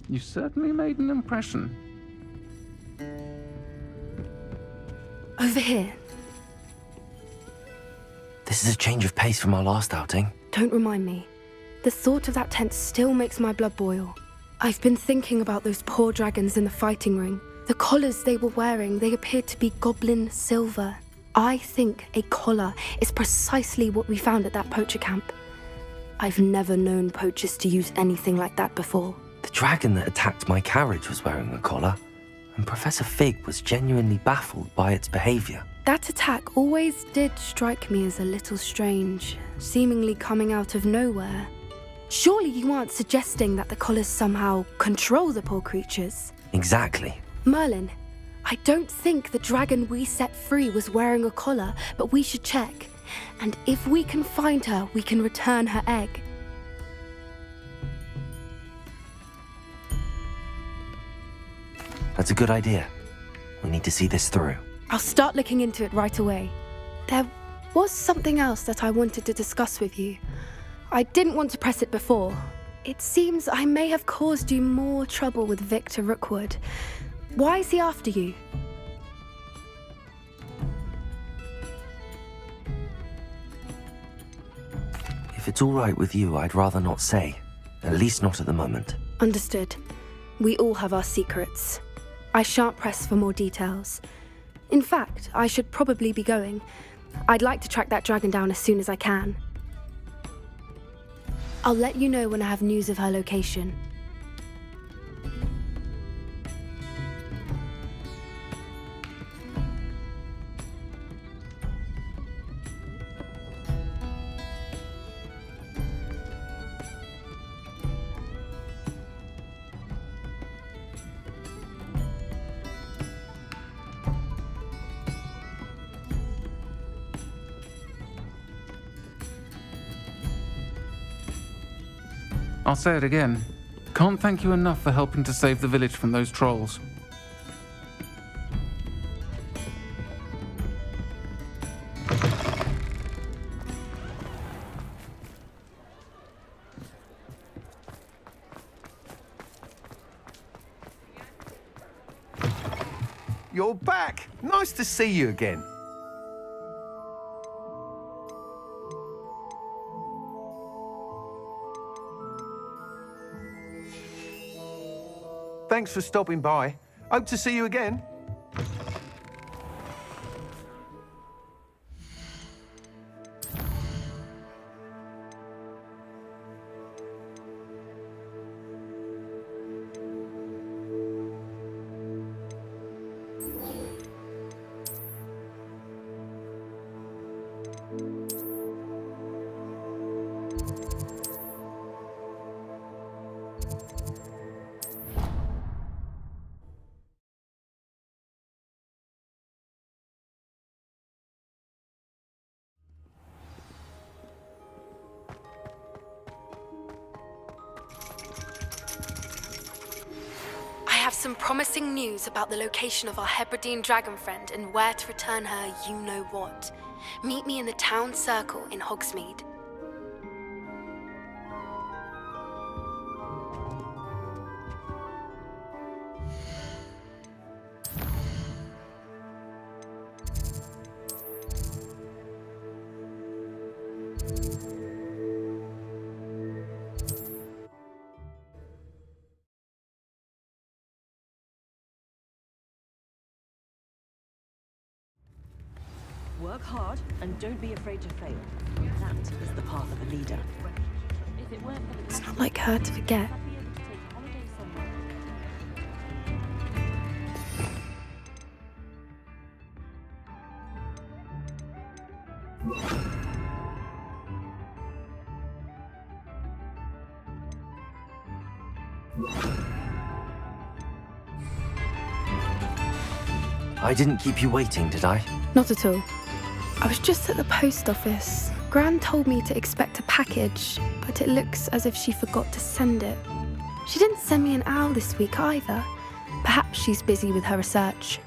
You certainly made an impression. Over here. This is a change of pace from our last outing. Don't remind me. The thought of that tent still makes my blood boil. I've been thinking about those poor dragons in the fighting ring. The collars they were wearing, they appeared to be goblin silver. I think a collar is precisely what we found at that poacher camp. I've never known poachers to use anything like that before. The dragon that attacked my carriage was wearing a collar, and Professor Fig was genuinely baffled by its behavior. That attack always did strike me as a little strange, seemingly coming out of nowhere. Surely you aren't suggesting that the collars somehow control the poor creatures? Exactly. Merlin, I don't think the dragon we set free was wearing a collar, but we should check. And if we can find her, we can return her egg. That's a good idea. We need to see this through. I'll start looking into it right away. There was something else that I wanted to discuss with you. I didn't want to press it before. It seems I may have caused you more trouble with Victor Rookwood. Why is he after you? If it's all right with you, I'd rather not say. At least not at the moment. Understood. We all have our secrets. I shan't press for more details. In fact, I should probably be going. I'd like to track that dragon down as soon as I can. I'll let you know when I have news of her location. I'll say it again. Can't thank you enough for helping to save the village from those trolls. You're back! Nice to see you again. Thanks for stopping by. Hope to see you again. I have some promising news about the location of our Hebridean dragon friend and where to return her you-know-what. Meet me in the town circle in Hogsmeade. Work hard and don't be afraid to fail. That is the path of a leader. It's not like her to forget. I didn't keep you waiting, did I? Not at all. I was just at the post office. Gran told me to expect a package, but it looks as if she forgot to send it. She didn't send me an owl this week either. Perhaps she's busy with her research.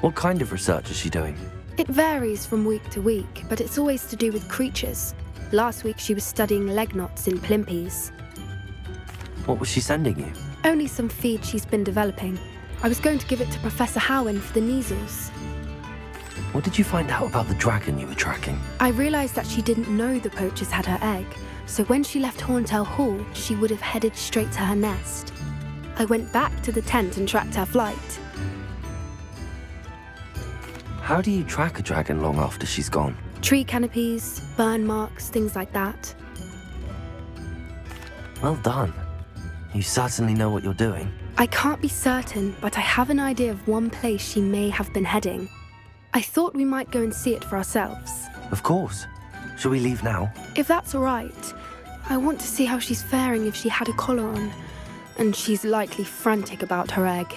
What kind of research is she doing? It varies from week to week, but it's always to do with creatures. Last week she was studying leg knots in plimpies. What was she sending you? Only some feed she's been developing. I was going to give it to Professor Howen for the measles. What did you find out about the dragon you were tracking? I realised that she didn't know the poachers had her egg, so when she left Horntail Hall, she would have headed straight to her nest. I went back to the tent and tracked her flight. How do you track a dragon long after she's gone? Tree canopies, burn marks, things like that. Well done. You certainly know what you're doing. I can't be certain, but I have an idea of one place she may have been heading. I thought we might go and see it for ourselves. Of course. Shall we leave now? If that's all right. I want to see how she's faring if she had a collar on. And she's likely frantic about her egg.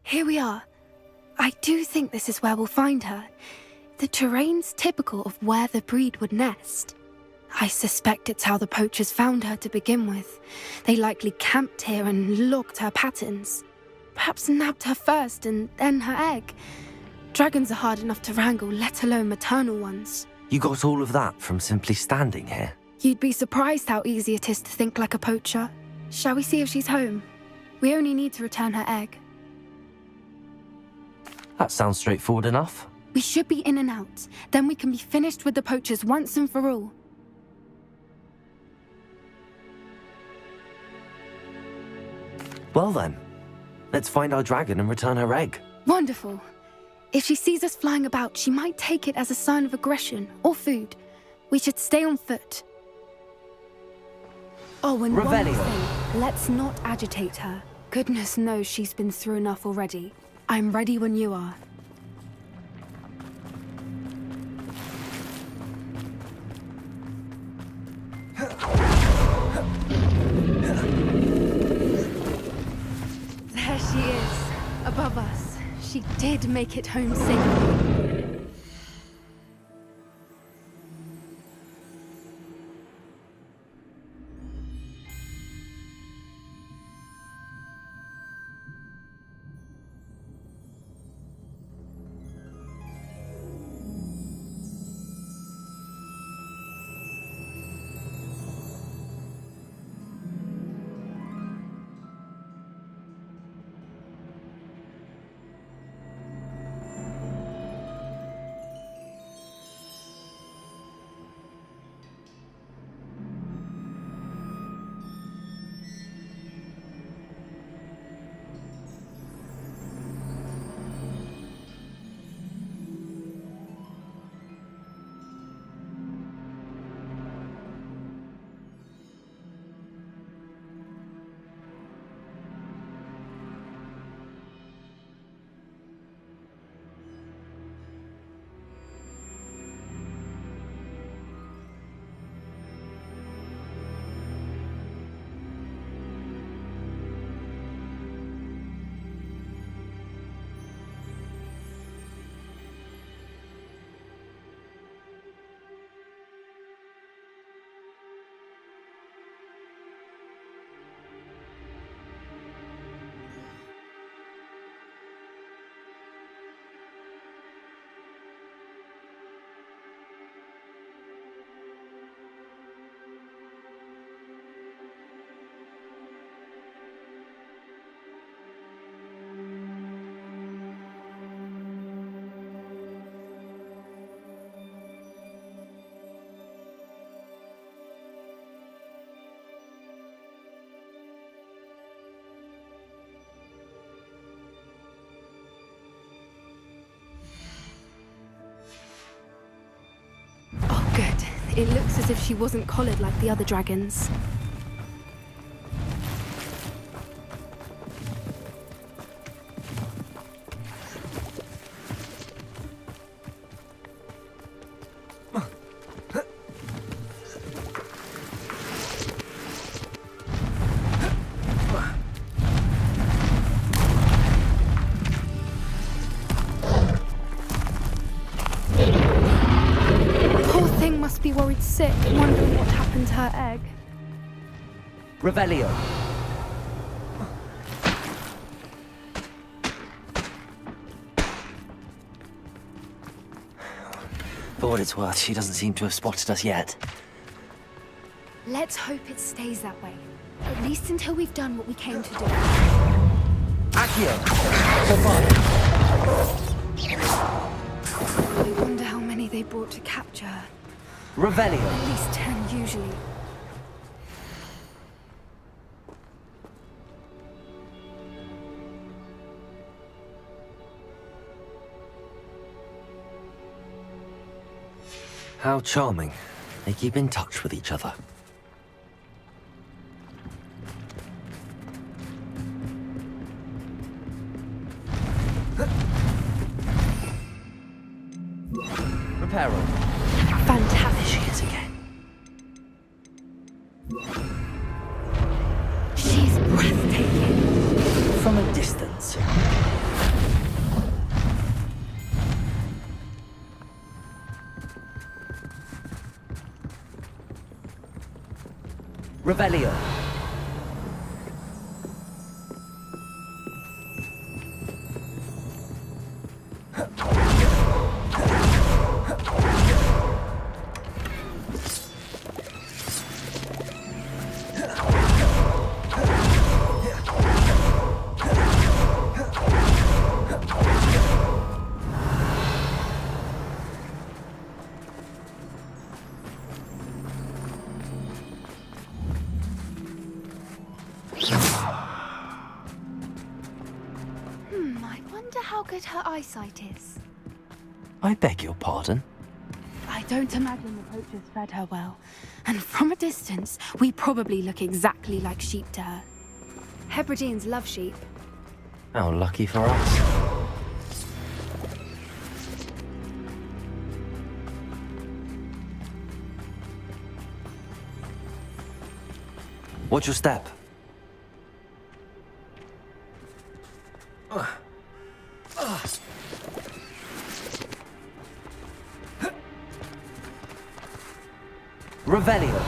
Here we are. I do think this is where we'll find her. The terrain's typical of where the breed would nest. I suspect it's how the poachers found her to begin with. They likely camped here and logged her patterns. Perhaps nabbed her first and then her egg. Dragons are hard enough to wrangle, let alone maternal ones. You got all of that from simply standing here? You'd be surprised how easy it is to think like a poacher. Shall we see if she's home? We only need to return her egg. That sounds straightforward enough. We should be in and out. Then we can be finished with the poachers once and for all. Well then, let's find our dragon and return her egg. Wonderful. If she sees us flying about, she might take it as a sign of aggression or food. We should stay on foot. Oh, and one more Revelio. thing. Let's not agitate her. Goodness knows she's been through enough already. I'm ready when you are. There she is, above us. She did make it home safely. Good. It looks as if she wasn't collared like the other dragons. Must be worried sick, wondering what happened to her egg. Revelio. For what it's worth, she doesn't seem to have spotted us yet. Let's hope it stays that way. At least until we've done what we came to do. Accio! For fire! I wonder how many they brought to capture her. Revelio! At least 10 usually. How charming. They keep in touch with each other. Reparo. Fantastic. There she is again. She's breathtaking. From a distance. Revelio. I wonder how good her eyesight is. I beg your pardon? I don't imagine the poachers fed her well. And from a distance, we probably look exactly like sheep to her. Hebrideans love sheep. How lucky for us. Watch your step. Revelio.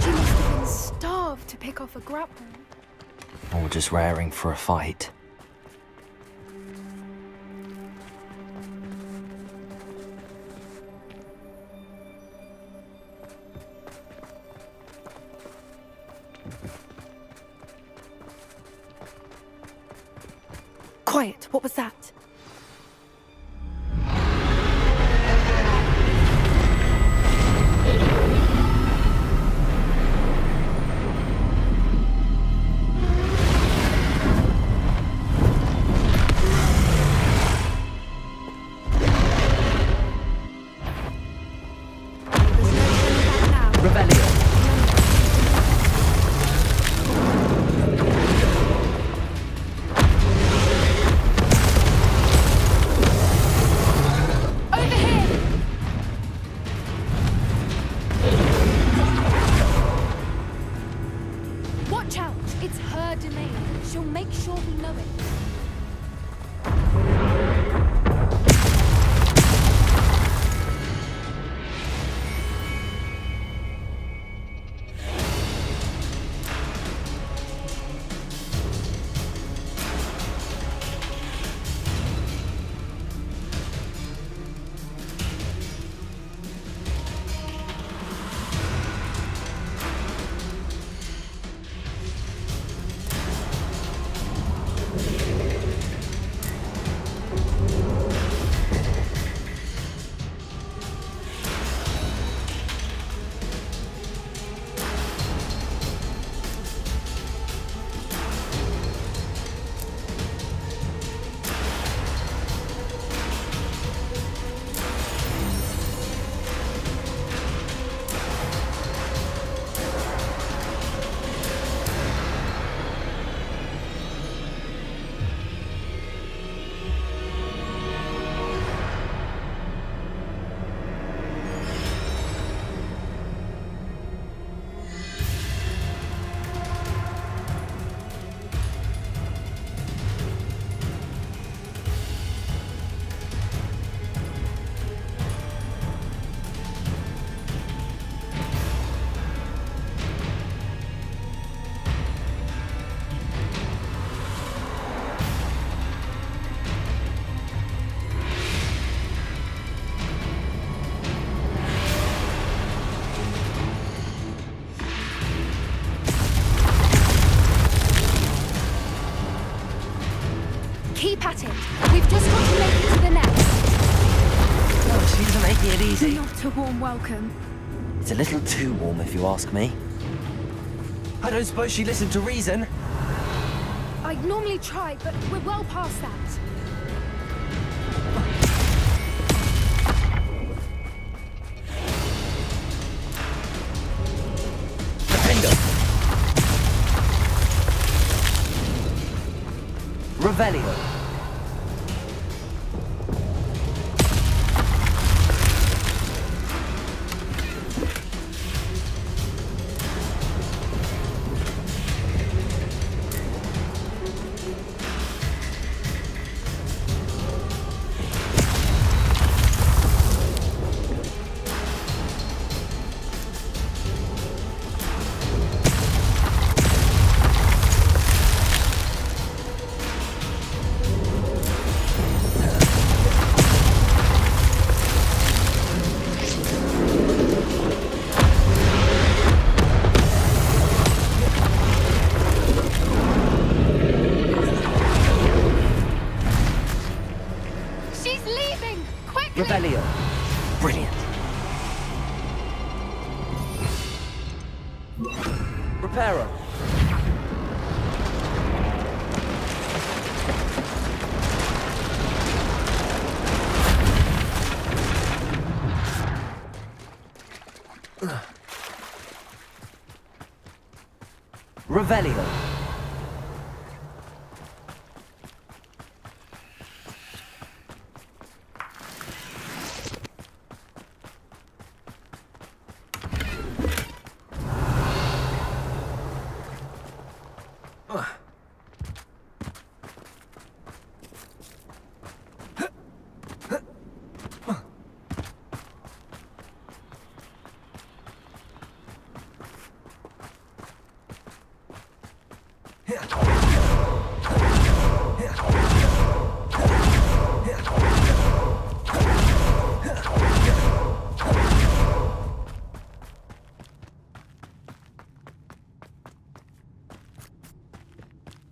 She must have been starved to pick off a grapple. Or just raring for a fight. Quiet, what was that? Revelio. easy. Not a warm welcome. It's a little too warm, if you ask me. I don't suppose she listened to reason. I'd normally try, but we're well past that. Defender! Revelio! She's leaving! Quickly! Revelio! Brilliant. Reparo! Revelio!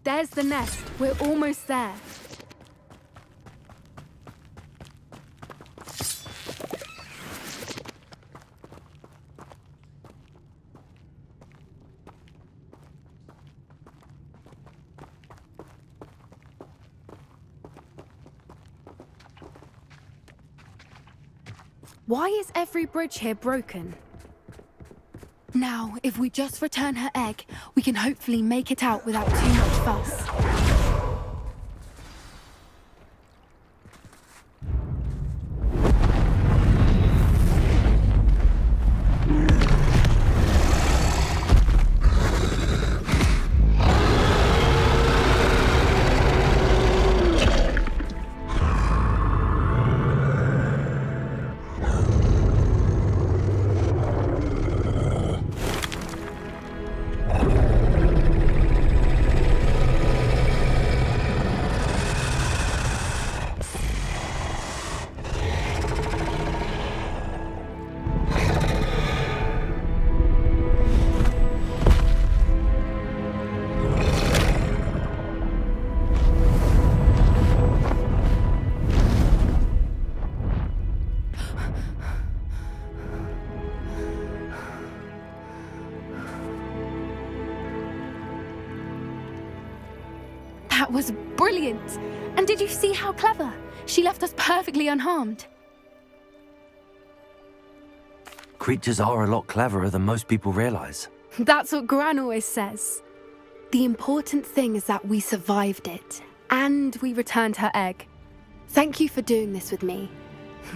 There's the nest. We're almost there. Why is every bridge here broken? Now, if we just return her egg, we can hopefully make it out without too much fuss. That was brilliant! And did you see how clever? She left us perfectly unharmed. Creatures are a lot cleverer than most people realize. That's what Gran always says. The important thing is that we survived it, and we returned her egg. Thank you for doing this with me.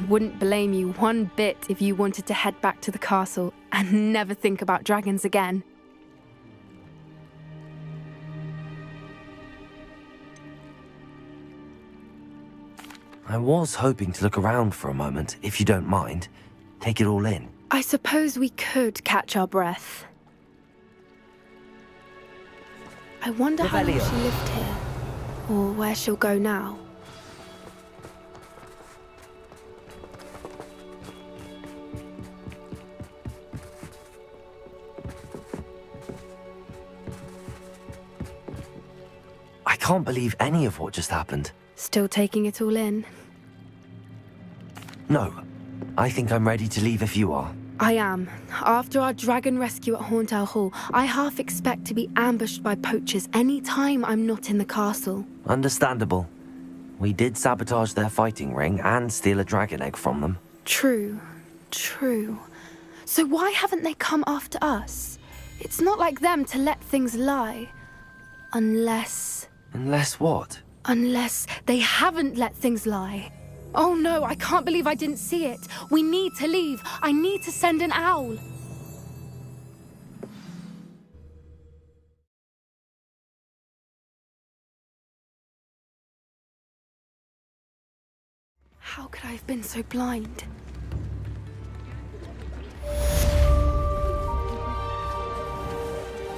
Wouldn't blame you one bit if you wanted to head back to the castle and never think about dragons again. I was hoping to look around for a moment, if you don't mind. Take it all in. I suppose we could catch our breath. I wonder how long Revelio. she lived here, or where she'll go now. I can't believe any of what just happened. Still taking it all in. No, I think I'm ready to leave if you are. I am. After our dragon rescue at Hauntowl Hall, I half expect to be ambushed by poachers any time I'm not in the castle. Understandable. We did sabotage their fighting ring and steal a dragon egg from them. True. So why haven't they come after us? It's not like them to let things lie. Unless What? Unless they haven't let things lie. Oh no, I can't believe I didn't see it. We need to leave. I need to send an owl. How could I have been so blind?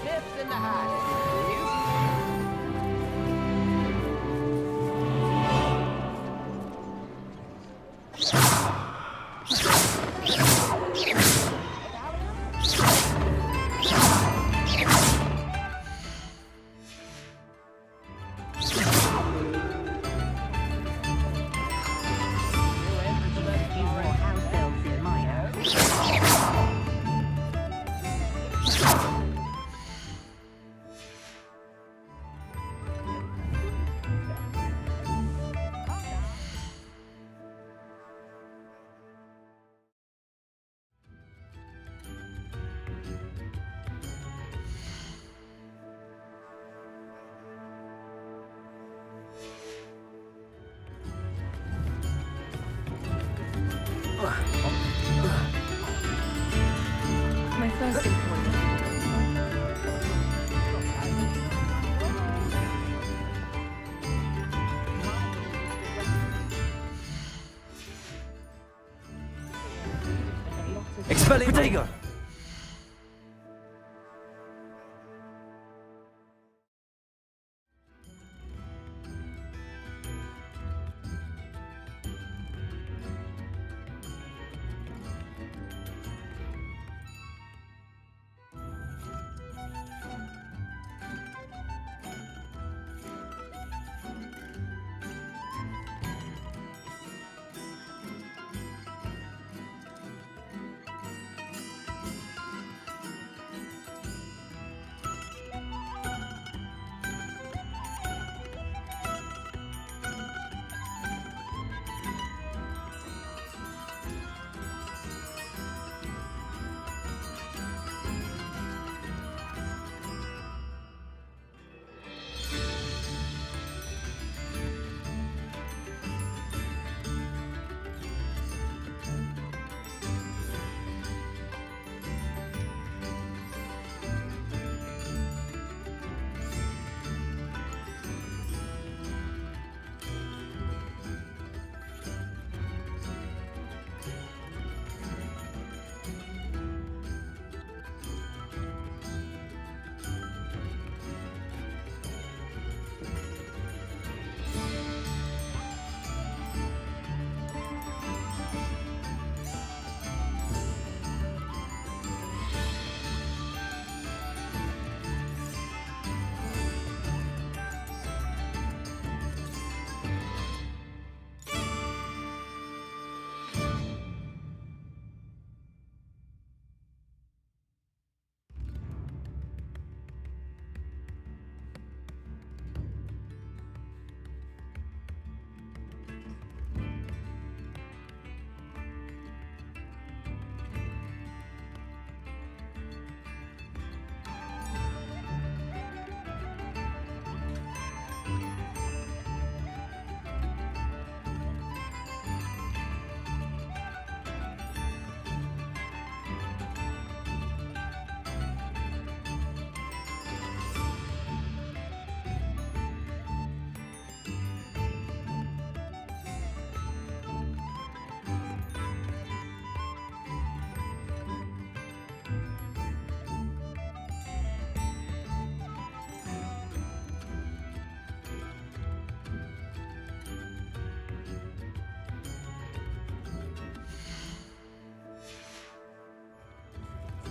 Tips in the hat, please. House elves in my house. My first employer. Expelling Protego!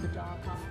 The dark arts.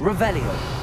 Revelio.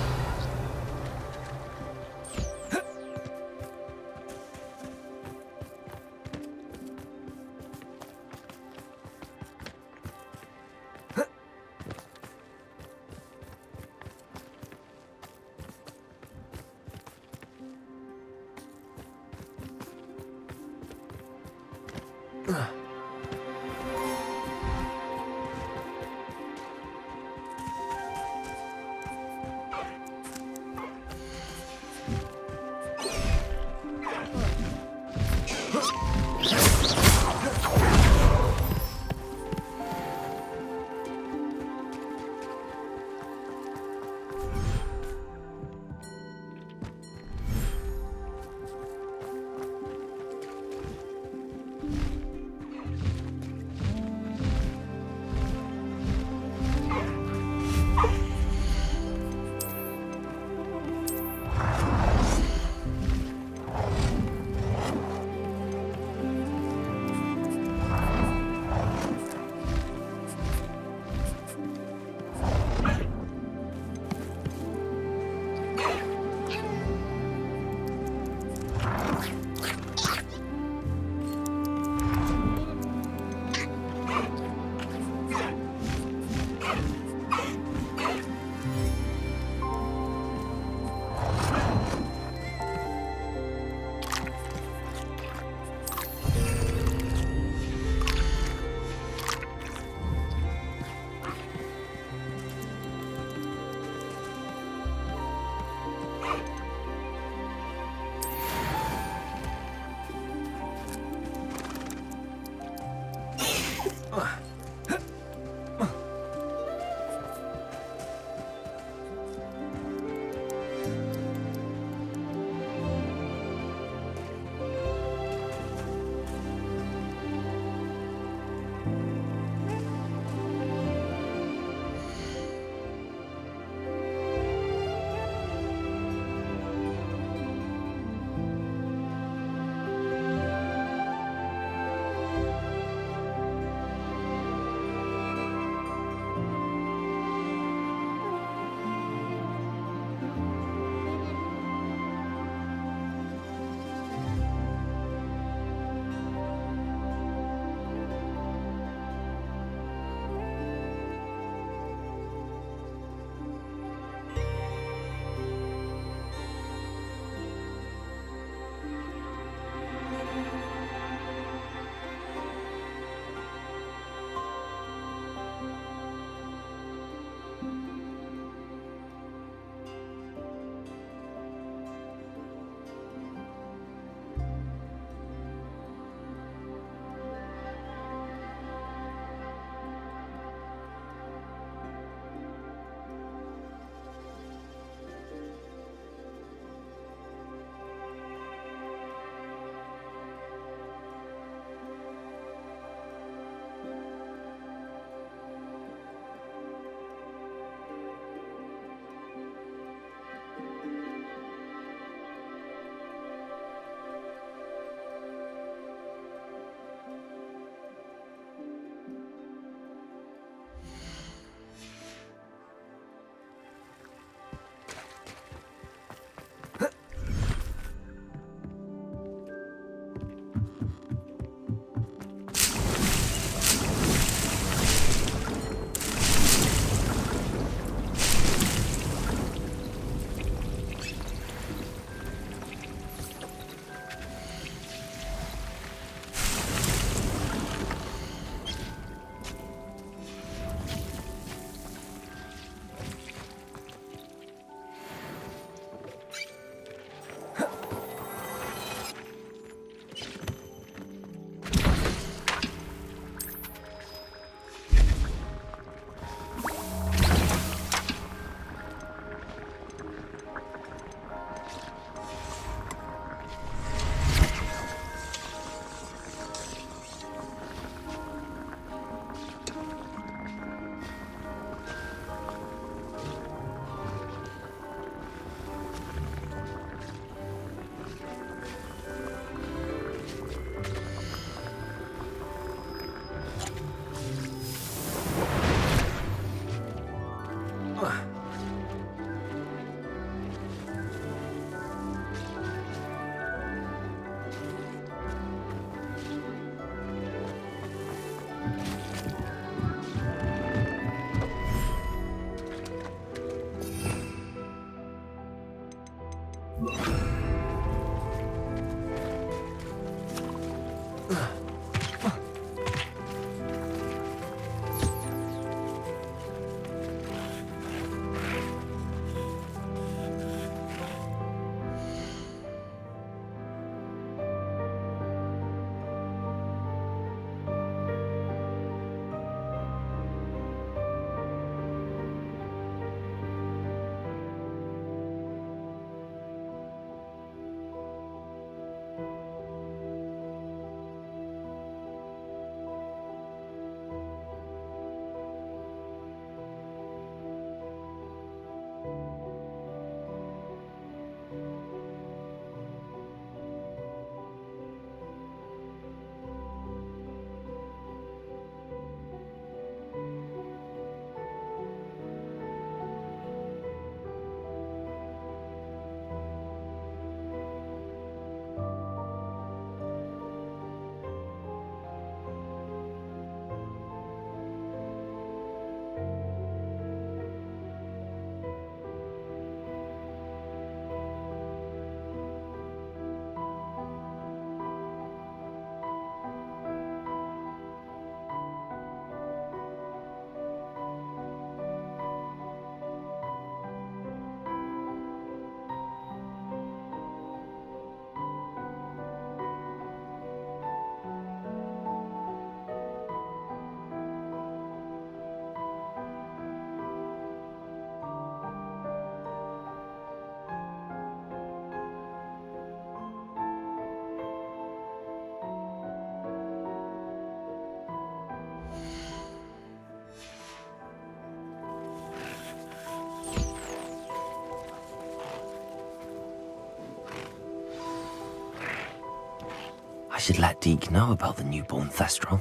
I should let Deke know about the newborn Thestral.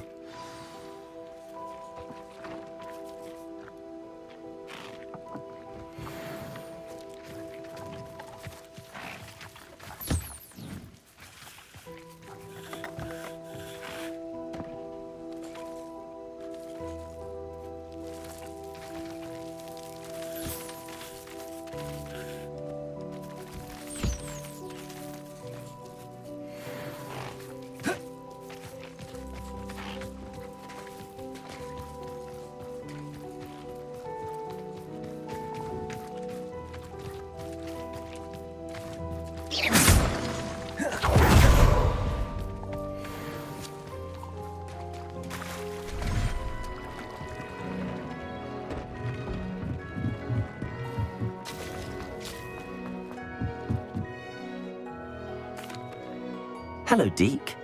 Hello, Deke.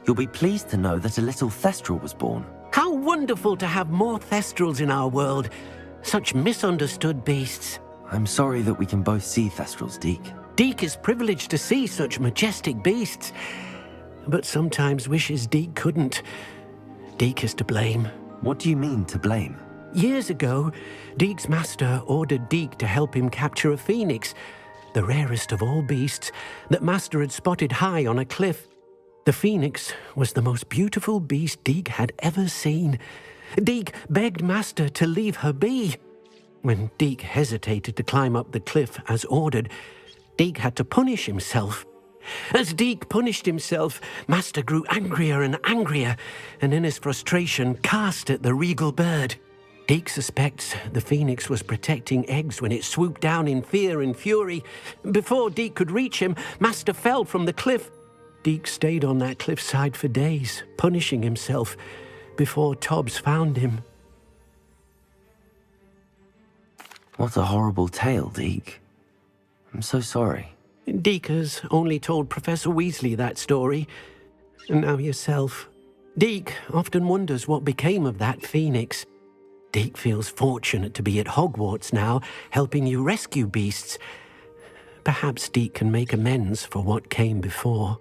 You'll be pleased to know that a little Thestral was born. How wonderful to have more Thestrals in our world. Such misunderstood beasts. I'm sorry that we can both see Thestrals, Deke. Deke is privileged to see such majestic beasts, but sometimes wishes Deke couldn't. Deke is to blame. What do you mean, to blame? Years ago, Deke's master ordered Deke to help him capture a phoenix, the rarest of all beasts, that master had spotted high on a cliff. The phoenix was the most beautiful beast Deke had ever seen. Deke begged master to leave her be. When Deke hesitated to climb up the cliff as ordered, Deke had to punish himself. As Deke punished himself, master grew angrier and angrier, and in his frustration cast at the regal bird. Deke suspects the phoenix was protecting eggs when it swooped down in fear and fury. Before Deke could reach him, master fell from the cliff. Deke stayed on that cliffside for days, punishing himself, before Tobbs found him. What a horrible tale, Deke. I'm so sorry. Deke has only told Professor Weasley that story, and now yourself. Deke often wonders what became of that phoenix. Deke feels fortunate to be at Hogwarts now, helping you rescue beasts. Perhaps Deke can make amends for what came before.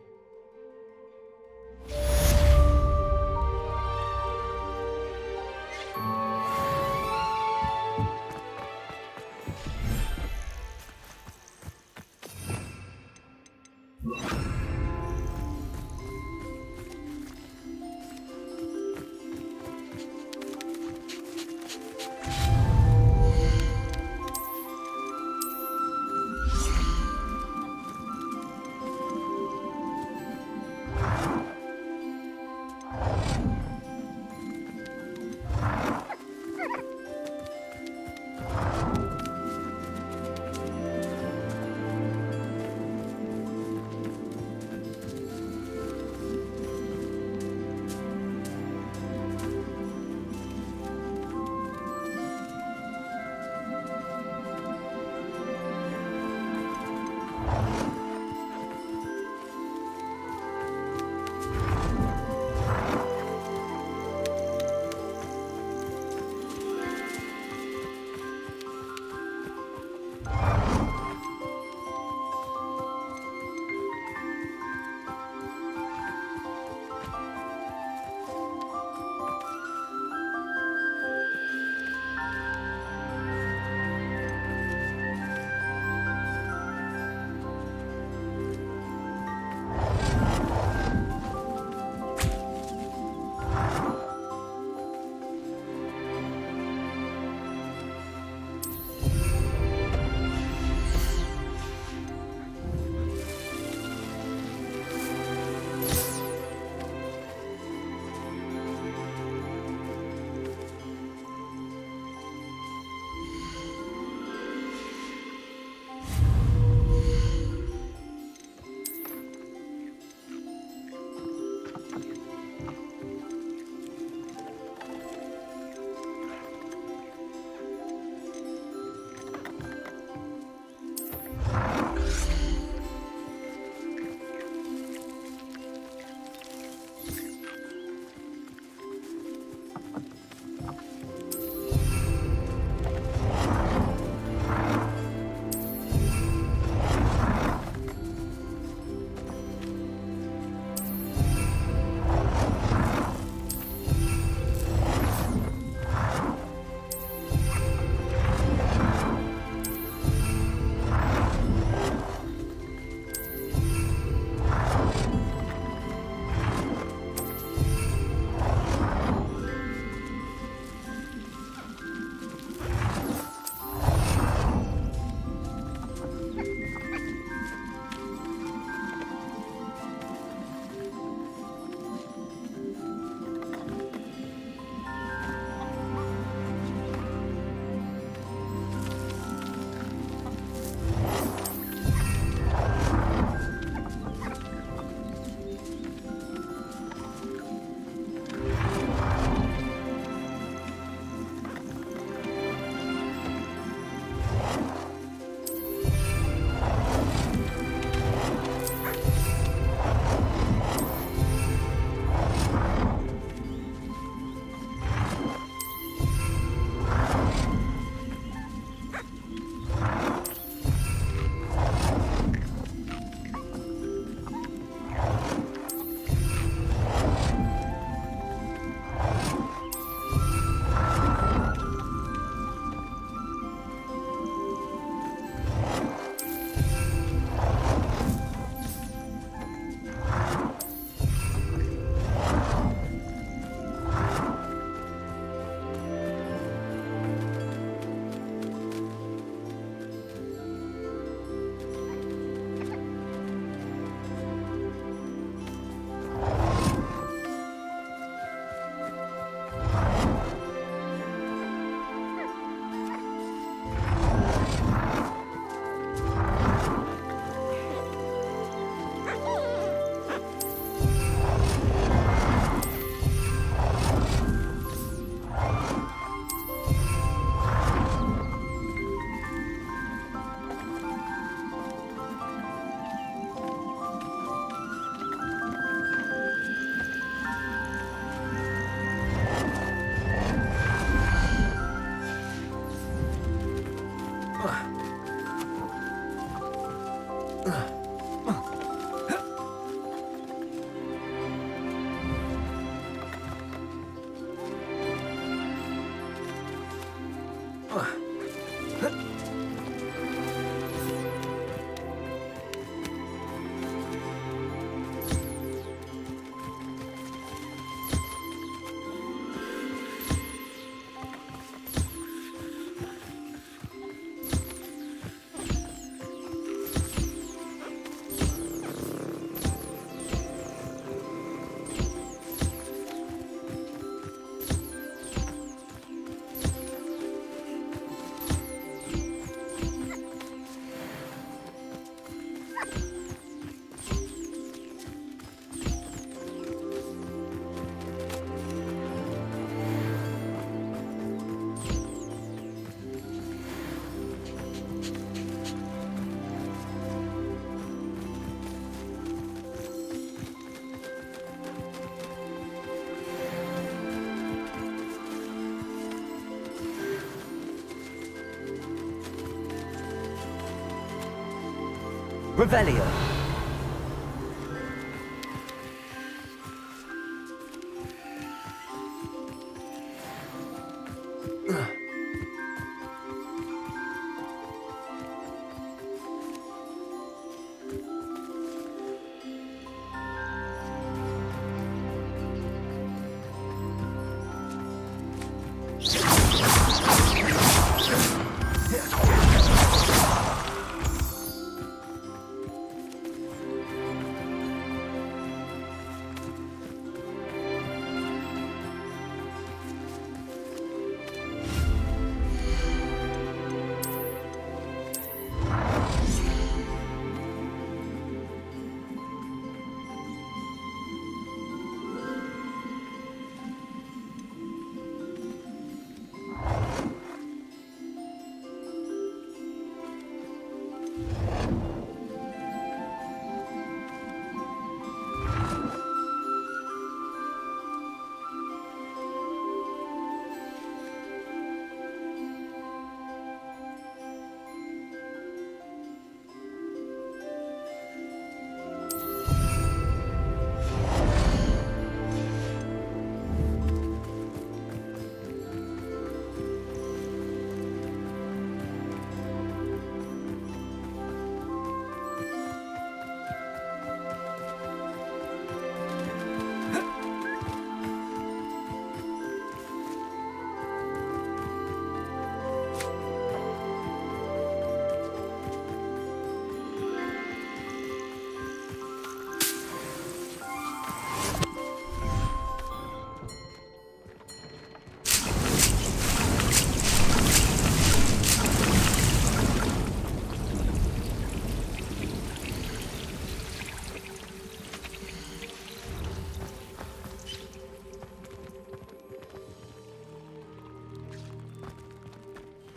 Revelio.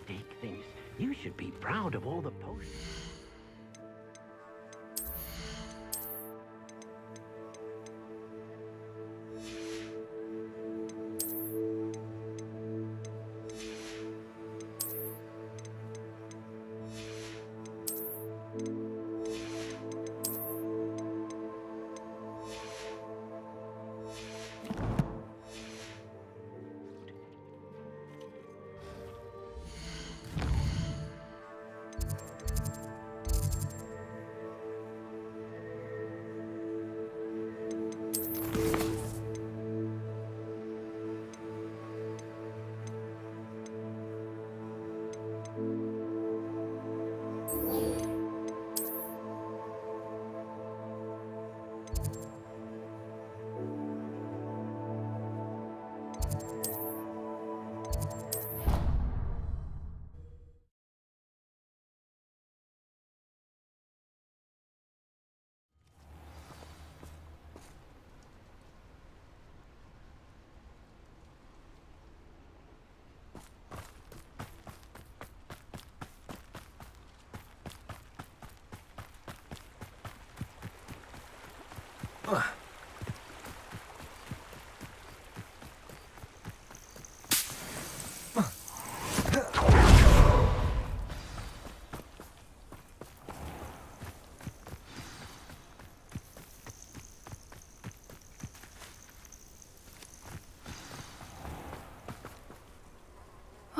Deek thinks you should be proud of all the potions.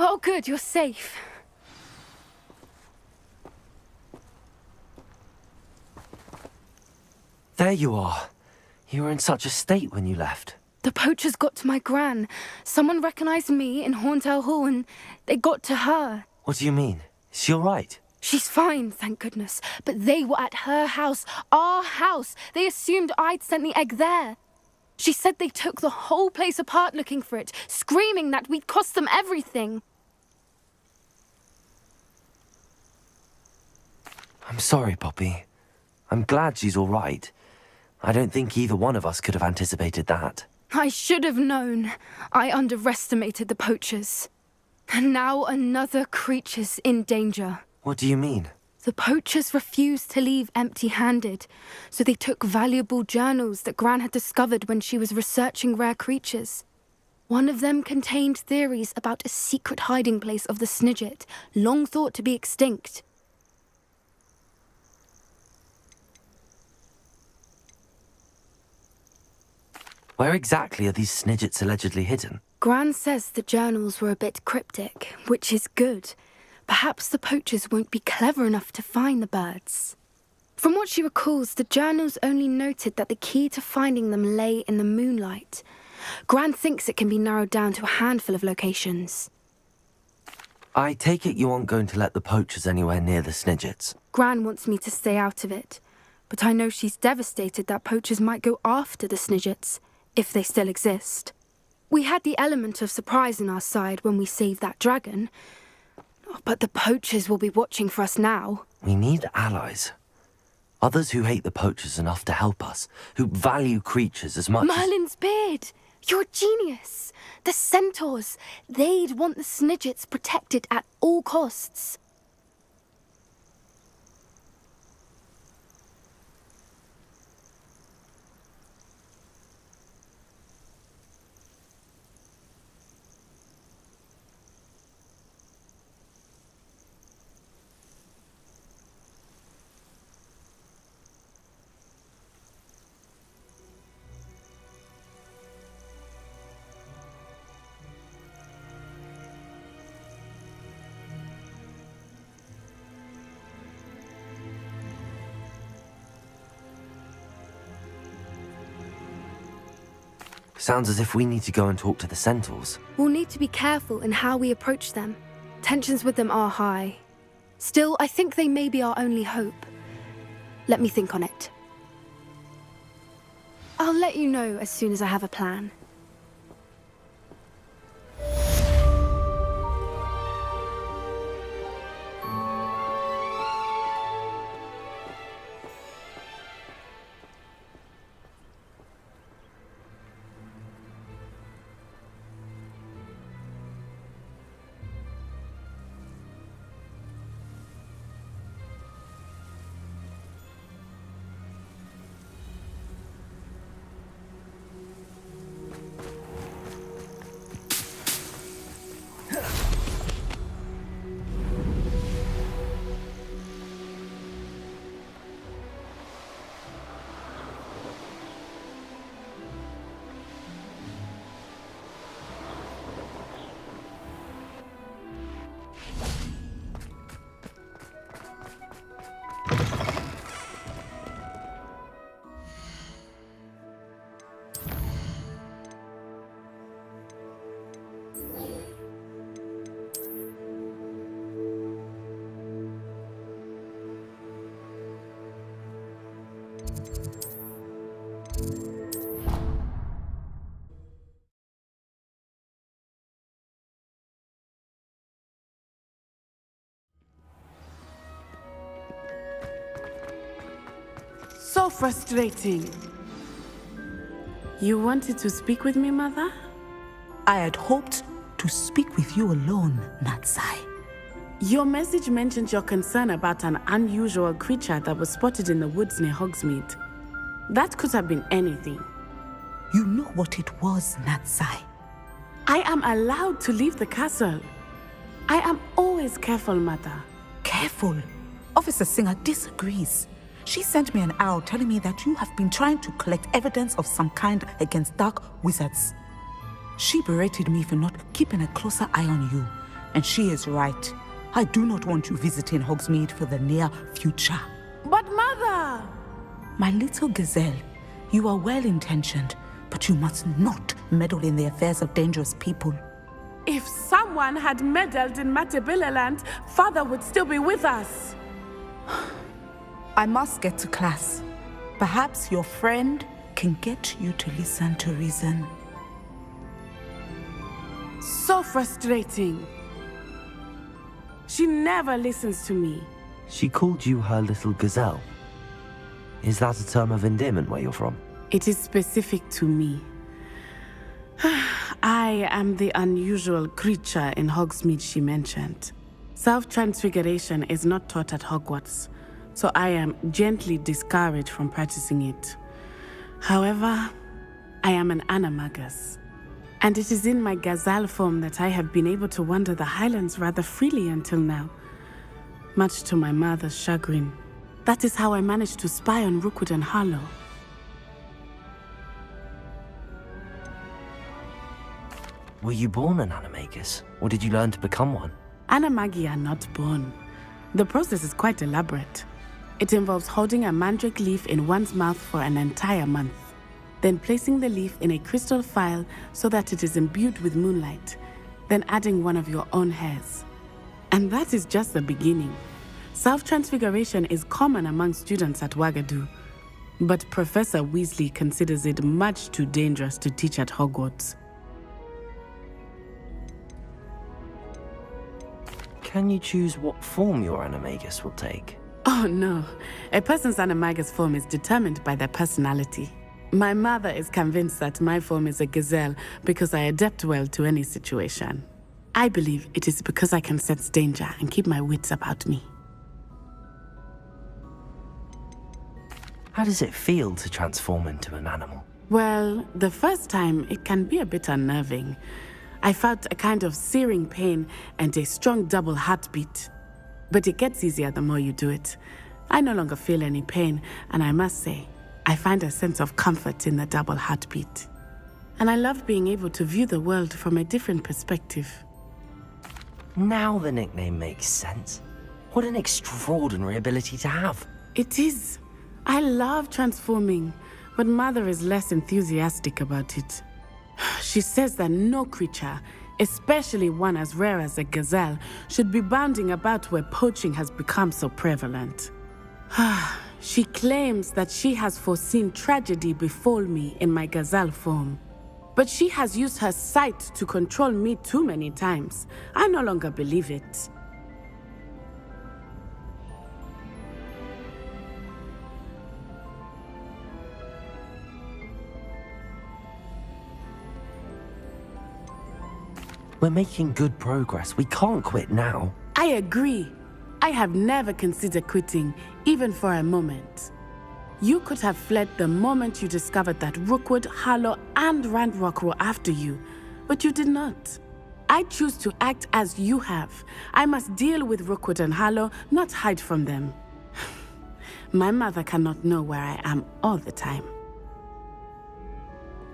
Oh, good, you're safe. There you are. You were in such a state when you left. The poachers got to my gran. Someone recognized me in Horntail Hall and they got to her. What do you mean? Is she all right? She's fine, thank goodness. But they were at her house, our house. They assumed I'd sent the egg there. She said they took the whole place apart looking for it, screaming that we'd cost them everything. I'm sorry, Poppy. I'm glad she's all right. I don't think either one of us could have anticipated that. I should have known. I underestimated the poachers. And now another creature's in danger. What do you mean? The poachers refused to leave empty-handed, so they took valuable journals that Gran had discovered when she was researching rare creatures. One of them contained theories about a secret hiding place of the Snidget, long thought to be extinct. I'm sorry, Poppy. I'm glad she's all right. I don't think either one of us could have anticipated that. I should have known. I underestimated the poachers. And now another creature's in danger. The poachers refused to leave empty-handed, so they took valuable journals that Gran had discovered when she was researching rare creatures. One of them contained theories about a secret hiding place of the Snidget, long thought to be extinct. Where exactly are these snidgets allegedly hidden? Gran says the journals were a bit cryptic, which is good. Perhaps the poachers won't be clever enough to find the birds. From what she recalls, the journals only noted that the key to finding them lay in the moonlight. Gran thinks it can be narrowed down to a handful of locations. I take it you aren't going to let the poachers anywhere near the snidgets. Gran wants me to stay out of it, but I know she's devastated that poachers might go after the snidgets, if they still exist. We had the element of surprise on our side when we saved that dragon, but the poachers will be watching for us now. We need allies. Others who hate the poachers enough to help us, who value creatures as much as... Merlin's beard! You're a genius! The centaurs! They'd want the snidgets protected at all costs. Sounds as if we need to go and talk to the centaurs. We'll need to be careful in how we approach them. Tensions with them are high. Still, I think they may be our only hope. Let me think on it. I'll let you know as soon as I have a plan. So frustrating. You wanted to speak with me, Mother? I had hoped to speak with you alone, Natsai. Your message mentioned your concern about an unusual creature that was spotted in the woods near Hogsmeade. That could have been anything. You know what it was, Natsai. I am allowed to leave the castle. I am always careful, Mother. Careful. Officer Singer disagrees. She sent me an owl telling me that you have been trying to collect evidence of some kind against dark wizards. She berated me for not keeping a closer eye on you, and she is right. I do not want you visiting Hogsmeade for the near future. But Mother! My little gazelle, you are well-intentioned, but you must not meddle in the affairs of dangerous people. If someone had meddled in Matabeleland, Father would still be with us. I must get to class. Perhaps your friend can get you to listen to reason. So frustrating. She never listens to me. She called you her little gazelle. Is that a term of endearment where you're from? It is specific to me. I am the unusual creature in Hogsmeade she mentioned. Self-transfiguration is not taught at Hogwarts, so I am gently discouraged from practicing it. However, I am an animagus, and it is in my gazelle form that I have been able to wander the Highlands rather freely until now, much to my mother's chagrin. That is how I managed to spy on Rookwood and Harlow. Were you born an animagus, or did you learn to become one? Animagi are not born. The process is quite elaborate. It involves holding a mandrake leaf in one's mouth for an entire month, then placing the leaf in a crystal phial so that it is imbued with moonlight, then adding one of your own hairs. And that is just the beginning. Self-transfiguration is common among students at Wagadu, but Professor Weasley considers it much too dangerous to teach at Hogwarts. Can you choose what form your animagus will take? Oh no, a person's animagus form is determined by their personality. My mother is convinced that my form is a gazelle because I adapt well to any situation. I believe it is because I can sense danger and keep my wits about me. How does it feel to transform into an animal? Well, the first time it can be a bit unnerving. I felt a kind of searing pain and a strong double heartbeat. But it gets easier the more you do it. I no longer feel any pain, and I must say, I find a sense of comfort in the double heartbeat. And I love being able to view the world from a different perspective. Now the nickname makes sense. What an extraordinary ability to have. It is. I love transforming, but Mother is less enthusiastic about it. She says that no creature, especially one as rare as a gazelle, should be bounding about where poaching has become so prevalent. She claims that she has foreseen tragedy befall me in my gazelle form. But she has used her sight to control me too many times. I no longer believe it. We're making good progress. We can't quit now. I agree. I have never considered quitting, even for a moment. You could have fled the moment you discovered that Rookwood, Harlow, and Ranrock were after you, but you did not. I choose to act as you have. I must deal with Rookwood and Harlow, not hide from them. My mother cannot know where I am all the time.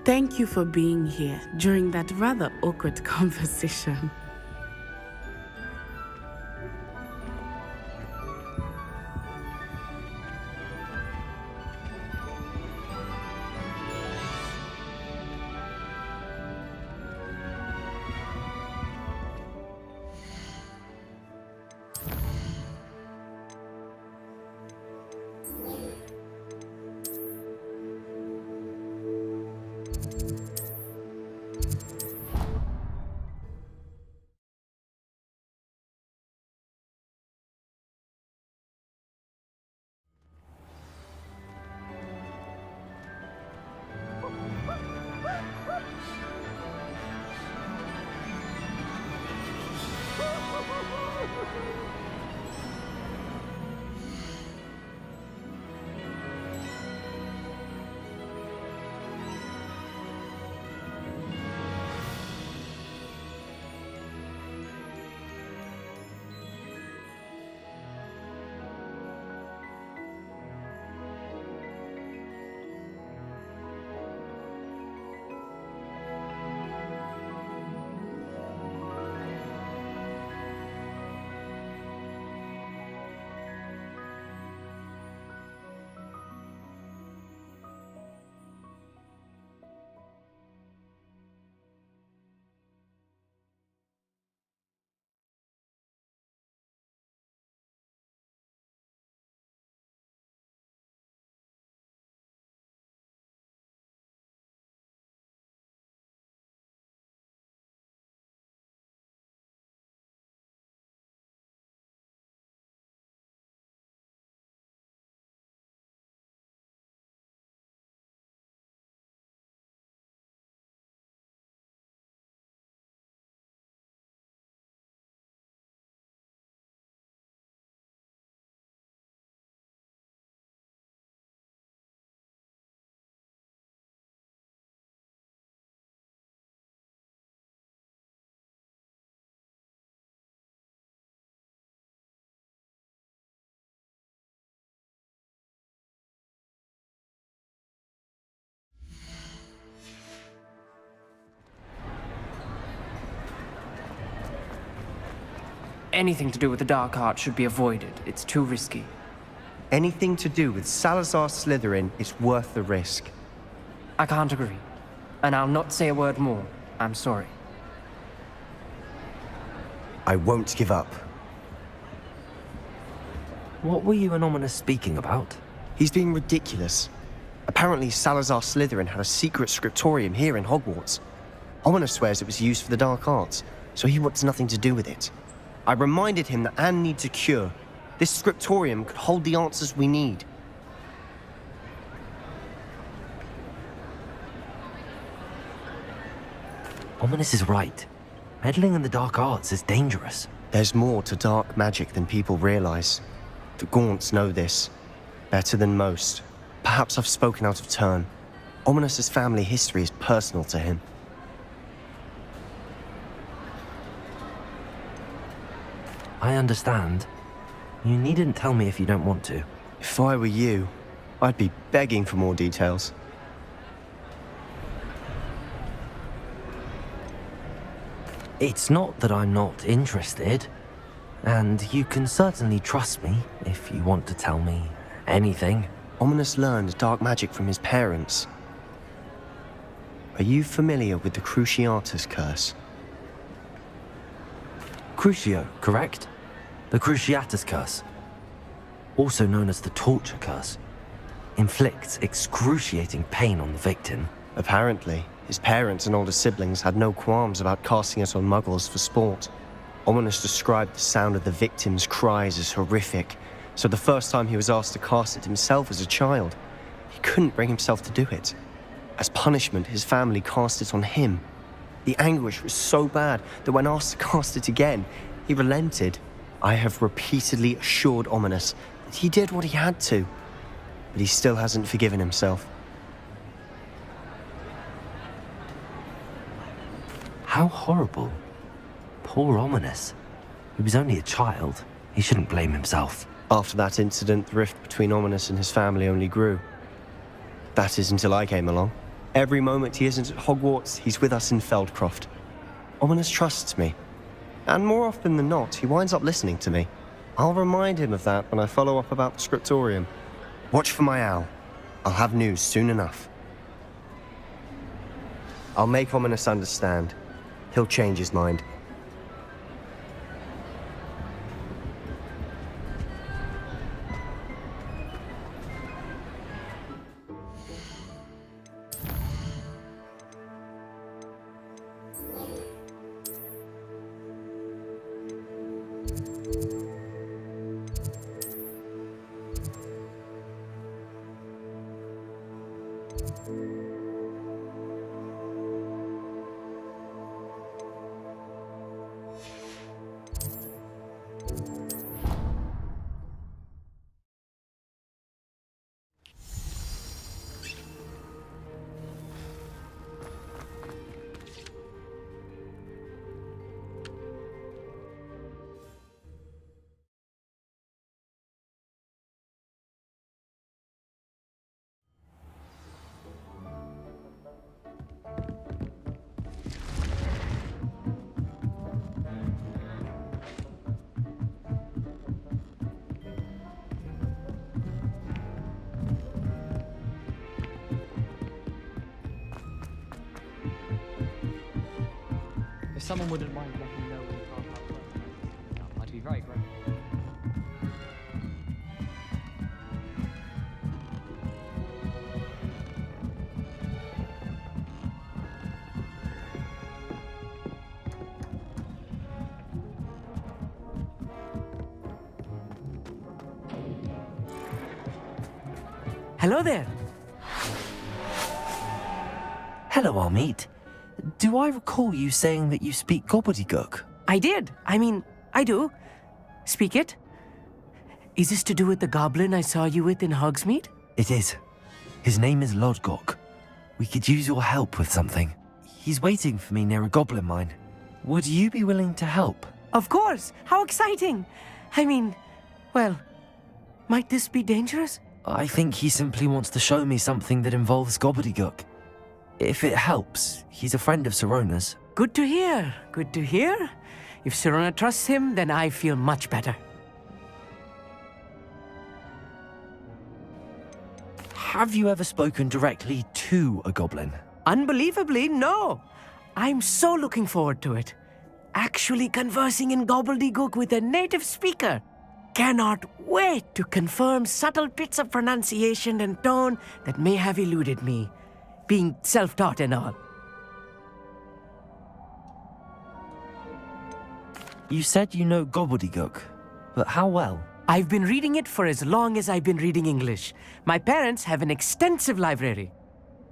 Thank you for being here during that rather awkward conversation. anything to do with the dark art should be avoided. It's too risky. Anything to do with Salazar Slytherin is worth the risk. I can't agree. And I'll not say a word more. I'm sorry. I won't give up. What were you and Ominous speaking about? He's being ridiculous. Apparently, Salazar Slytherin had a secret scriptorium here in Hogwarts. Ominous swears it was used for the dark arts, so he wants nothing to do with it. I reminded him that Anne needs a cure. This scriptorium could hold the answers we need. Ominous is right. Meddling in the dark arts is dangerous. There's more to dark magic than people realize. The Gaunts know this. Better than most. Perhaps I've spoken out of turn. Ominous's family history is personal to him. I understand. You needn't tell me if you don't want to. If I were you, I'd be begging for more details. It's not that I'm not interested. And you can certainly trust me if you want to tell me anything. Ominous learned dark magic from his parents. Are you familiar with the Cruciatus curse? Crucio, correct? The Cruciatus curse. Also known as the torture curse. Inflicts excruciating pain on the victim. Apparently, his parents and older siblings had no qualms about casting it on muggles for sport. Ominous described the sound of the victim's cries as horrific, so the first time he was asked to cast it himself as a child, he couldn't bring himself to do it. As punishment, his family cast it on him. The anguish was so bad that when asked to cast it again, he relented. I have repeatedly assured Ominous that he did what he had to, but he still hasn't forgiven himself. How horrible. Poor Ominous. He was only a child. He shouldn't blame himself. After that incident, the rift between Ominous and his family only grew. That is until I came along. Every moment he isn't at Hogwarts, he's with us in Feldcroft. Ominous trusts me. And more often than not, he winds up listening to me. I'll remind him of that when I follow up about the scriptorium. Watch for my owl. I'll have news soon enough. I'll make Ominous understand. He'll change his mind. If someone wouldn't mind letting me know when the car park closes, I'd be very grateful. Hello there. Hello, Armeet. Do I recall you saying that you speak gobbledygook? I did. I do. Speak it. Is this to do with the goblin I saw you with in Hogsmeade? It is. His name is Lodgok. We could use your help with something. He's waiting for me near a goblin mine. Would you be willing to help? Of course. How exciting. Well, might this be dangerous? I think he simply wants to show me something that involves gobbledygook. If it helps, he's a friend of Sirona's. Good to hear. Good to hear. If Sirona trusts him, then I feel much better. Have you ever spoken directly to a goblin? Unbelievably, no. I'm so looking forward to it. Actually conversing in gobbledygook with a native speaker. Cannot wait to confirm subtle bits of pronunciation and tone that may have eluded me, being self-taught and all. You said you know gobbledygook, but how well? I've been reading it for as long as I've been reading English. My parents have an extensive library.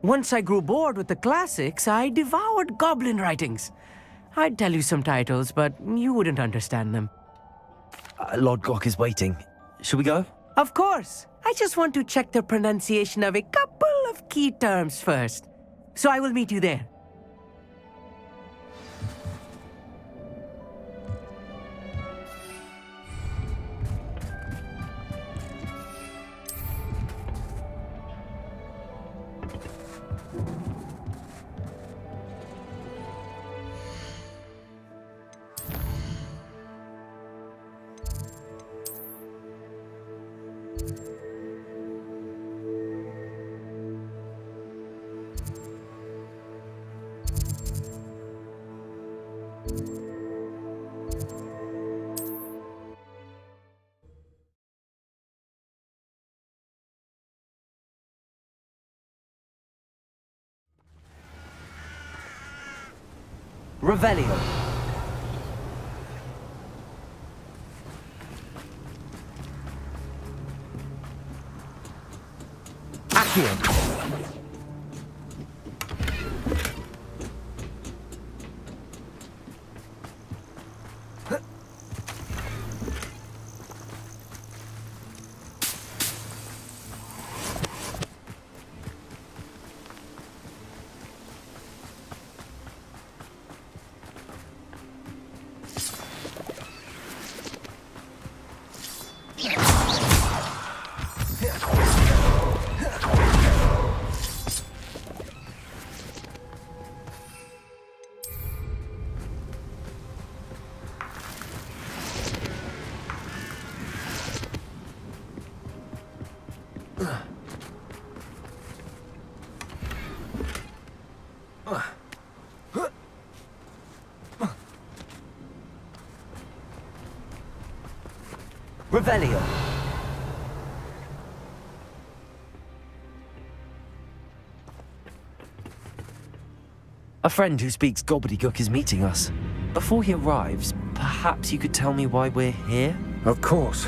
Once I grew bored with the classics, I devoured goblin writings. I'd tell you some titles, but you wouldn't understand them. Lord Glock is waiting. Shall we go? Of course. I just want to check the pronunciation of a couple of key terms first. So I will meet you there. Revelio. Accio. Revelio. A friend who speaks gobbledygook is meeting us. Before he arrives, perhaps you could tell me why we're here? Of course.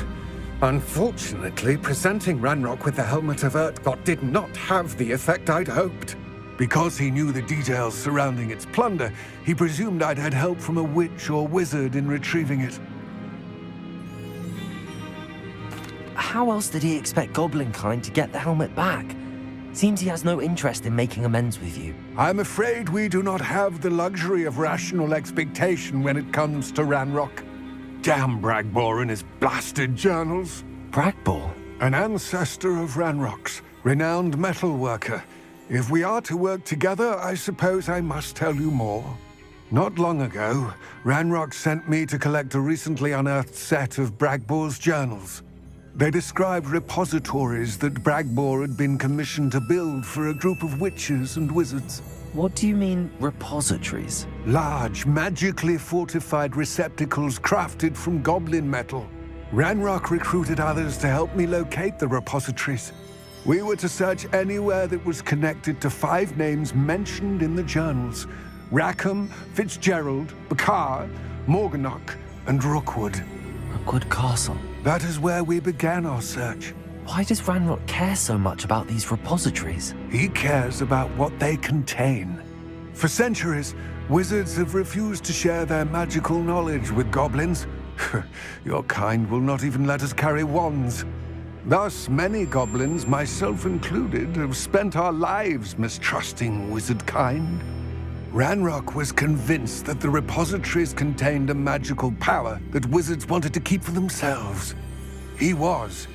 Unfortunately, presenting Ranrock with the Helmet of Urtkot did not have the effect I'd hoped. Because he knew the details surrounding its plunder, he presumed I'd had help from a witch or wizard in retrieving it. How else did he expect Goblinkind to get the helmet back? Seems he has no interest in making amends with you. I'm afraid we do not have the luxury of rational expectation when it comes to Ranrock. Damn Bragbor and his blasted journals. Bragbor? An ancestor of Ranrock's, renowned metal worker. If we are to work together, I suppose I must tell you more. Not long ago, Ranrock sent me to collect a recently unearthed set of Bragbor's journals. They described repositories that Bragbor had been commissioned to build for a group of witches and wizards. What do you mean, repositories? Large, magically fortified receptacles crafted from goblin metal. Ranrock recruited others to help me locate the repositories. We were to search anywhere that was connected to 5 names mentioned in the journals: Rackham, Fitzgerald, Bakar, Morganach, and Rookwood. Rookwood Castle? That is where we began our search. Why does Ranrock care so much about these repositories? He cares about what they contain. For centuries, wizards have refused to share their magical knowledge with goblins. Your kind will not even let us carry wands. Thus, many goblins, myself included, have spent our lives mistrusting wizard kind. Ranrock was convinced that the repositories contained a magical power that wizards wanted to keep for themselves. He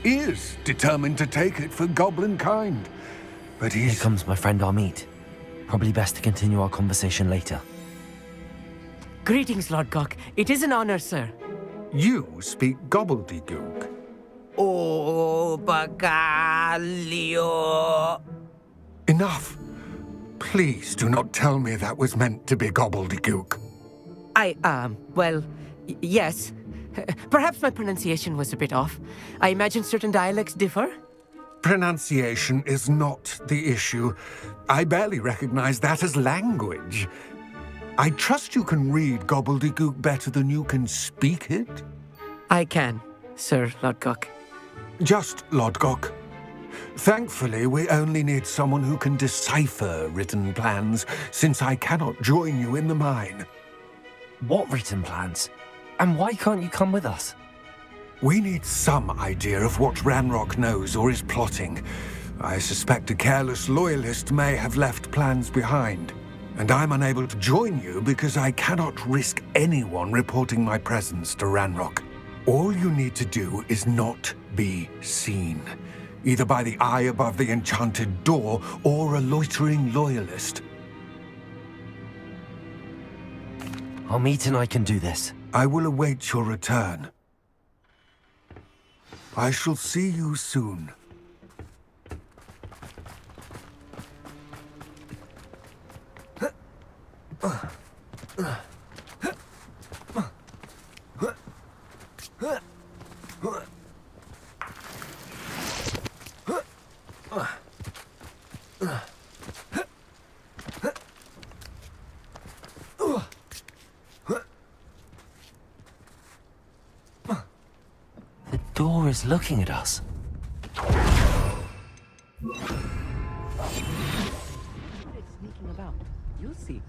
is determined to take it for goblin kind. But Here comes my friend Amit. Probably best to continue our conversation later. Greetings, Lord Gok. It is an honor, sir. You speak gobbledygook. Oh, Bagalio. Enough. Please do not tell me that was meant to be gobbledygook. Yes. Perhaps my pronunciation was a bit off. I imagine certain dialects differ. Pronunciation is not the issue. I barely recognize that as language. I trust you can read gobbledygook better than you can speak it? I can, Sir Lord Gok. Just Lord Gok. Thankfully, we only need someone who can decipher written plans, since I cannot join you in the mine. What written plans? And why can't you come with us? We need some idea of what Ranrock knows or is plotting. I suspect a careless loyalist may have left plans behind. And I'm unable to join you because I cannot risk anyone reporting my presence to Ranrock. All you need to do is not be seen, either by the eye above the enchanted door or a loitering loyalist. Our meet and I can do this. I will await your return. I shall see you soon. The door is looking at us. Sneaking about. You'll see.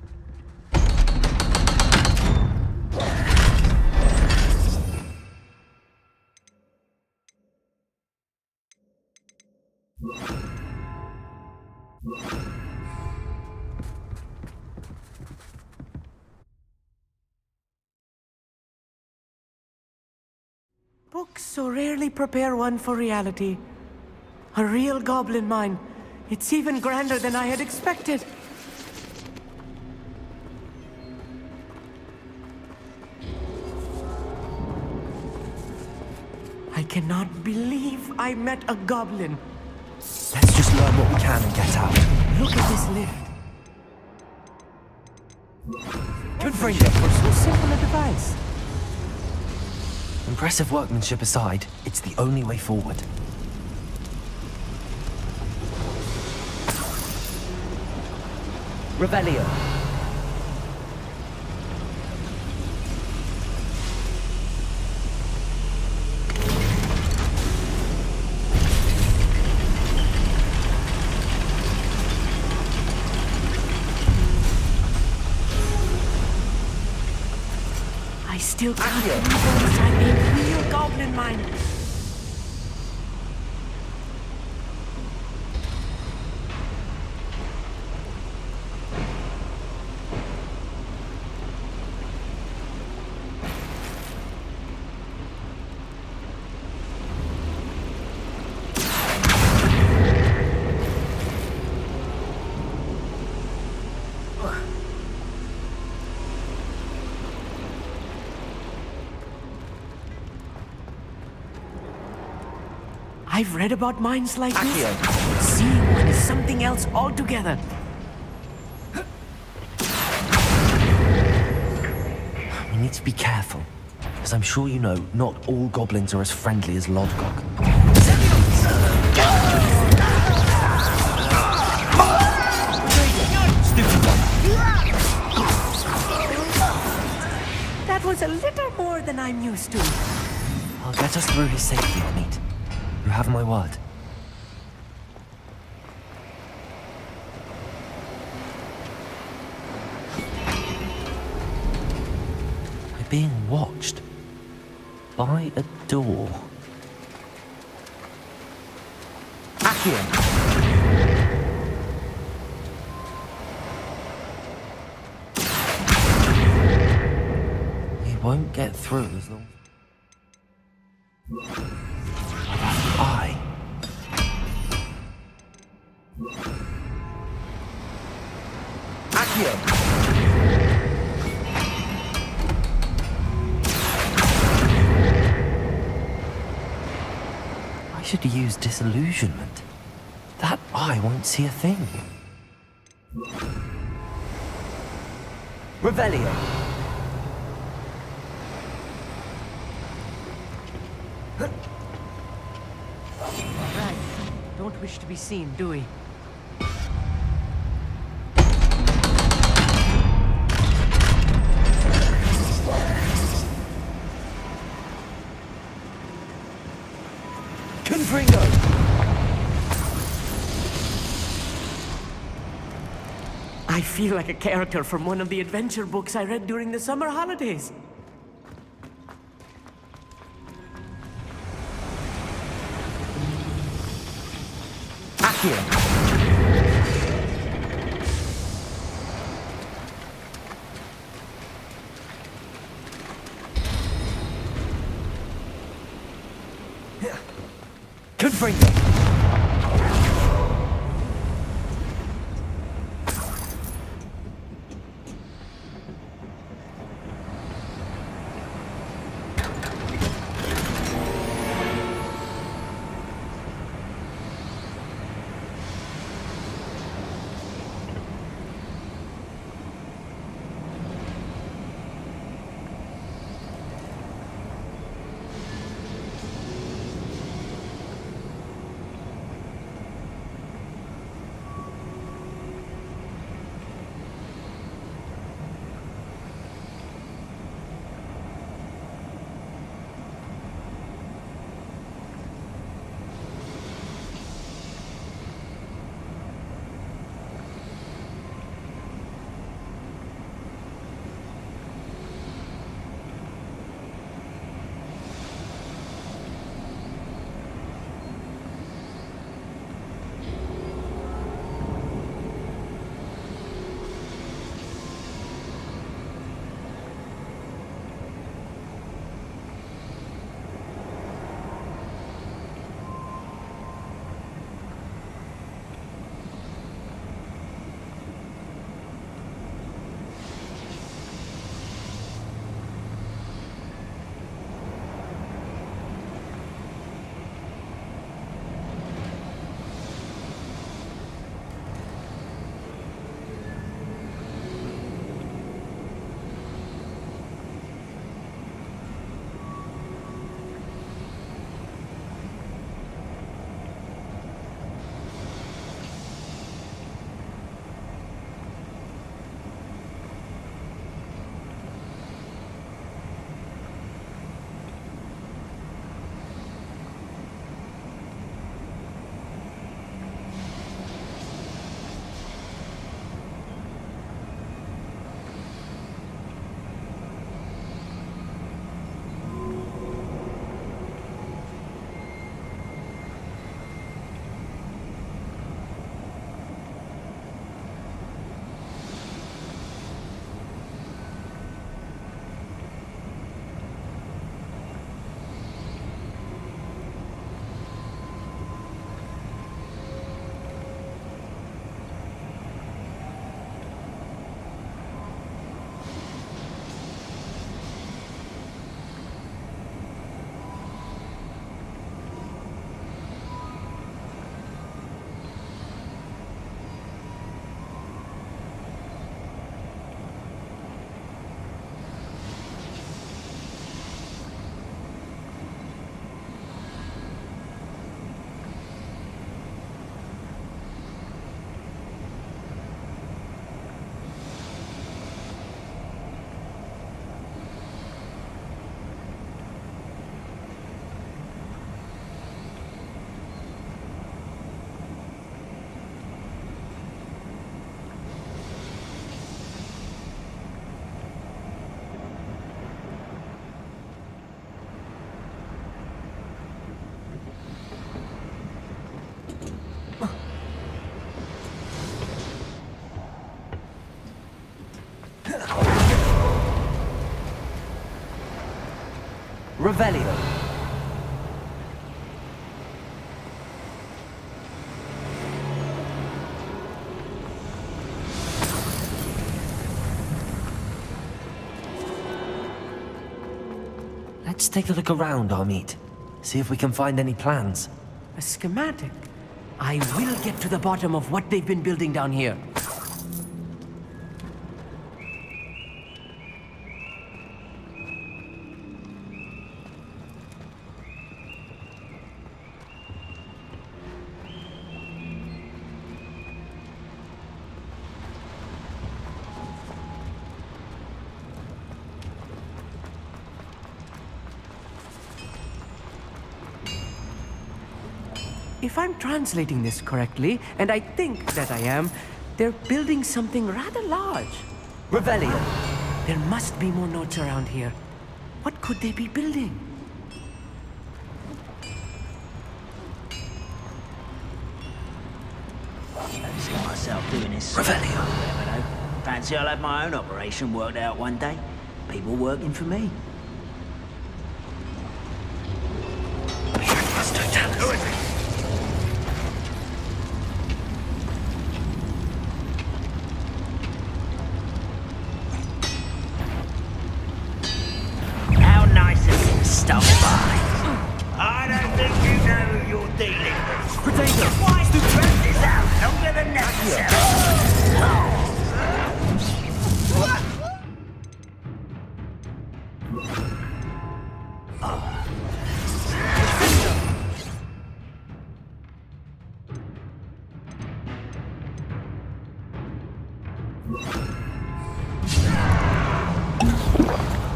Books so rarely prepare one for reality. A real goblin mine. It's even grander than I had expected. I cannot believe I met a goblin. Let's just learn what we can and get out. Look at this lift. Good friendship for so simple a device. Impressive workmanship aside, it's the only way forward. Revelio. I still can't believe I'm a real goblin mine. I've read about mines like this. Seeing one is something else altogether. We need to be careful, as I'm sure you know, not all goblins are as friendly as Lodgok. That was a little more than I'm used to. I'll get us through his safety, Amit. You have my word. We're being watched by a door. Accio. He won't get through as long. I. Accio. should use disillusionment. That eye won't see a thing. Revelio. Right. Don't wish to be seen, do we? Confringo! I feel like a character from one of the adventure books I read during the summer holidays. Accio! Confringo! Revelio. Let's take a look around, Amit. See if we can find any plans. A schematic. I will get to the bottom of what they've been building down here. If I'm translating this correctly, and I think that I am, they're building something rather large. Revelio. There must be more notes around here. What could they be building? Fancy myself doing this. Revelio. Fancy I'll have my own operation worked out one day. People working for me. How nice of you to stop by. I don't think you know who you're dealing with. Potato! Why the dress is out longer than necessary?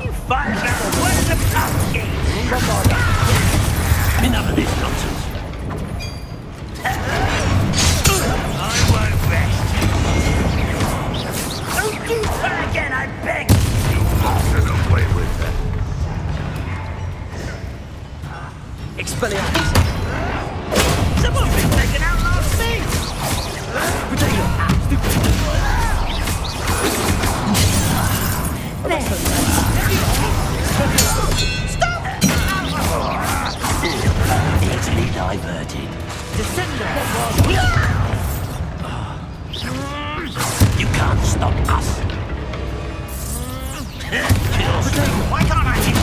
You fight about the words of pumpkin! Enough of this nonsense. I won't rest. Don't do that again, I beg! You mustn't away with that. Expelliarmus. Someone's been taken out last week! Easily diverted. You can't stop us. Why can't I hit?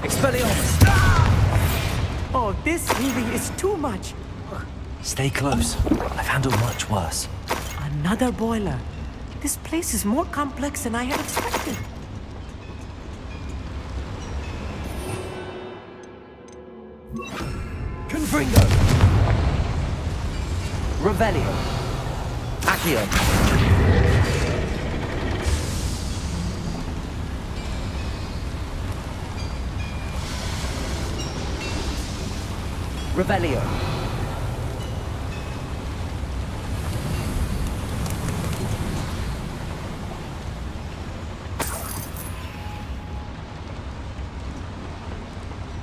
Expelliarmus. Oh, this really is too much. Stay close. I've handled much worse. Another boiler. This place is more complex than I had expected. Confringo. Revelio. Accio. Revelio.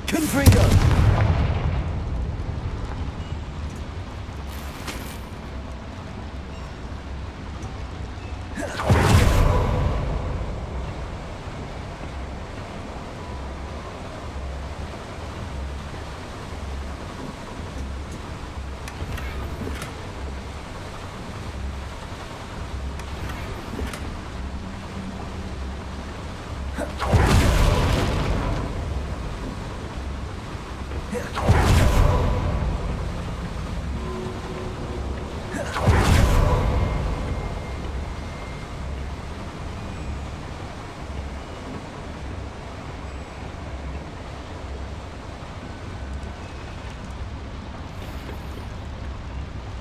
Confringo.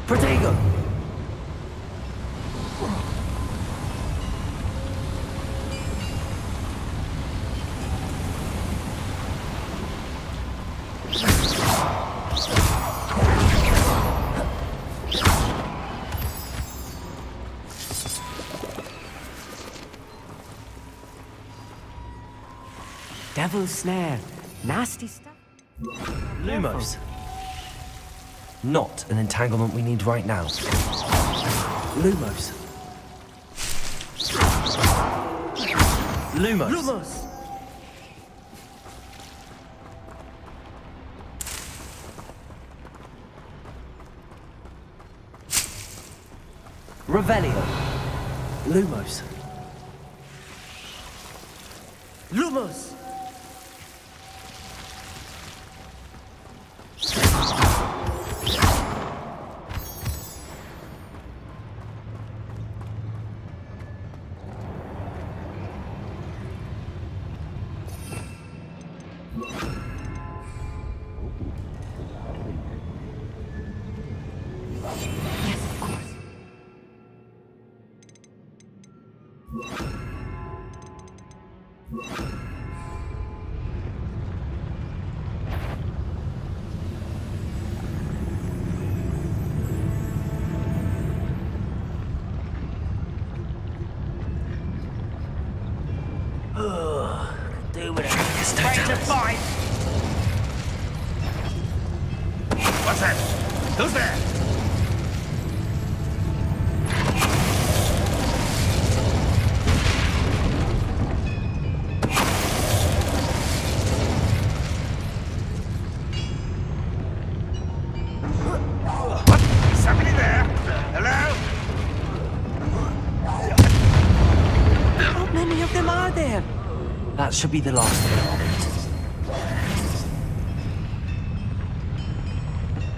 Protego. Devil's snare. Nasty stuff. Lumos. Not an entanglement we need right now. Lumos. Lumos. Lumos! Revelio. Lumos. Lumos! Do with it. Ready to fight! What's that? Who's there? What? Somebody there? Hello? How many of them are there? That should be the last of it.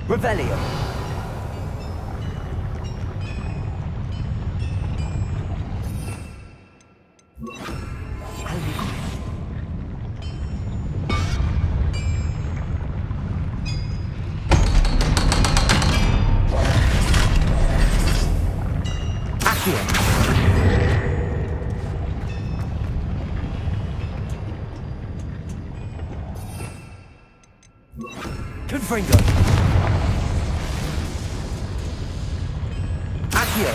Revelio. Confringo. Accio.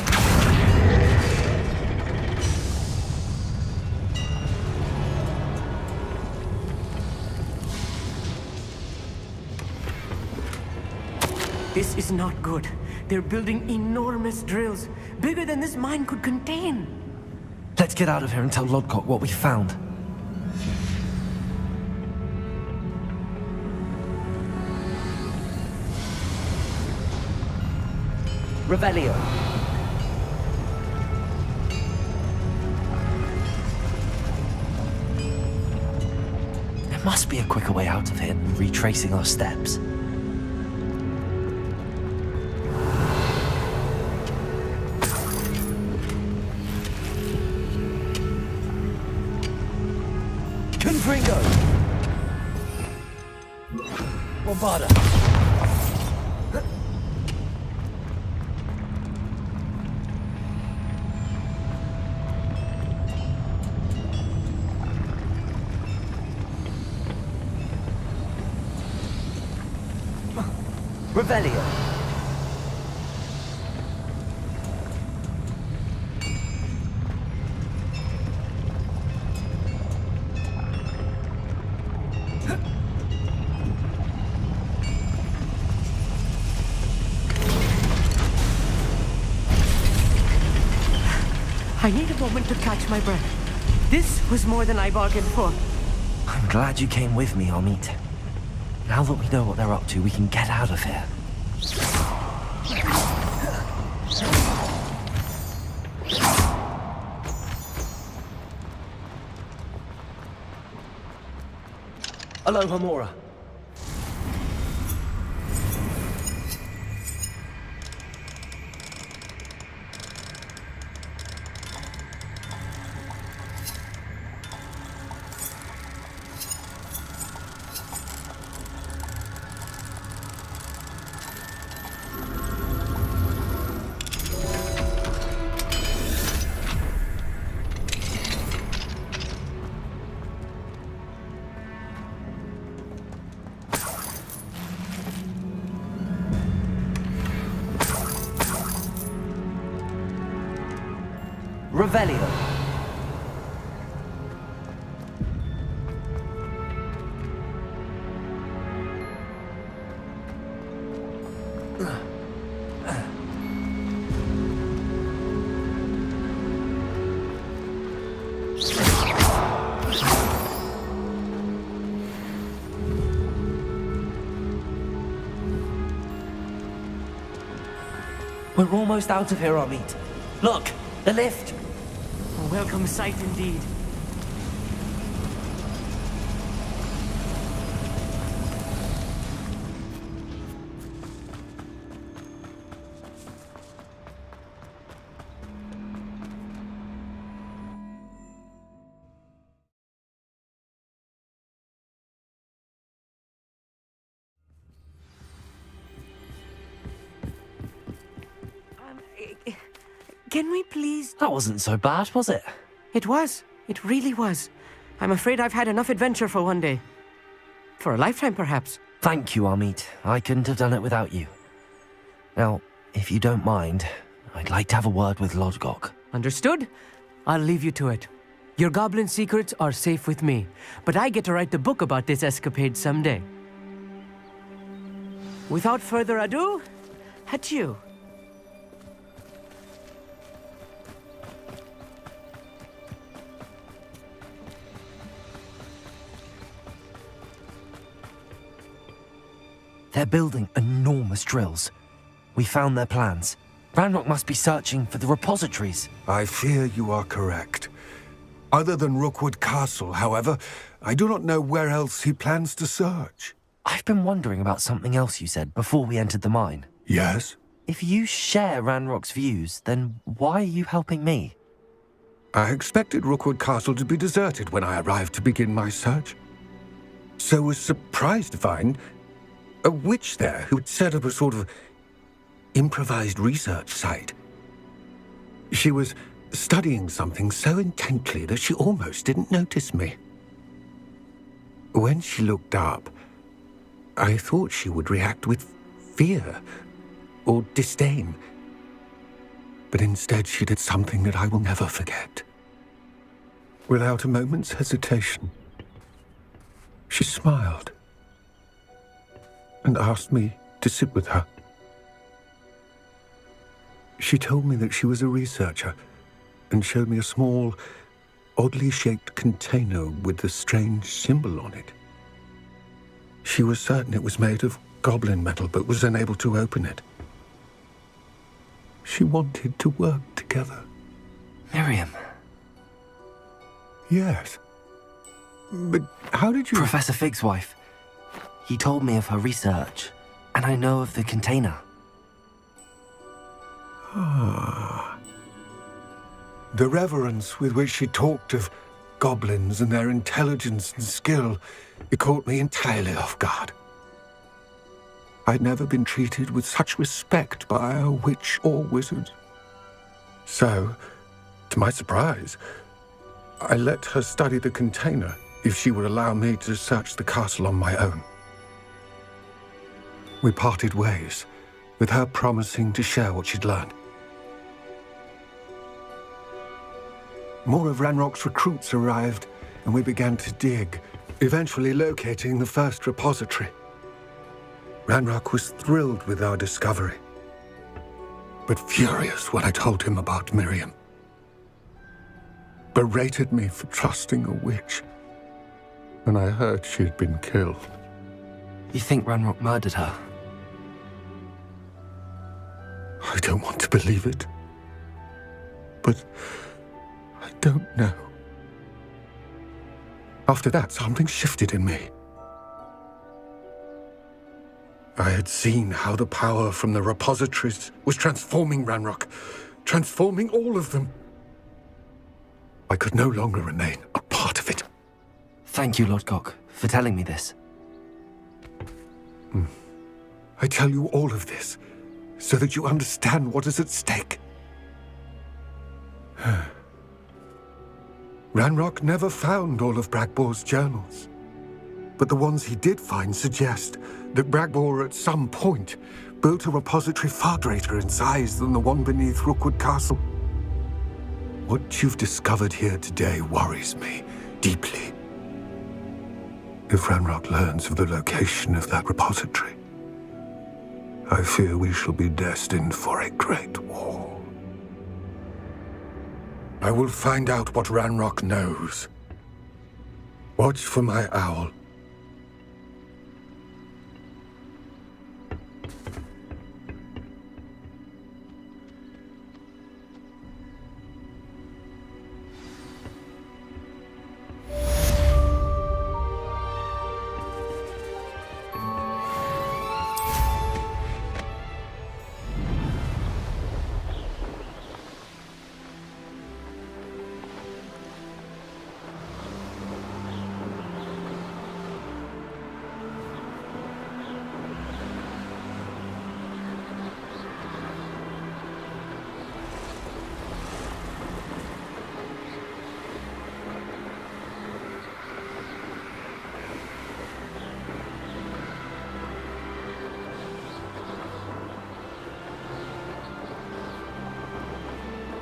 This is not good. They're building enormous drills, bigger than this mine could contain. Let's get out of here and tell Lodcock what we found. Revelio. There must be a quicker way out of here than retracing our steps. Confringo! Bombarda! Revelio. I need a moment to catch my breath. This was more than I bargained for. I'm glad you came with me, Amit. Now that we know what they're up to, we can get out of here. Aloha, Mora. Revelio. We're almost out of here, Amit. Look, the lift. A welcome sight indeed. Can we please... That wasn't so bad, was it? It was. It really was. I'm afraid I've had enough adventure for one day. For a lifetime, perhaps. Thank you, Amit. I couldn't have done it without you. Now, if you don't mind, I'd like to have a word with Lodgok. Understood? I'll leave you to it. Your goblin secrets are safe with me, but I get to write the book about this escapade someday. Without further ado, adieu. They're building enormous drills. We found their plans. Ranrock must be searching for the repositories. I fear you are correct. Other than Rookwood Castle, however, I do not know where else he plans to search. I've been wondering about something else you said before we entered the mine. Yes? If you share Ranrock's views, then why are you helping me? I expected Rookwood Castle to be deserted when I arrived to begin my search. So was surprised to find a witch there who had set up a sort of improvised research site. She was studying something so intently that she almost didn't notice me. When she looked up, I thought she would react with fear or disdain. But instead she did something that I will never forget. Without a moment's hesitation, she smiled and asked me to sit with her. She told me that she was a researcher and showed me a small, oddly shaped container with a strange symbol on it. She was certain it was made of goblin metal, but was unable to open it. She wanted to work together. Miriam. Yes. But how did you... Professor Fig's wife. He told me of her research, and I know of the container. Ah. The reverence with which she talked of goblins and their intelligence and skill, it caught me entirely off guard. I'd never been treated with such respect by a witch or wizard. So, to my surprise, I let her study the container if she would allow me to search the castle on my own. We parted ways, with her promising to share what she'd learned. More of Ranrock's recruits arrived, and we began to dig, eventually locating the first repository. Ranrock was thrilled with our discovery, but furious when I told him about Miriam. Berated me for trusting a witch, and I heard she'd been killed. You think Ranrock murdered her? I don't want to believe it, but I don't know. After that, something shifted in me. I had seen how the power from the repositories was transforming Ranrock, transforming all of them. I could no longer remain a part of it. Thank you, Lodgok, for telling me this. I tell you all of this so that you understand what is at stake. Ranrock never found all of Bragbor's journals, but the ones he did find suggest that Bragbor at some point built a repository far greater in size than the one beneath Rookwood Castle. What you've discovered here today worries me deeply. If Ranrock learns of the location of that repository, I fear we shall be destined for a great war. I will find out what Ranrock knows. Watch for my owl.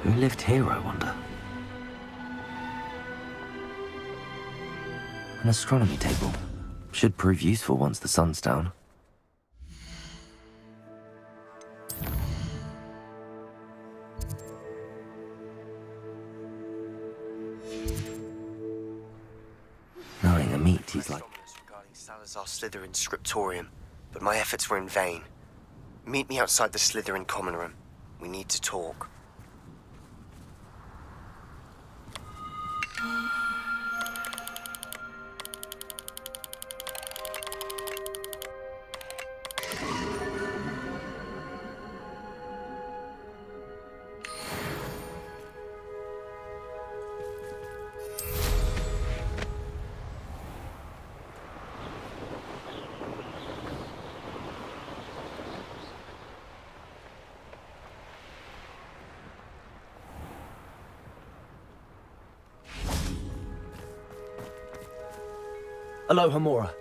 Who lived here, I wonder? An astronomy table. Should prove useful once the sun's down. Knowing a meat, he's like... regarding Salazar Slytherin's scriptorium, but my efforts were in vain. Meet me outside the Slytherin common room. We need to talk. Aloha, Mora.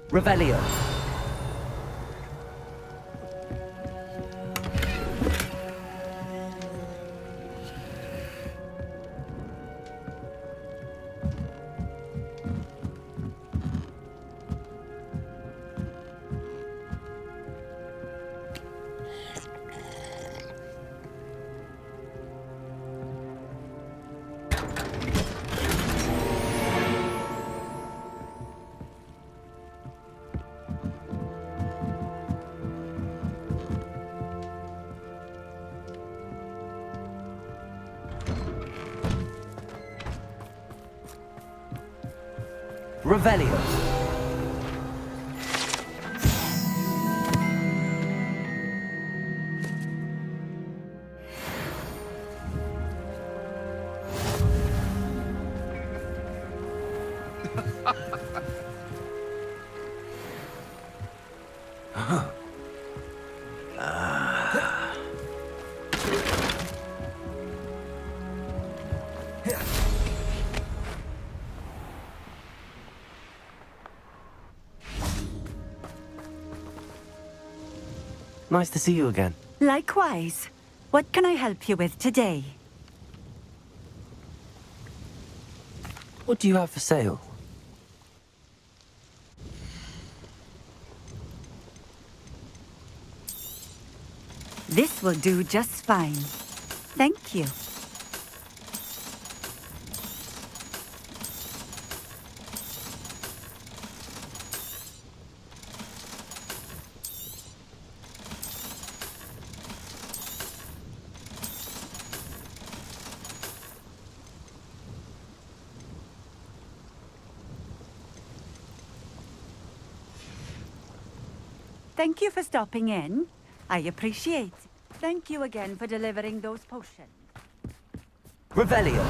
Revelio. Revelio. Nice to see you again. Likewise. What can I help you with today? What do you have for sale? This will do just fine. Thank you. Thank you for stopping in. I appreciate it. Thank you again for delivering those potions. Revelio.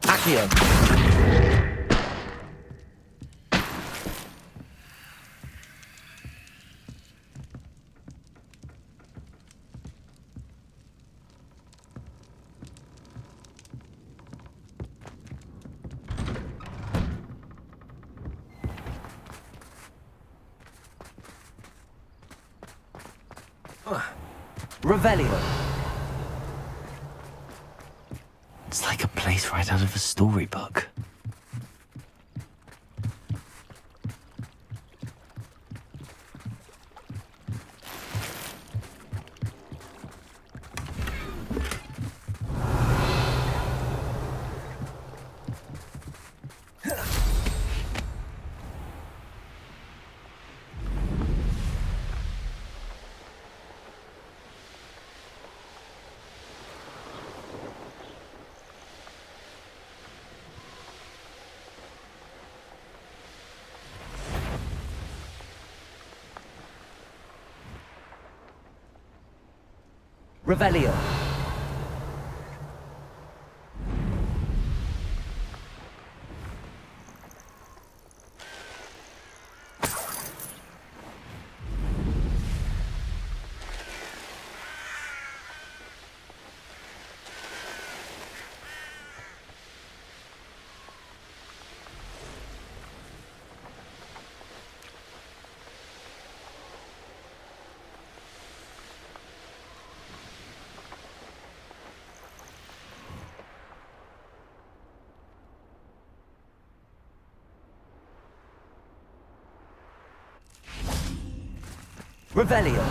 Accio. Revelio. It's like a place right out of a storybook. Revelio. Revelio.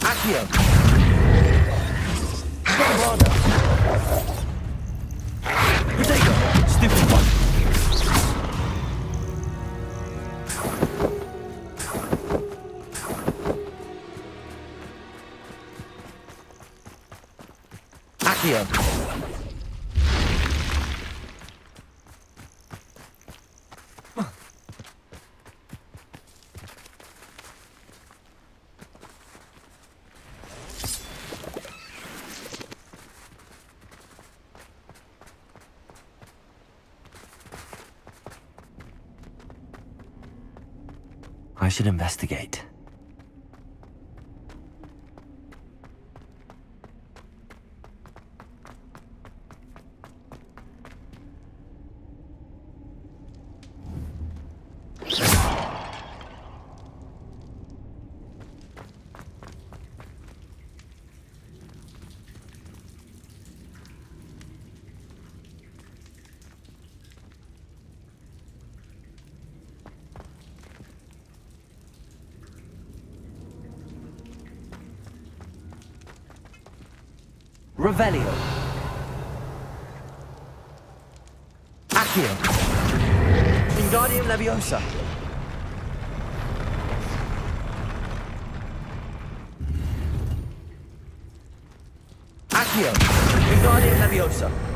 Accio. Stupid one. Accio. I should investigate. Revelio. Accio. Wingardium Leviosa. Accio. Wingardium Leviosa.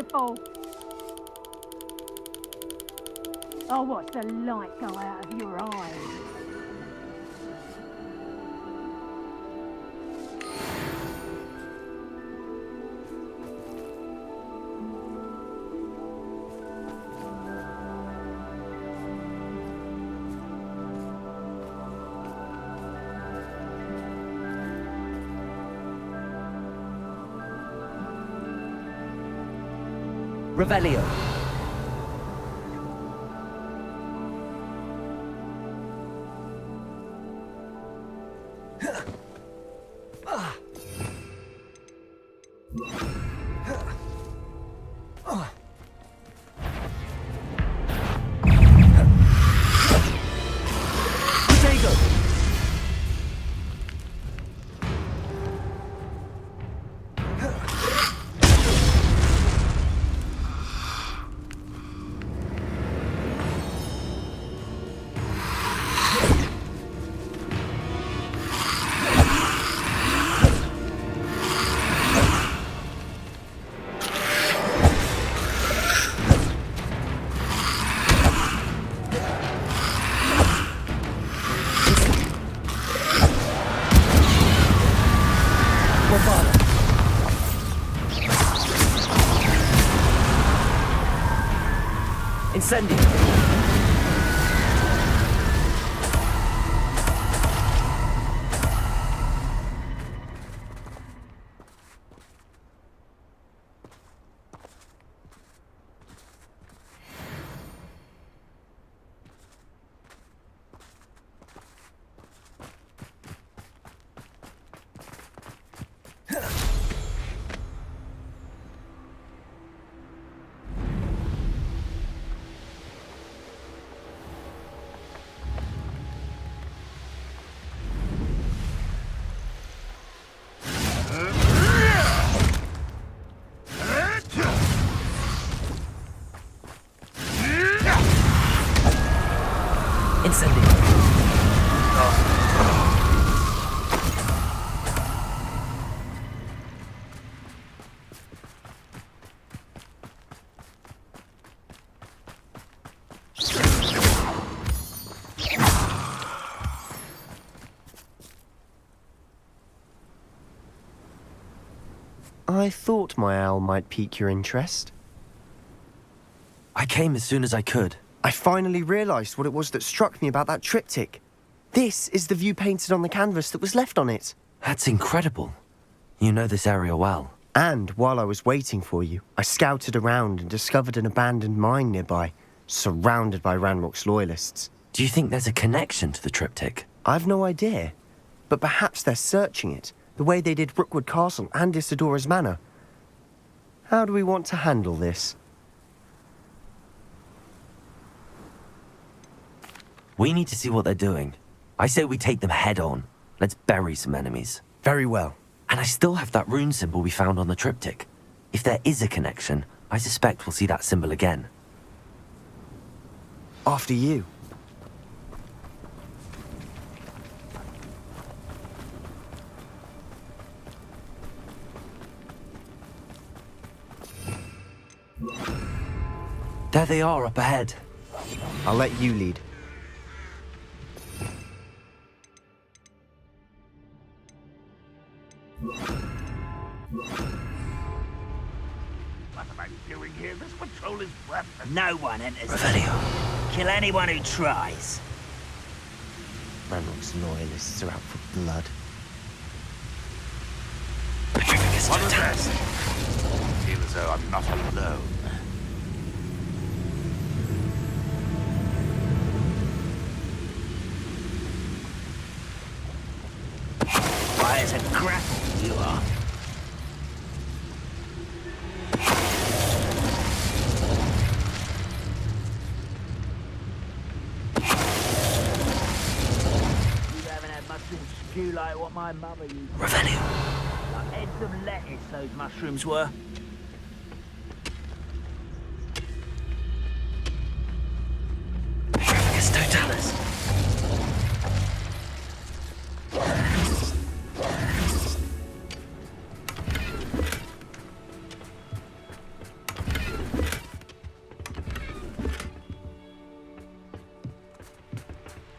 beautiful. Oh, watch the light go out of your eyes. Revelio. Incendio. I thought my owl might pique your interest. I came as soon as I could. I finally realised what it was that struck me about that triptych. This is the view painted on the canvas that was left on it. That's incredible. You know this area well. And while I was waiting for you, I scouted around and discovered an abandoned mine nearby, surrounded by Ranrock's loyalists. Do you think there's a connection to the triptych? I've no idea, but perhaps they're searching it, the way they did Rookwood Castle and Isidora's Manor. How do we want to handle this? We need to see what they're doing. I say we take them head on. Let's bury some enemies. Very well. And I still have that rune symbol we found on the triptych. If there is a connection, I suspect we'll see that symbol again. After you. There they are up ahead. I'll let you lead. What am I doing here? This patrol is worthless. No one enters. Revelio. Kill anyone who tries. Ranrock's loyalists are out for blood. What is this? I feel as though I'm not alone. Why, it's a grapple you are. You haven't had mushroom stew like what my mother used. Revelio. Like heads of lettuce, those mushrooms were. It's Totalis.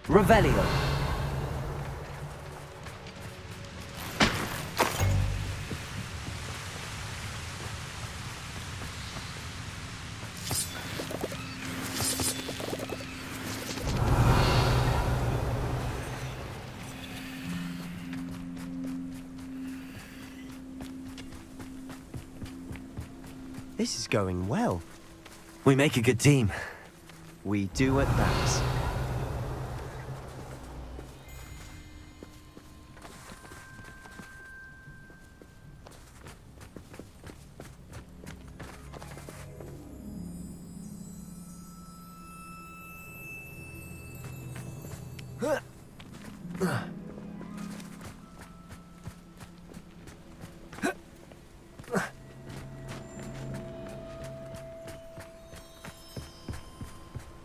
Revelio. This is going well. We make a good team. We do at that.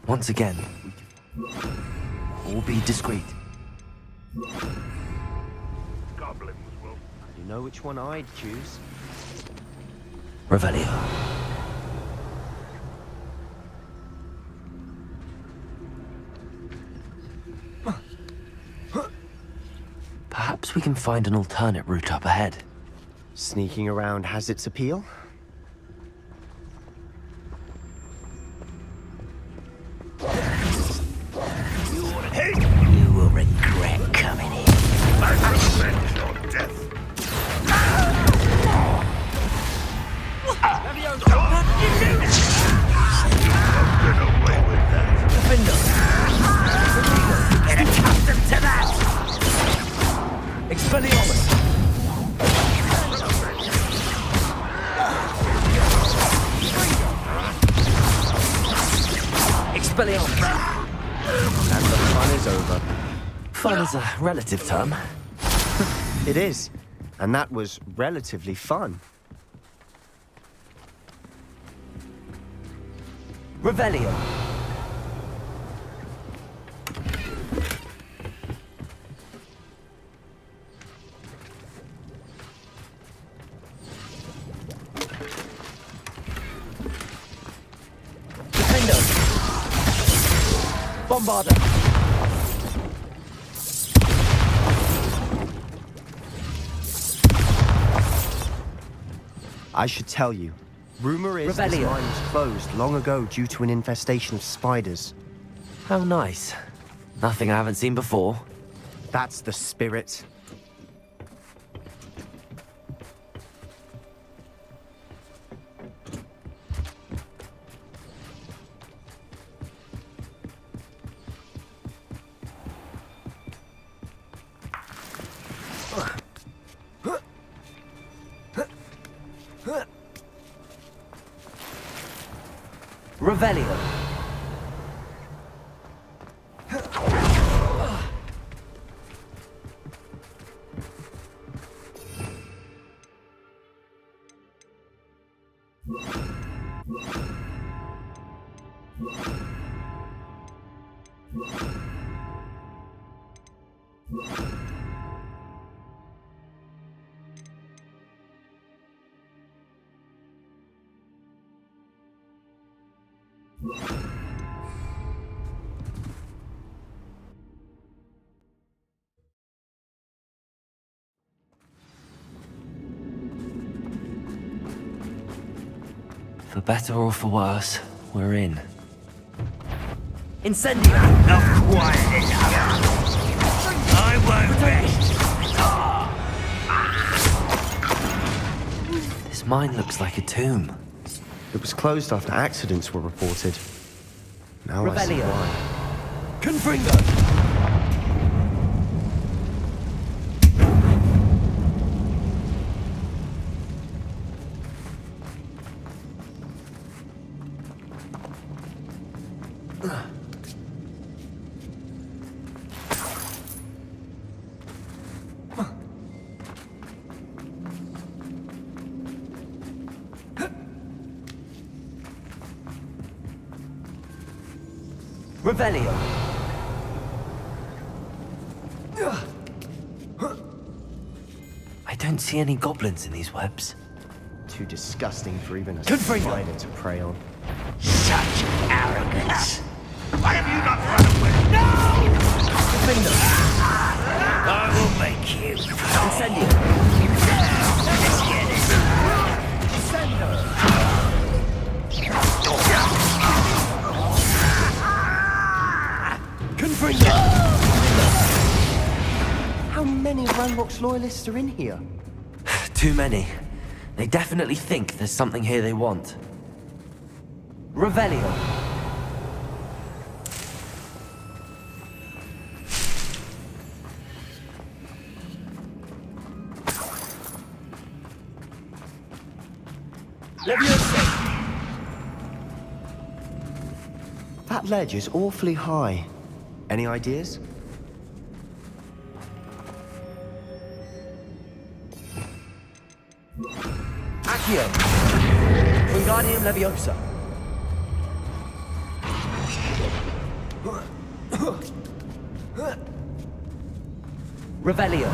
Once again, all be discreet. Goblins will. You know which one I'd choose? Revelio. Perhaps we can find an alternate route up ahead. Sneaking around has its appeal. You will regret coming in. I revenge your death. Have you get away with that. Get accustomed to that. Expelliarmus. Expelliarmus. And the fun is over. Fun is a relative term. It is. And that was relatively fun. Revelio. Defendo. Bombarder. I should tell you. Rumor is this Revelio. mine was closed long ago due to an infestation of spiders. How nice. Nothing I haven't seen before. That's the spirit. Revelio. For better or for worse, we're in. Incendio! Not quiet enough. I won't rest. This mine looks like a tomb. It was closed after accidents were reported. Now I see Revelio. why. Confringo! Revelio. I don't see any goblins in these webs. Too disgusting for even a Confringo. spider to prey on. Such arrogance. Why have you not run away? No! I will make you. Incendio. Let's get it. Confringo! How many Ranrock's loyalists are in here? Too many. They definitely think there's something here they want. Revelio. That ledge is awfully high. Any ideas? Accio. Wingardium Leviosa. Revelio.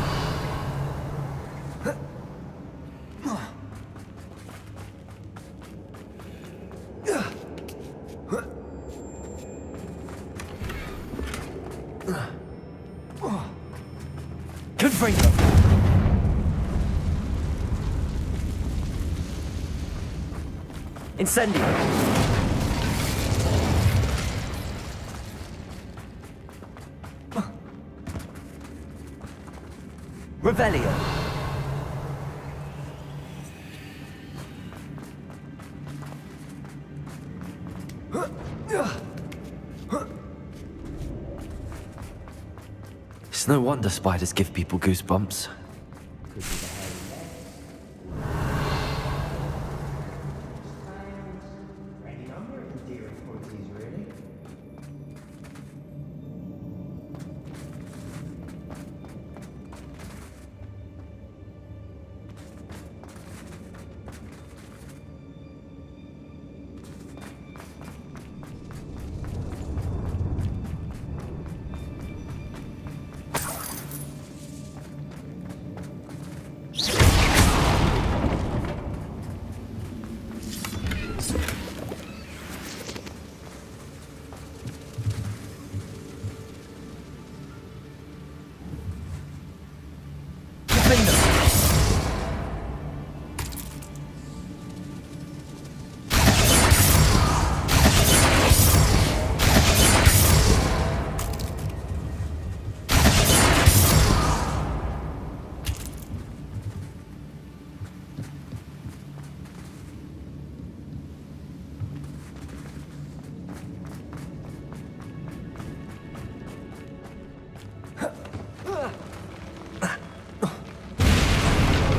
Confringo. Incendio. Revelio. It's no wonder spiders give people goosebumps.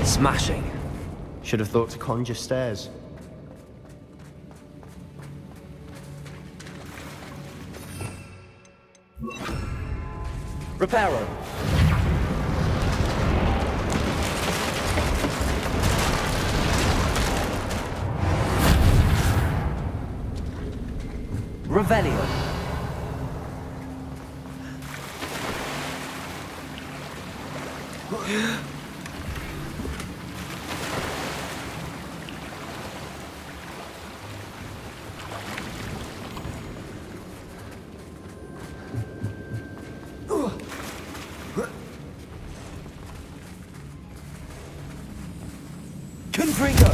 Smashing. Should have thought to conjure stairs. Reparo. Revelio. Confringo.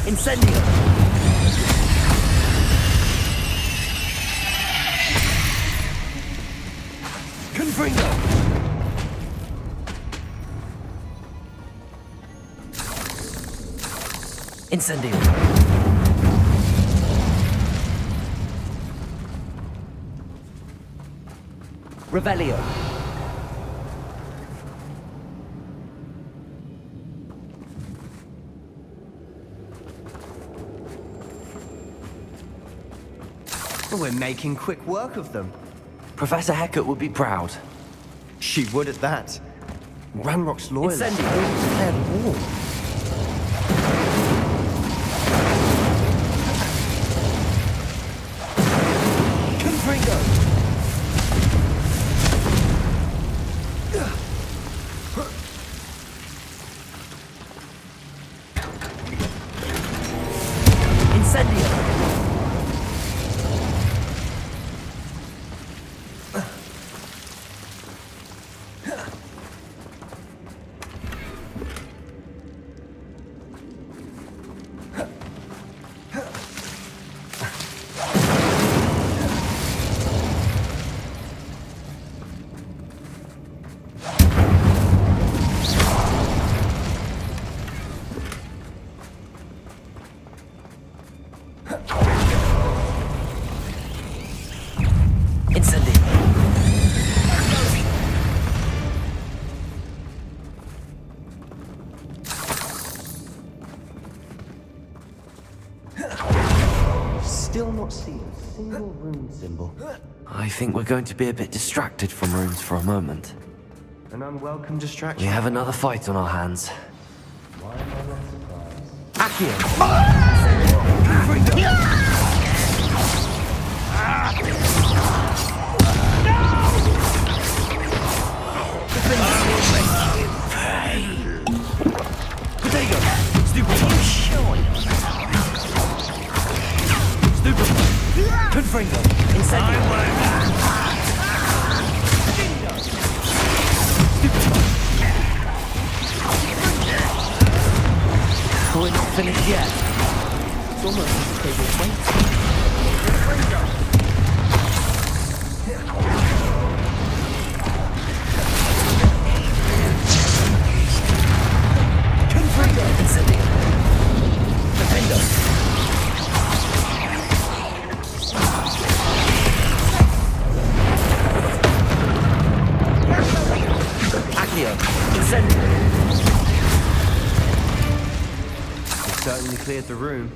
Incendio. Confringo. Incendio. Revelio. We're making quick work of them. Professor Hecat would be proud. She would at that. Ranrock's loyalists Incendio. all declared war. Still not seen a single rune symbol. I think we're going to be a bit distracted from runes for a moment. An unwelcome distraction. We have another fight on our hands. Why am I not surprised? Accio! Confringo. Incendio. Oh, it's not finished yet. It's almost as if they were waiting. Confringo. Incendio. Defendo. Certainly cleared the room.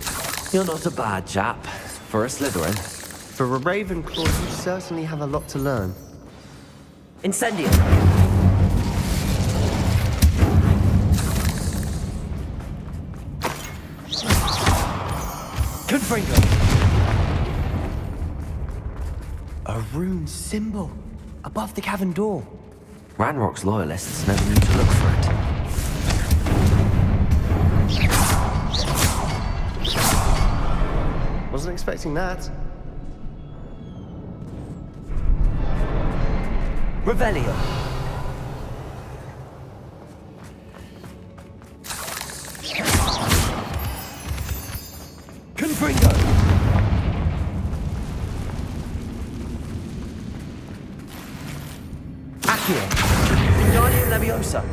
You're not a bad chap. For a Slytherin. For a Ravenclaw, you certainly have a lot to learn. Incendio. Confringo. A rune symbol above the cavern door. Ranrock's loyalists never knew to look for it. Wasn't expecting that. Revelio. Confringo. Accio. Wingardium Leviosa.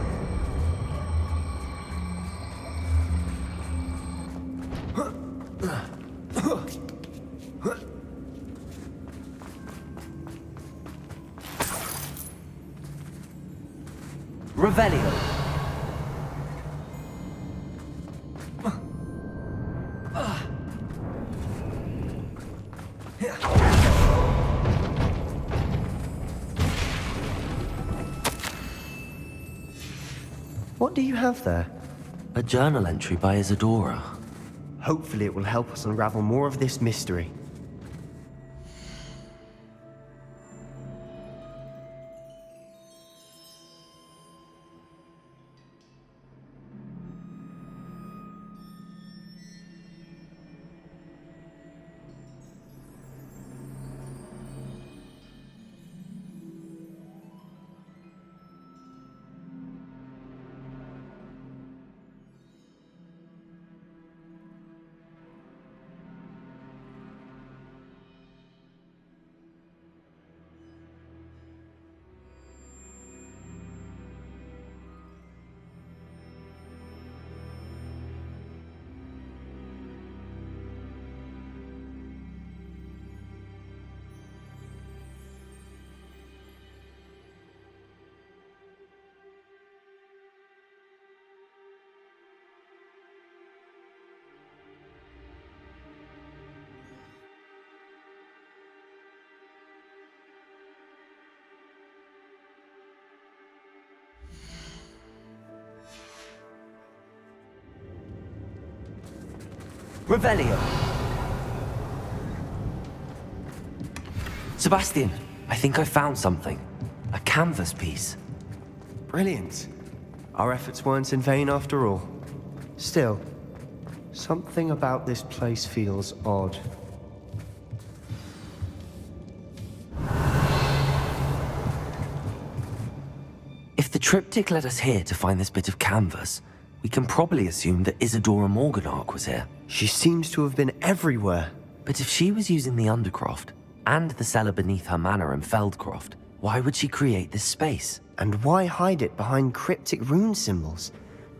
Revelio. What do you have there? A journal entry by Isadora. Hopefully it will help us unravel more of this mystery. Revelio! Sebastian, I think I found something. A canvas piece. Brilliant. Our efforts weren't in vain after all. Still, something about this place feels odd. If the triptych led us here to find this bit of canvas, we can probably assume that Isadora Morganark was here. She seems to have been everywhere. But if she was using the Undercroft, and the cellar beneath her manor in Feldcroft, why would she create this space? And why hide it behind cryptic rune symbols?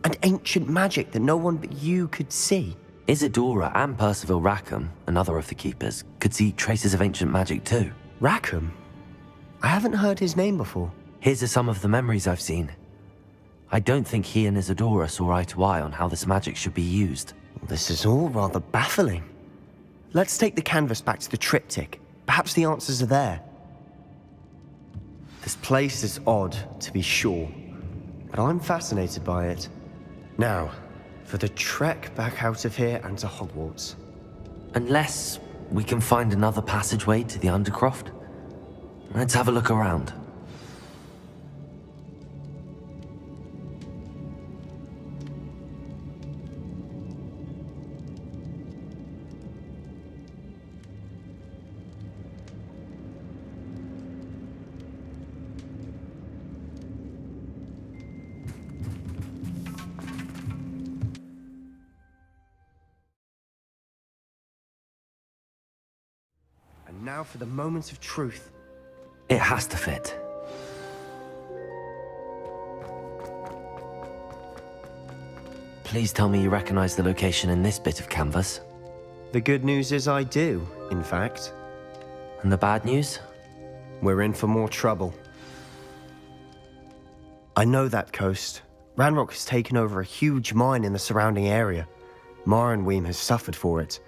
And ancient magic that no one but you could see? Isadora and Percival Rackham, another of the Keepers, could see traces of ancient magic too. Rackham? I haven't heard his name before. Here's are some of the memories I've seen. I don't think he and Isadora saw eye to eye on how this magic should be used. This is all rather baffling. Let's take the canvas back to the triptych. Perhaps the answers are there. This place is odd, to be sure, but I'm fascinated by it. Now, for the trek back out of here and to Hogwarts. Unless we can find another passageway to the Undercroft. Let's have a look around. And now for the moment of truth. It has to fit. Please tell me you recognize the location in this bit of canvas. The good news is I do, in fact. And the bad news? We're in for more trouble. I know that coast. Ranrock has taken over a huge mine in the surrounding area. Marrenweem has suffered for it.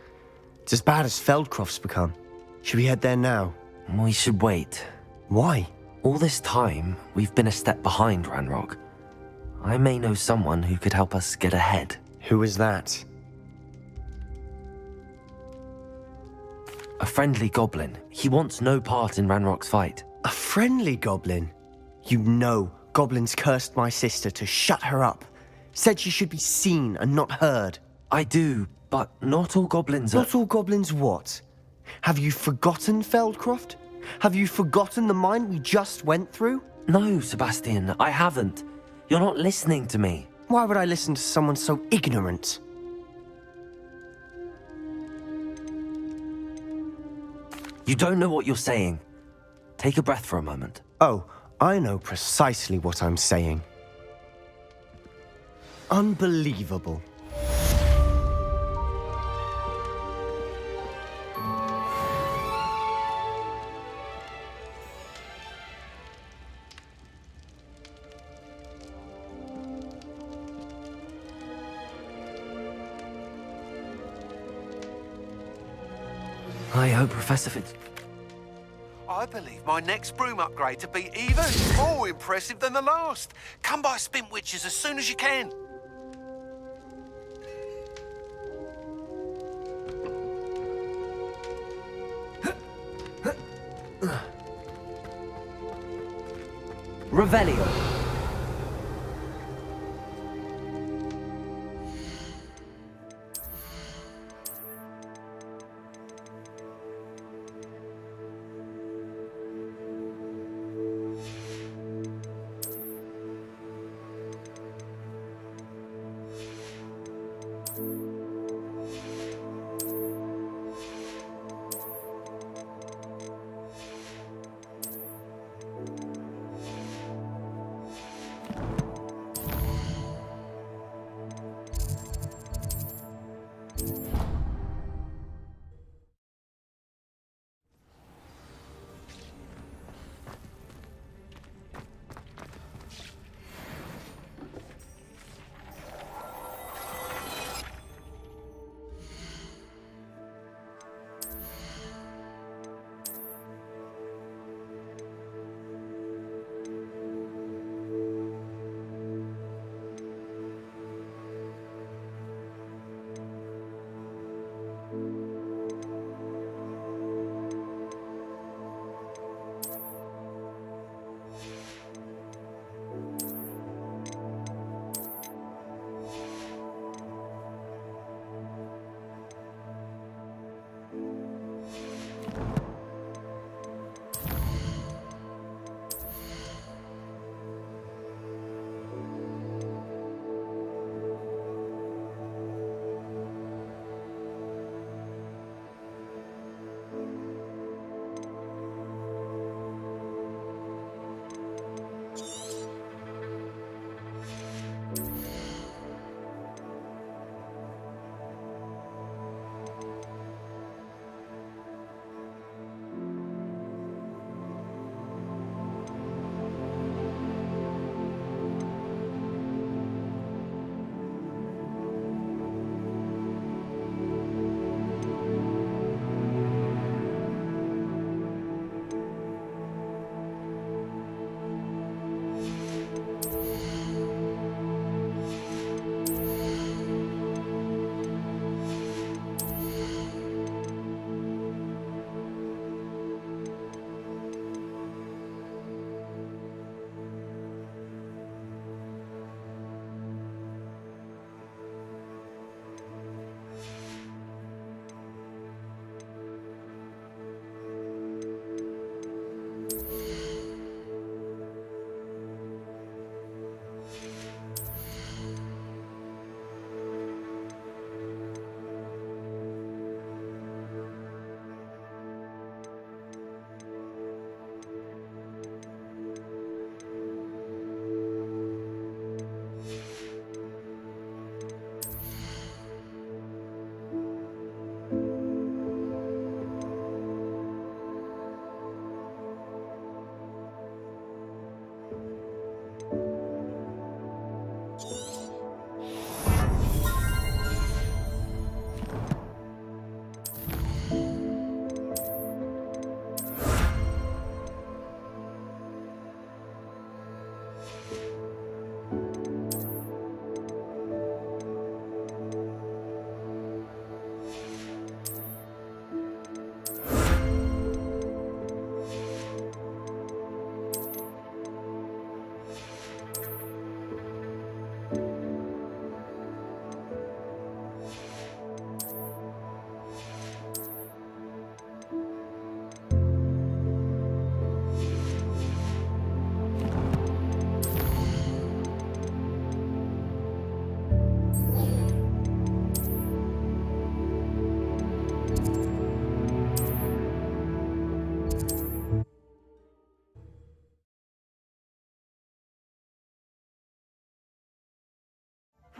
It's as bad as Feldcroft's become. Should we head there now? We should wait. Why? All this time, we've been a step behind Ranrock. I may know someone who could help us get ahead. Who is that? A friendly goblin. He wants no part in Ranrock's fight. A friendly goblin? You know, goblins cursed my sister to shut her up. Said she should be seen and not heard. I do, but not all goblins are... Not all goblins what? Have you forgotten Feldcroft? Have you forgotten the mine we just went through? No, Sebastian, I haven't. You're not listening to me. Why would I listen to someone so ignorant? You don't know what you're saying. Take a breath for a moment. Oh, I know precisely what I'm saying. Unbelievable. I hope Professor Fitz... I believe my next broom upgrade to be even more impressive than the last. Come by Spint Witches as soon as you can. Revelio.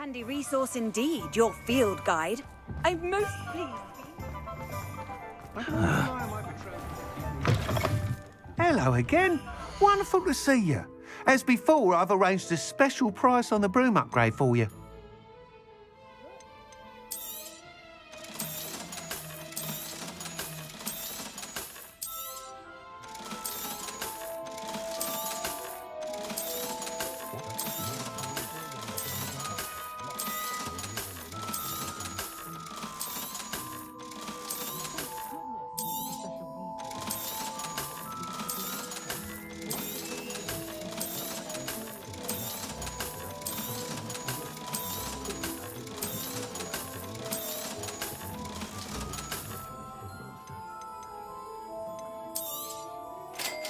handy resource indeed, your field guide. I'm most pleased. Hello again. Wonderful to see you. As before, I've arranged a special price on the broom upgrade for you.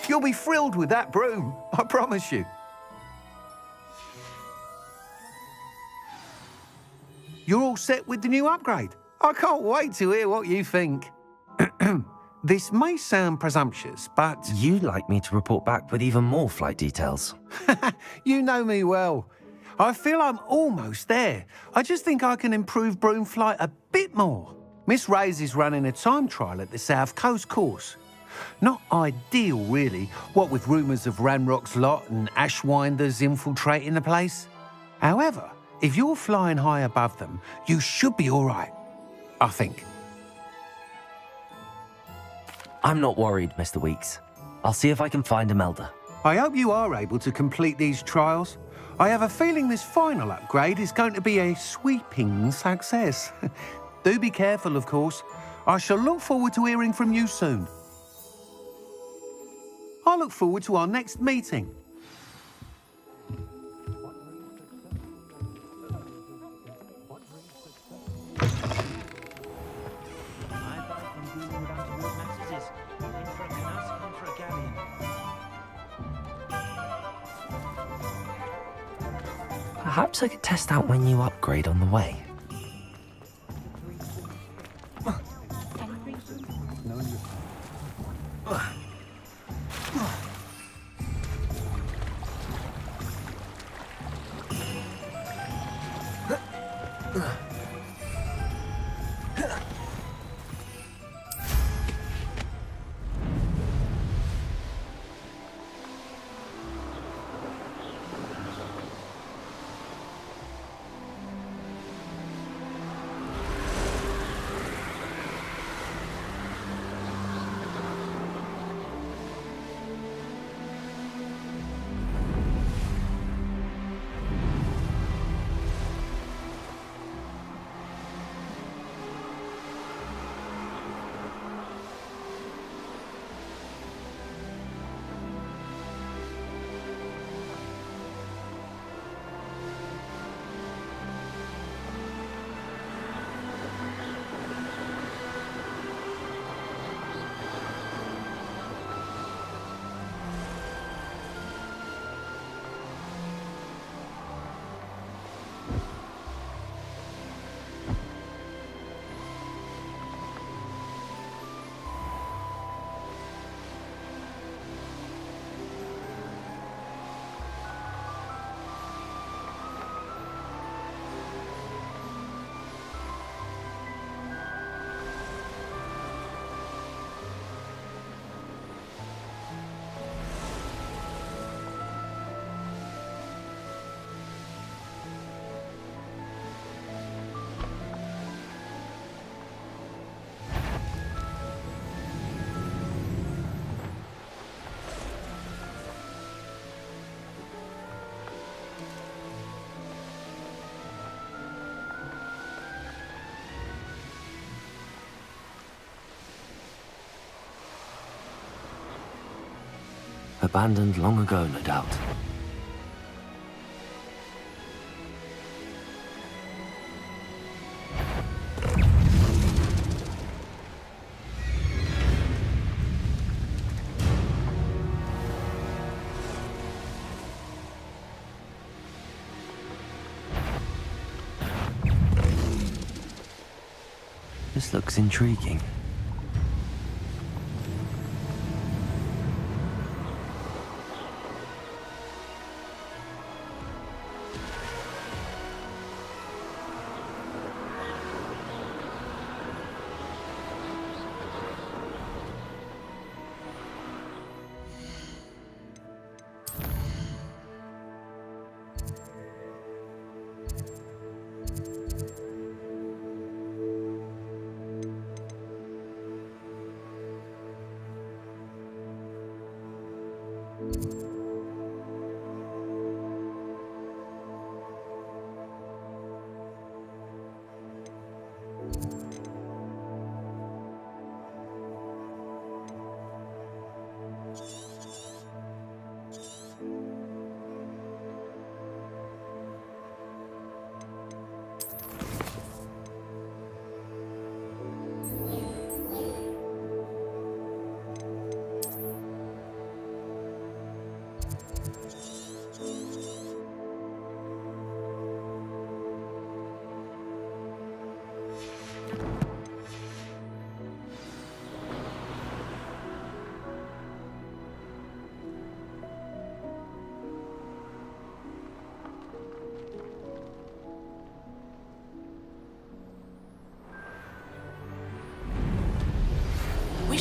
You'll be thrilled with that broom, I promise you. You're all set with the new upgrade. I can't wait to hear what you think. This may sound presumptuous, but... You'd like me to report back with even more flight details. You know me well. I feel I'm almost there. I just think I can improve broom flight a bit more. Miss Ray's is running a time trial at the South Coast course. Not ideal, really, what with rumours of Ranrock's lot and Ashwinders infiltrating the place. However, if you're flying high above them, you should be all right, I think. I'm not worried, Mr. Weeks. I'll see if I can find Imelda. I hope you are able to complete these trials. I have a feeling this final upgrade is going to be a sweeping success. Do be careful, of course. I shall look forward to hearing from you soon. I look forward to our next meeting. Perhaps I could test out my new upgrade on the way. Abandoned long ago, no doubt. This looks intriguing.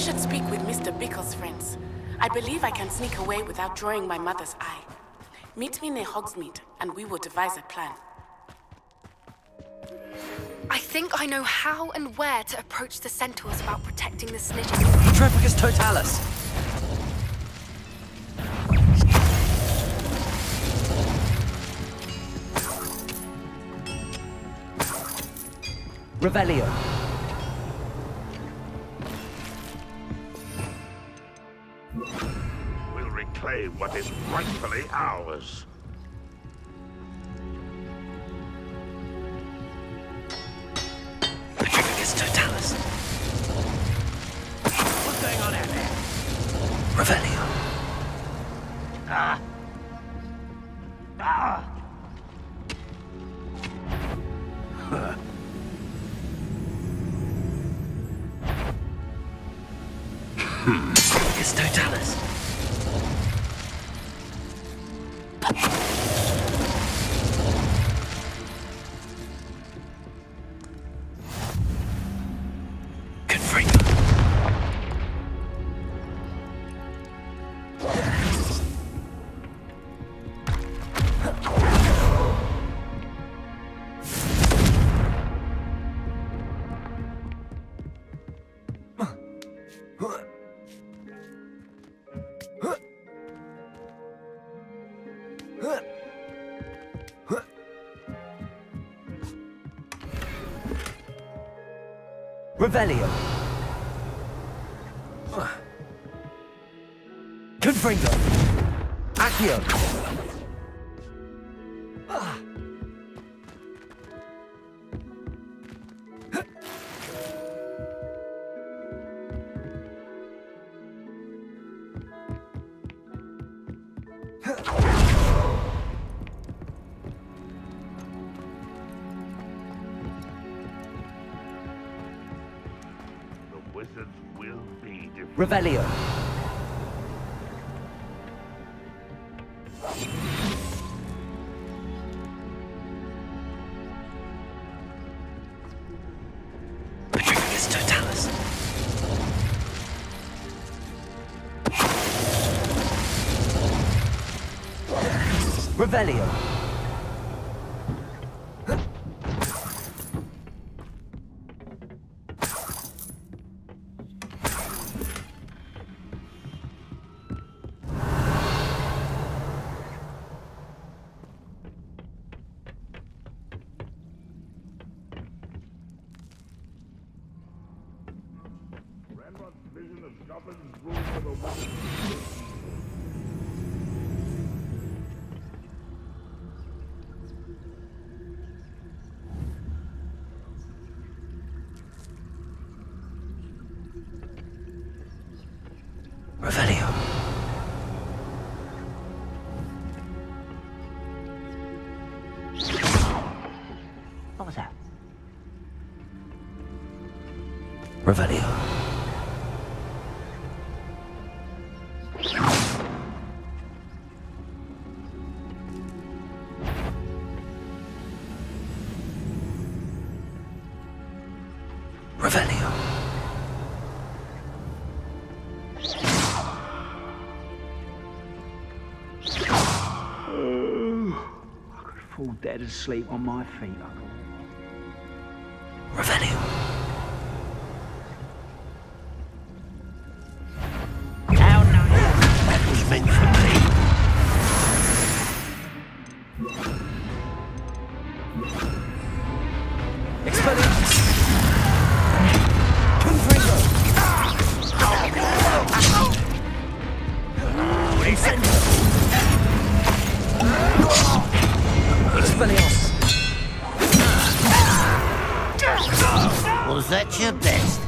should speak with Mr. Bickle's friends. I believe I can sneak away without drawing my mother's eye. Meet me near Hogsmeade, and we will devise a plan. I think I know how and where to approach the centaurs about protecting the snitches. Trepicus totalis! Revelio. We'll reclaim what is rightfully ours. Trepicus totalis. What's going on out there? Revelio. Ah! Ah! Huh. Trepicus totalis. Confringo. Revelio. Confringo. Accio. Wizards will be defeated. Revelio. Trepicus totalis. Revelio. Ranrock's vision of Scotland's rule for the wizards. Revelio. What was that? Revelio. Revelio. I could fall dead asleep on my feet, Uncle. Revelio. How nice. That was meant for me. Expelliarmus. Confringo. Incendio. Expelliarmus. Was that your best?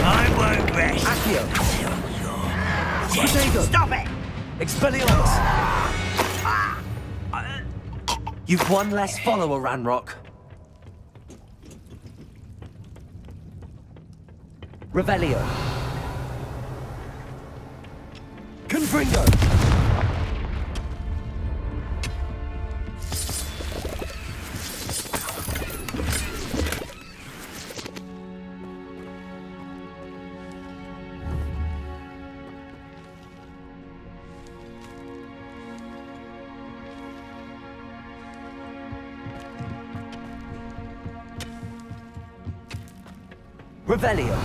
I won't rest. Accio. Stop it! Expelliarmus. You've one less follower, Ranrock. Revelio. Confringo. Revelio.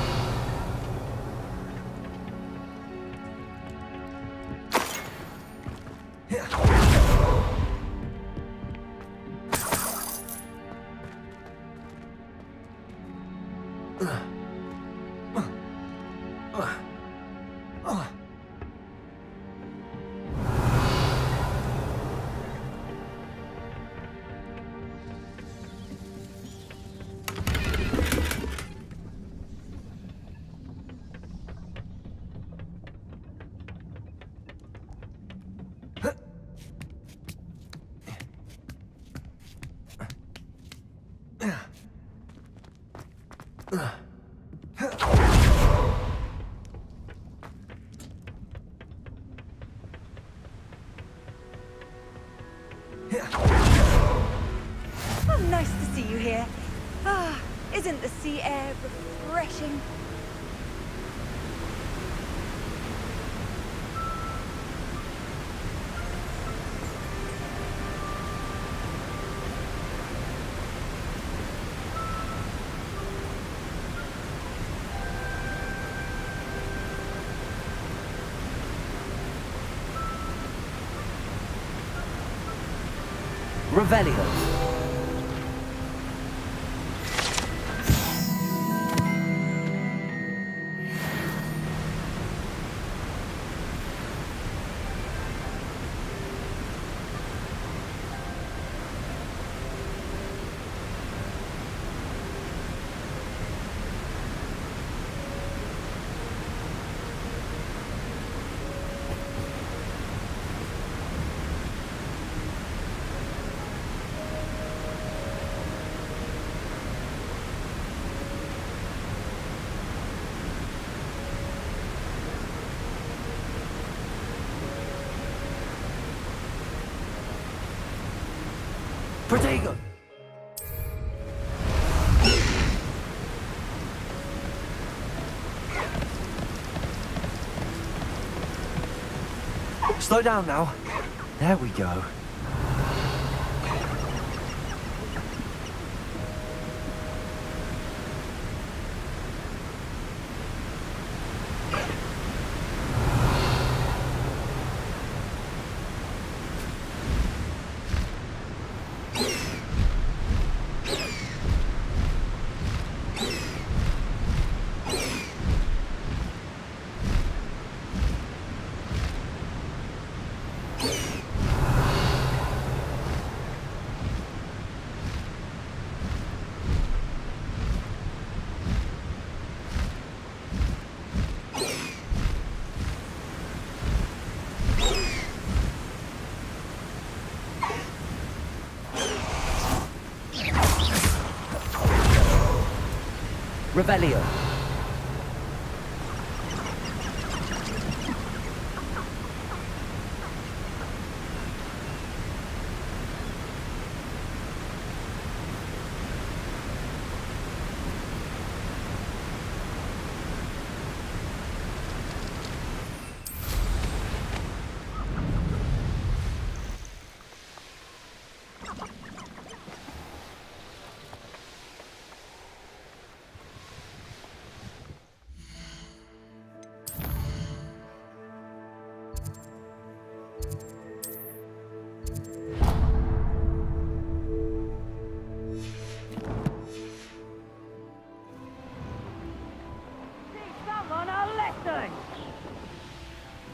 Oh, nice to see you here. Ah, isn't the sea air refreshing? Revelio. Protego! Slow down now. There we go. Revelio.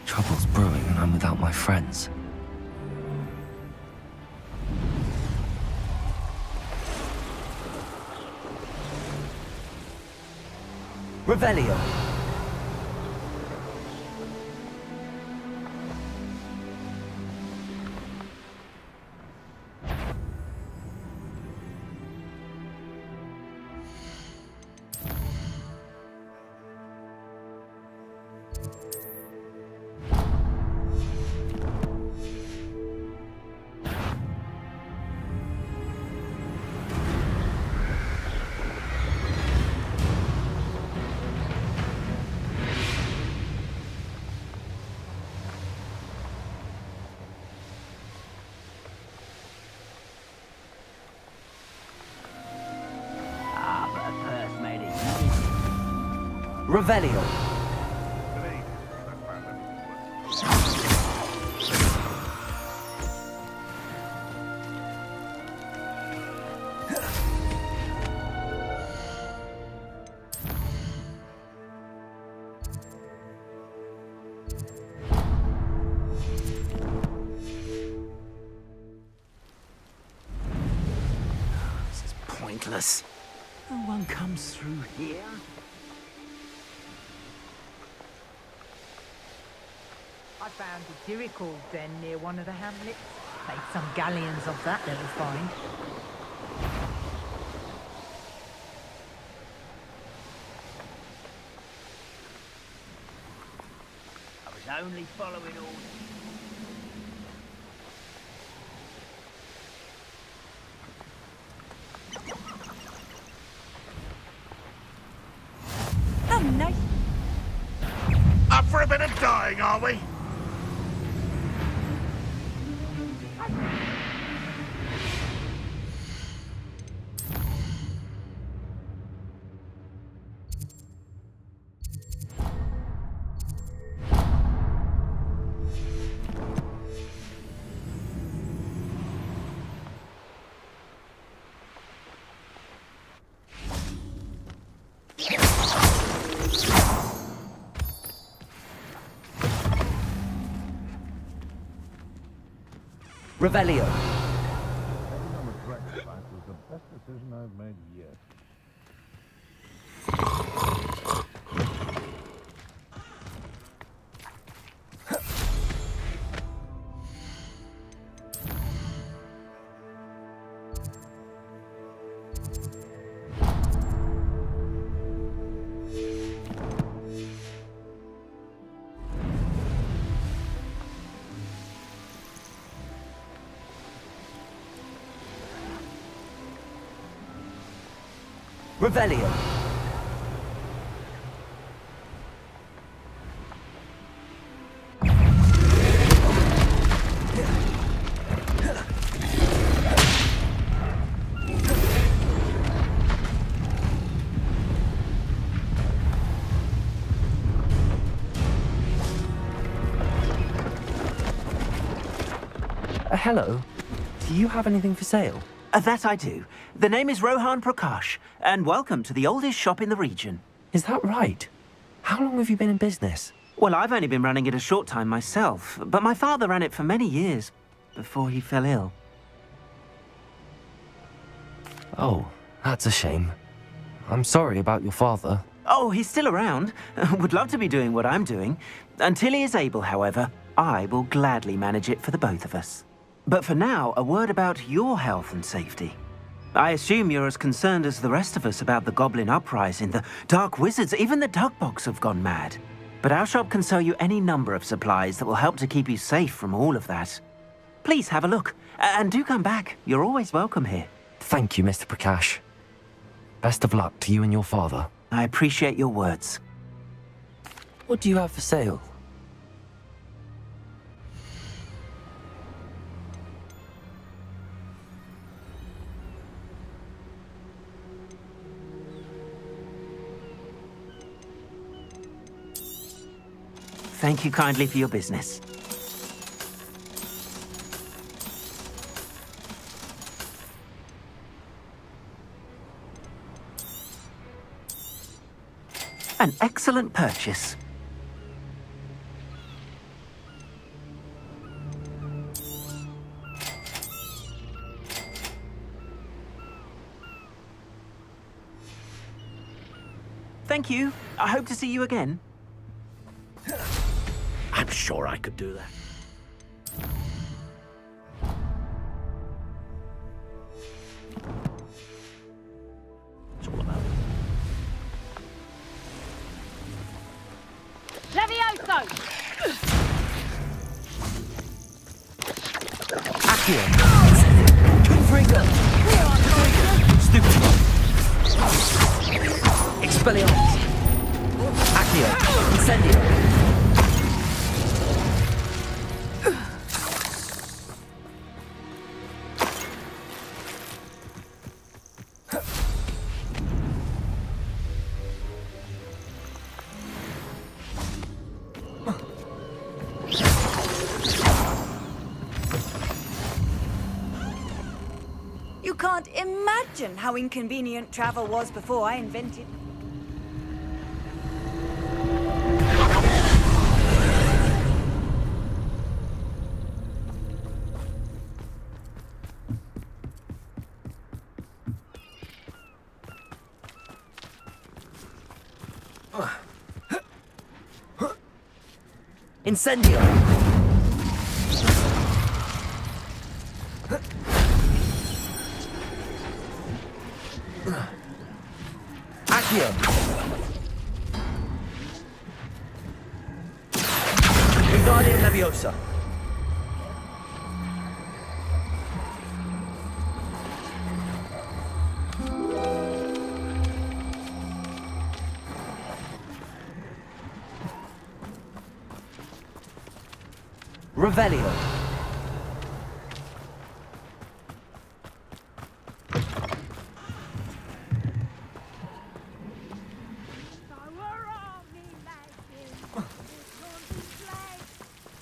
Trouble's brewing and I'm without my friends. Revelio. Revelio. This is pointless. No one comes through here. I found a Jericho den near one of the hamlets. Made some galleons of that little find. I was only following orders. Oh, nice. Up for a bit of dying, are we? Revelio. was the best decision I've made yet. Revelio. Hello. Do you have anything for sale? That I do. The name is Rohan Prakash, and welcome to the oldest shop in the region. Is that right? How long have you been in business? Well, I've only been running it a short time myself, but my father ran it for many years before he fell ill. Oh, that's a shame. I'm sorry about your father. Oh, he's still around. Would love to be doing what I'm doing. Until he is able, however, I will gladly manage it for the both of us. But for now, a word about your health and safety. I assume you're as concerned as the rest of us about the Goblin Uprising, the Dark Wizards, even the Dugbogs have gone mad. But our shop can sell you any number of supplies that will help to keep you safe from all of that. Please have a look, and do come back. You're always welcome here. Thank you, Mr. Prakash. Best of luck to you and your father. I appreciate your words. What do you have for sale? Thank you kindly for your business. An excellent purchase. Thank you. I hope to see you again. I'm sure I could do that. It's all about Levioso! Accio! Confringo! Stupid! Expelliarmus! Accio! Incendio! You can't imagine how inconvenient travel was before I invented... Incendio! Accio! Wingardium Leviosa! Revelio.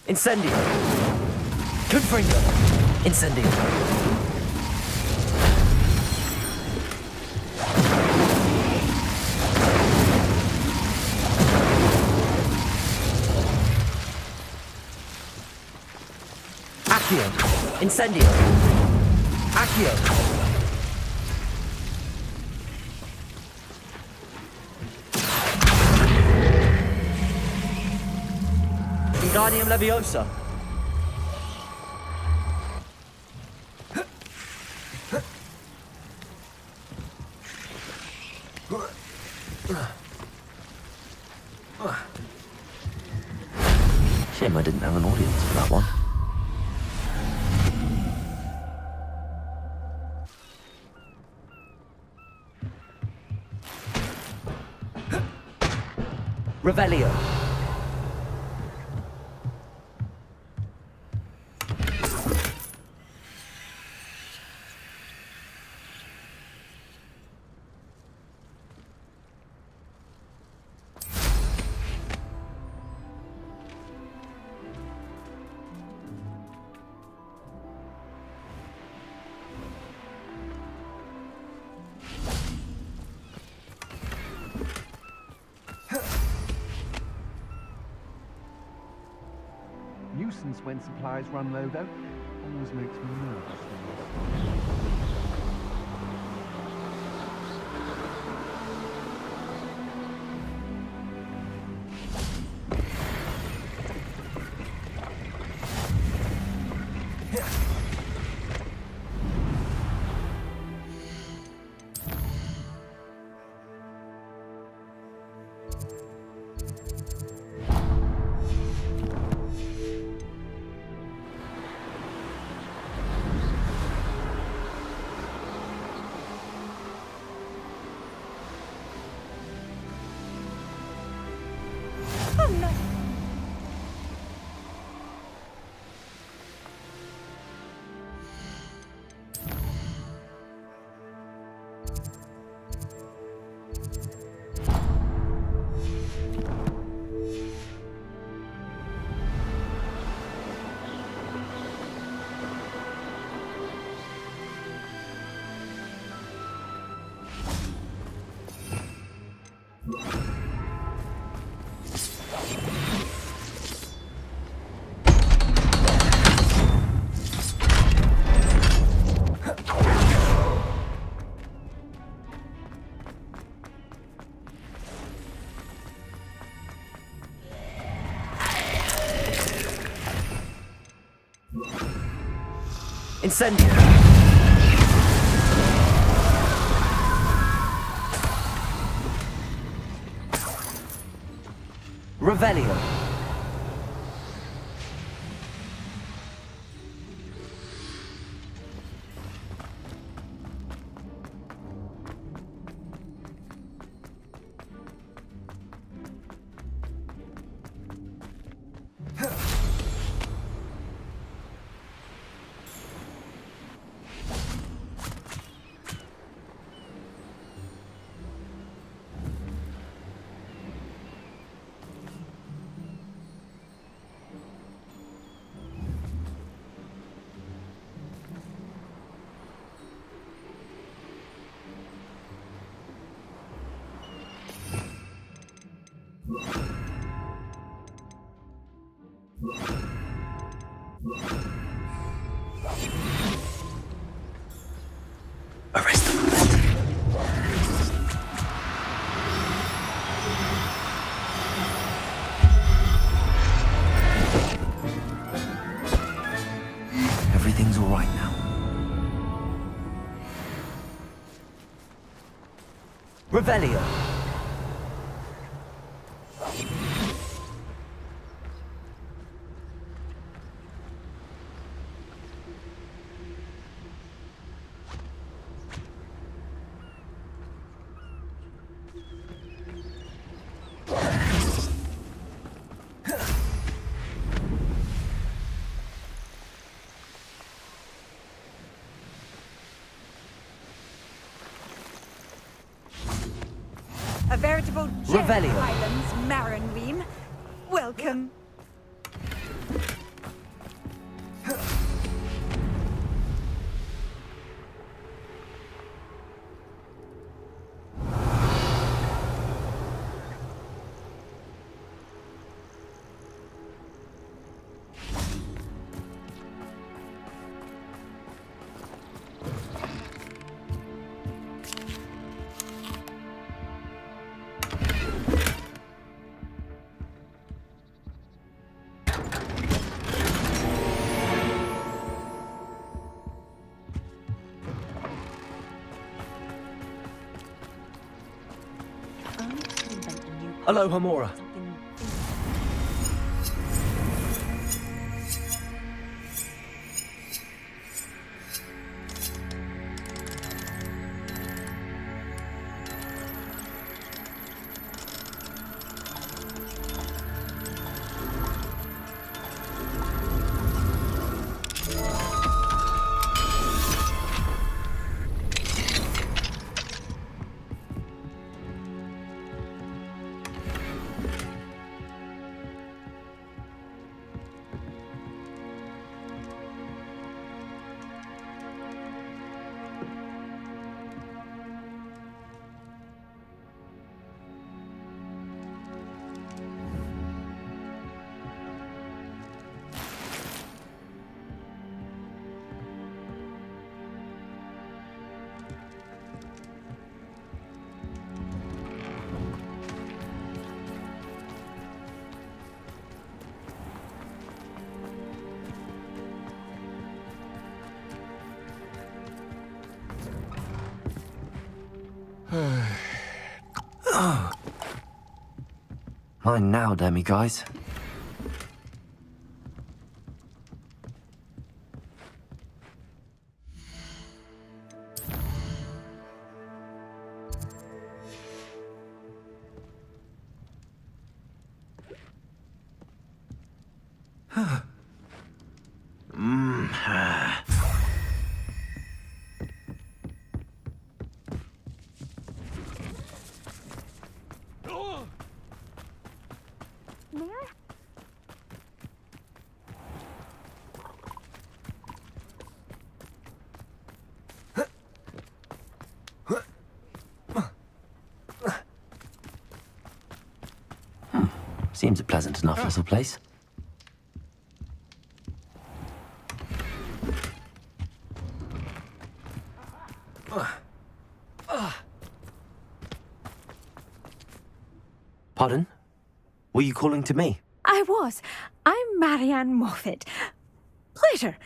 Incendio. Confringo. Incendio. Accio. Incendio. Accio. Wingardium Leviosa. Shame I didn't have an audience for that one. Revelio. Nuisance when supplies run low, though. Always makes me nervous. Incendio. Revelio. Revelio. A veritable gem of Revelio. Highlands, Maranweem. Welcome. Aloha Mora. Mine now, guys. Seems a pleasant enough little place. Pardon? Were you calling to me? I was. I'm Marianne Moffat. Pleasure.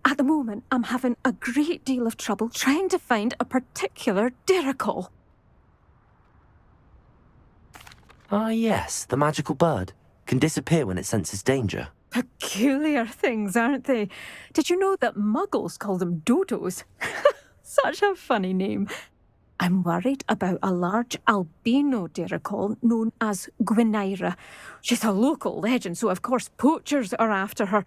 At the moment, I'm having a great deal of trouble trying to find a particular Diricol. Ah, yes, the magical bird. Can disappear when it senses danger. Peculiar things, aren't they? Did you know that Muggles call them dodos? Such a funny name. I'm worried about a large albino Diricol known as Gwynaira. She's a local legend, so of course poachers are after her.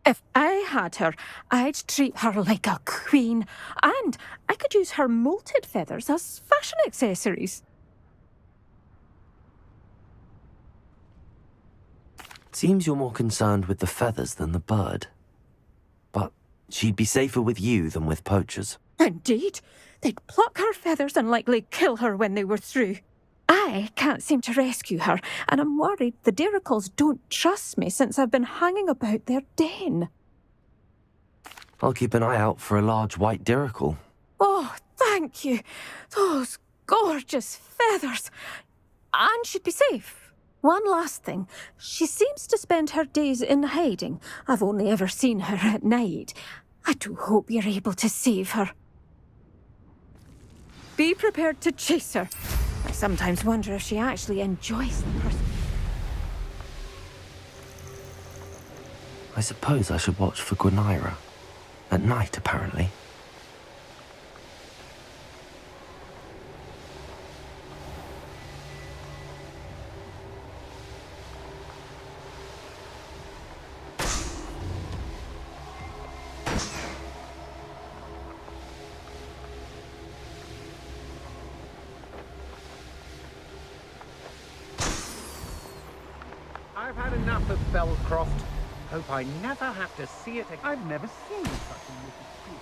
If I had her, I'd treat her like a queen, and I could use her molted feathers as fashion accessories. Seems you're more concerned with the feathers than the bird. But she'd be safer with you than with poachers. Indeed. They'd pluck her feathers and likely kill her when they were through. I can't seem to rescue her, and I'm worried the Diricols don't trust me since I've been hanging about their den. I'll keep an eye out for a large white Diricol. Oh, thank you. Those gorgeous feathers. And she'd be safe. One last thing. She seems to spend her days in hiding. I've only ever seen her at night. I do hope you're able to save her. Be prepared to chase her. sometimes wonder if she actually enjoys the person. I suppose I should watch for Gwynaira. At night, apparently. I've had enough of Belcroft. Hope I never have to see it again. I've never seen such a little school.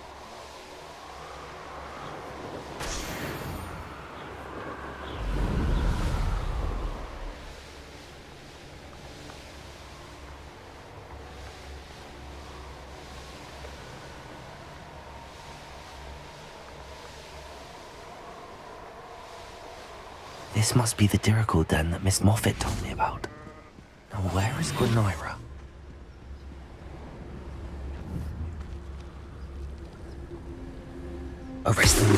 This must be the Dirical den that Miss Moffat told me about. Now where is Gwynaira? Arrest them.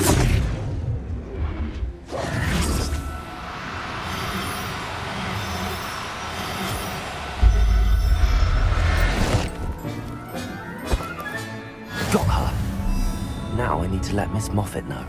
Got her. Now I need to let Miss Moffat know.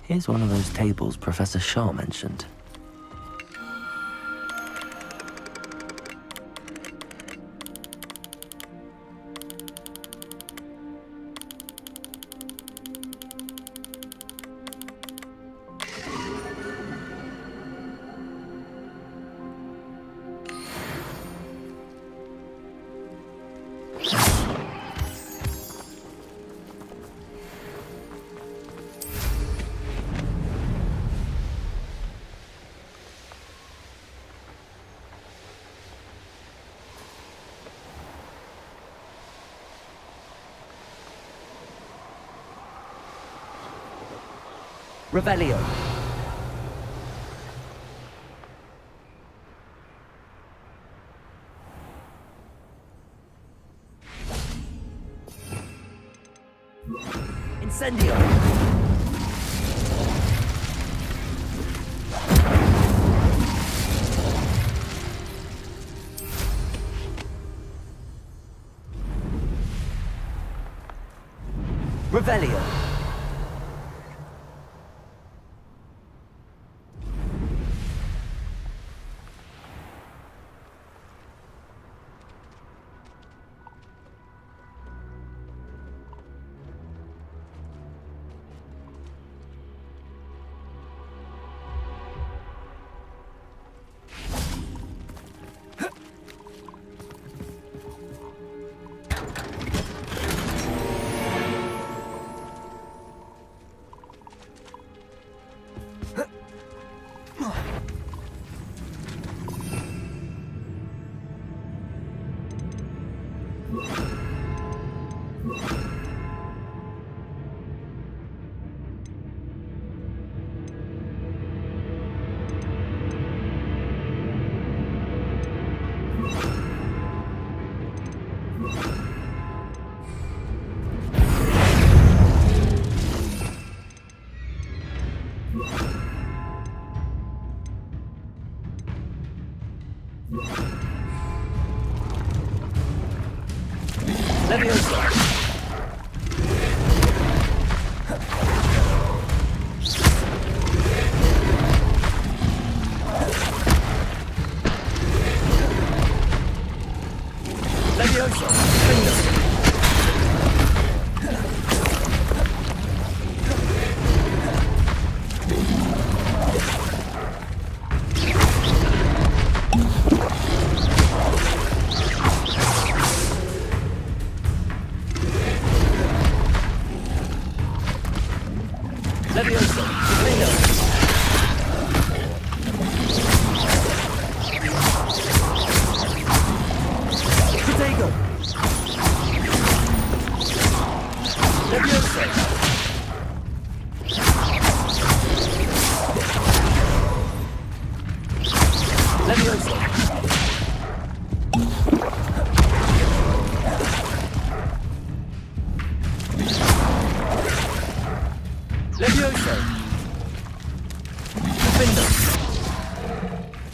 Here's one of those tables Professor Shaw mentioned. Revelio. Incendio. Revelio.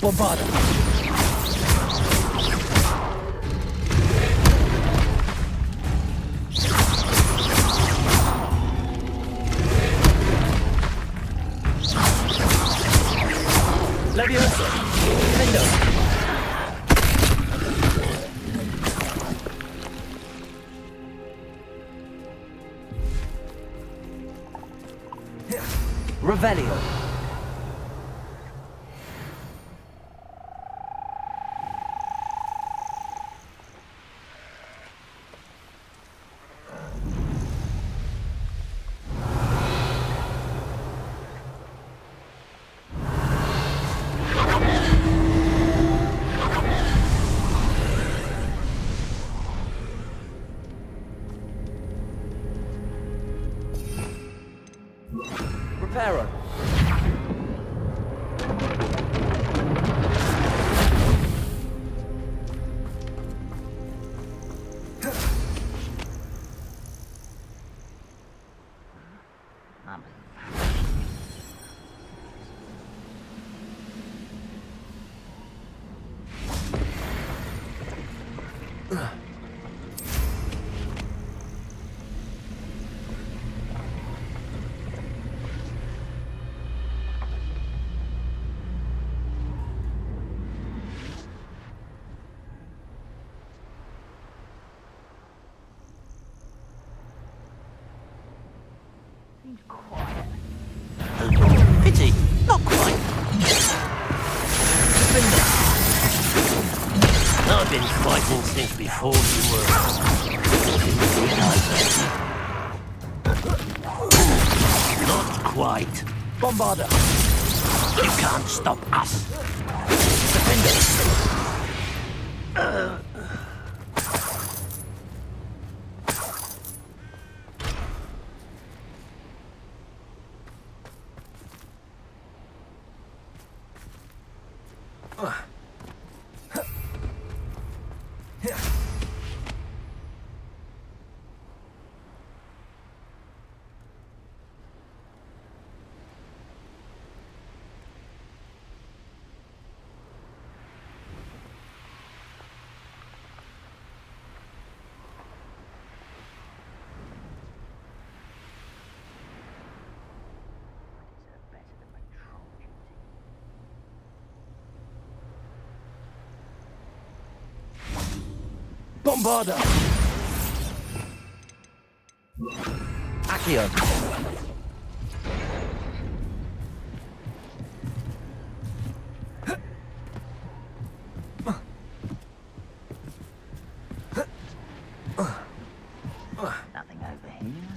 Bombarda. Leviosa. Defendo. Revelio. Reparo. Pity, not quite. I've been fighting since before you were. Not quite. Bombarda. You can't stop us. Defender. Bombarda! Accio! Nothing over here.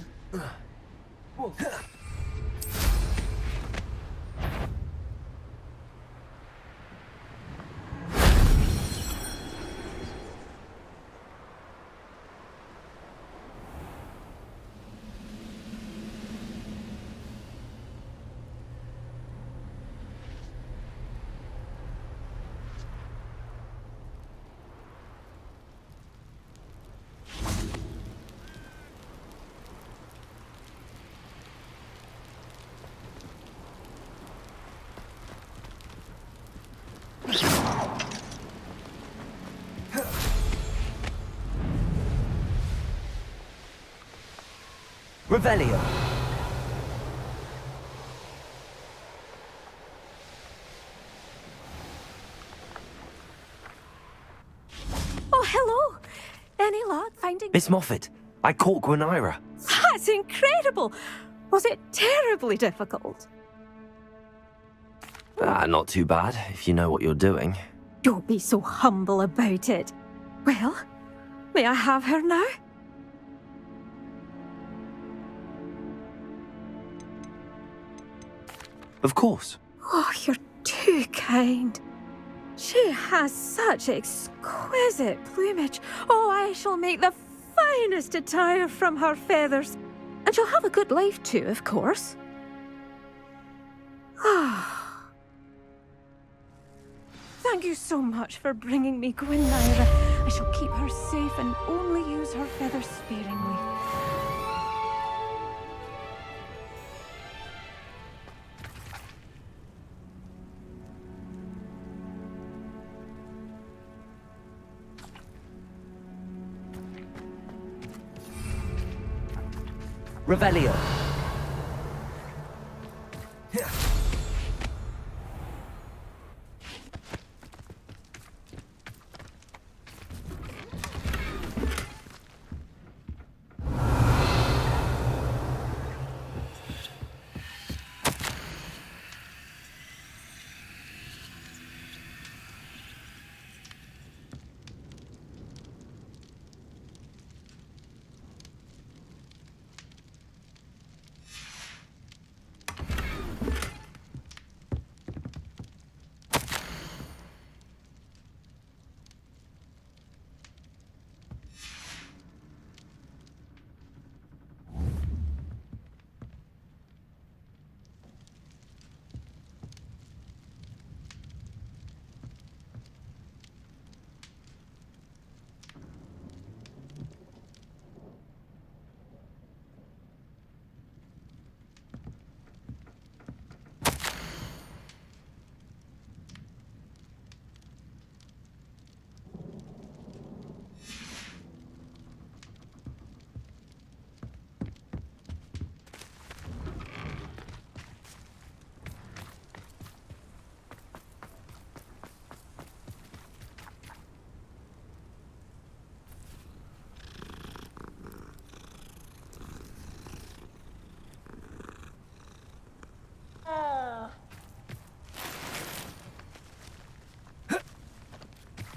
Revelio. Oh, hello. Any luck finding... Miss Moffat, I caught Gwenira. That's incredible. Was it terribly difficult? Not too bad, if you know what you're doing. Don't be so humble about it. Well, may I have her now? Of course. Oh, you're too kind. She has such exquisite plumage. Oh, I shall make the finest attire from her feathers. And she'll have a good life too, of course. Ah. Thank you so much for bringing me Gwenira. I shall keep her safe and only use her feathers sparingly. Revelio.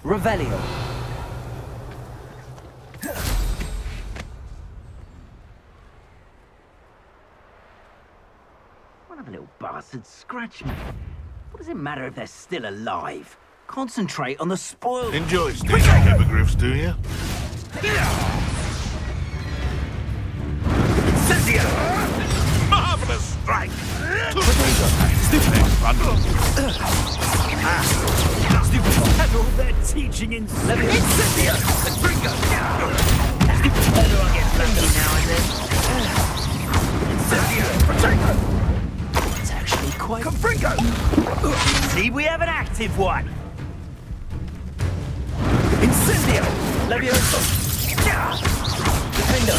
Revelio. One of the little bastards scratched me. What does it matter if they're still alive? Concentrate on the spoil. Enjoy stinging hippogriffs, do you? Incendio! Marvelous strike! Stiff bundle. Had all their teaching in Incendio! Bringo! Everyone gets lucky now and then. Incendio! Protego! It's actually quite... Confringo! See, we have an active one! Incendio! Levioso! Defendo!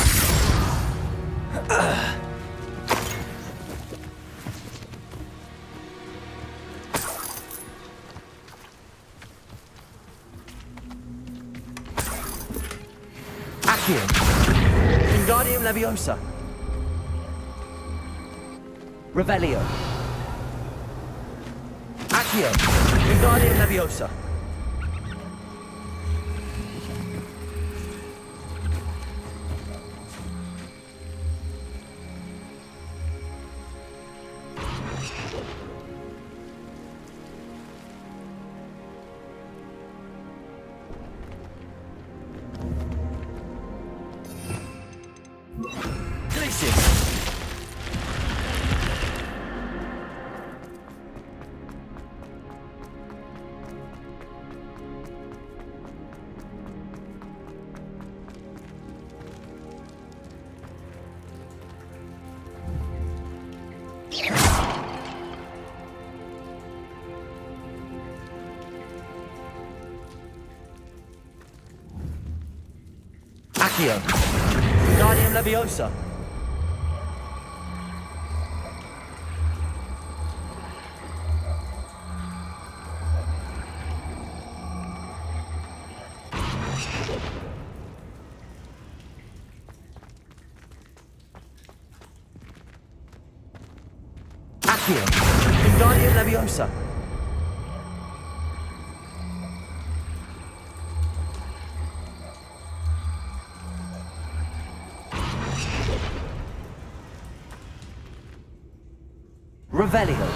Accio. Wingardium Leviosa. Revelio. Accio. Wingardium Leviosa. Accio. Wingardium Leviosa. Accio. Wingardium Leviosa. Revelio.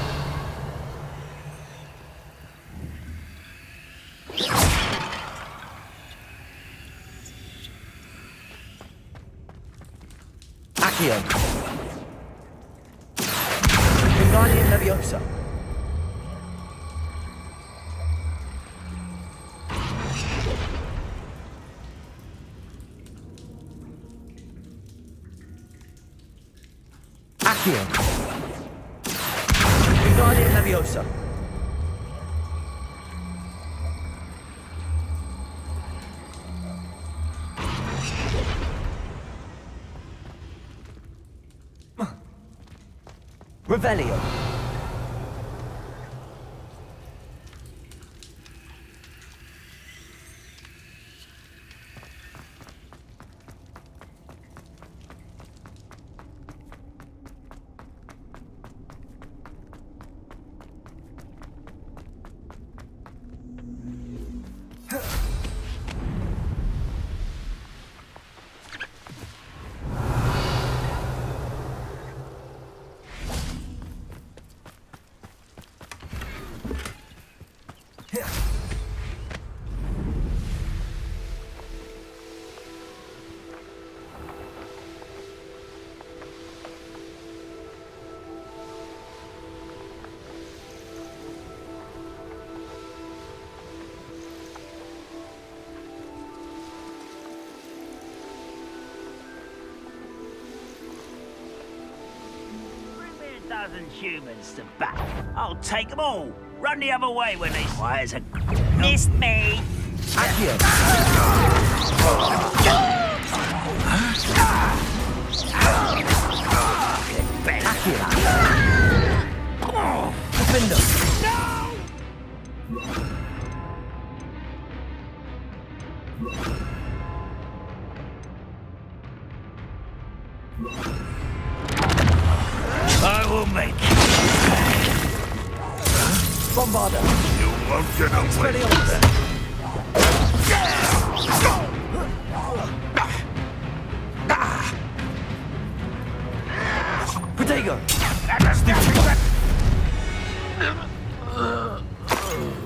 Accio. Wingardium Leviosa. Accio. Wingardium Leviosa. Revelio. Dozen humans to battle. I'll take them all. Run the other way when they fires a... Missed me! I will make you. Bombarder. You won't get away. Protego.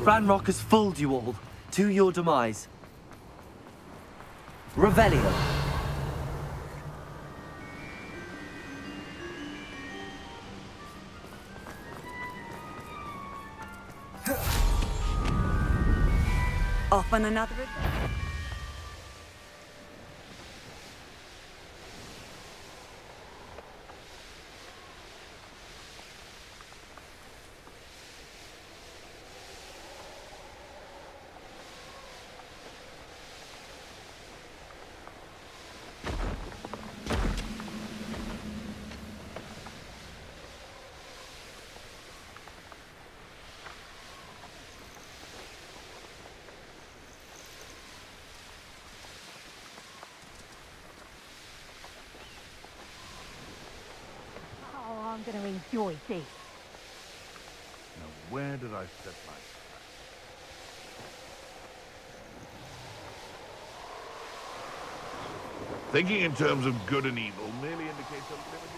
Ranrock has fooled you all. To your demise. Revelio. Off on another... I'm going to enjoy this. Now, where did I set my... Thinking in terms of good and evil merely indicates a limited...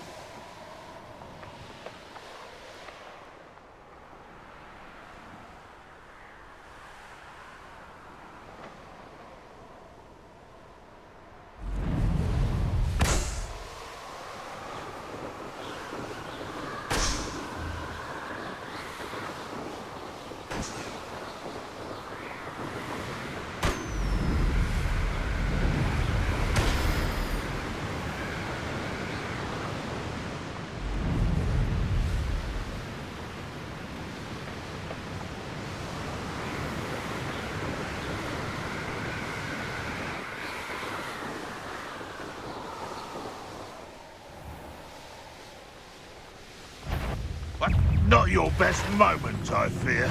But not your best moment, I fear.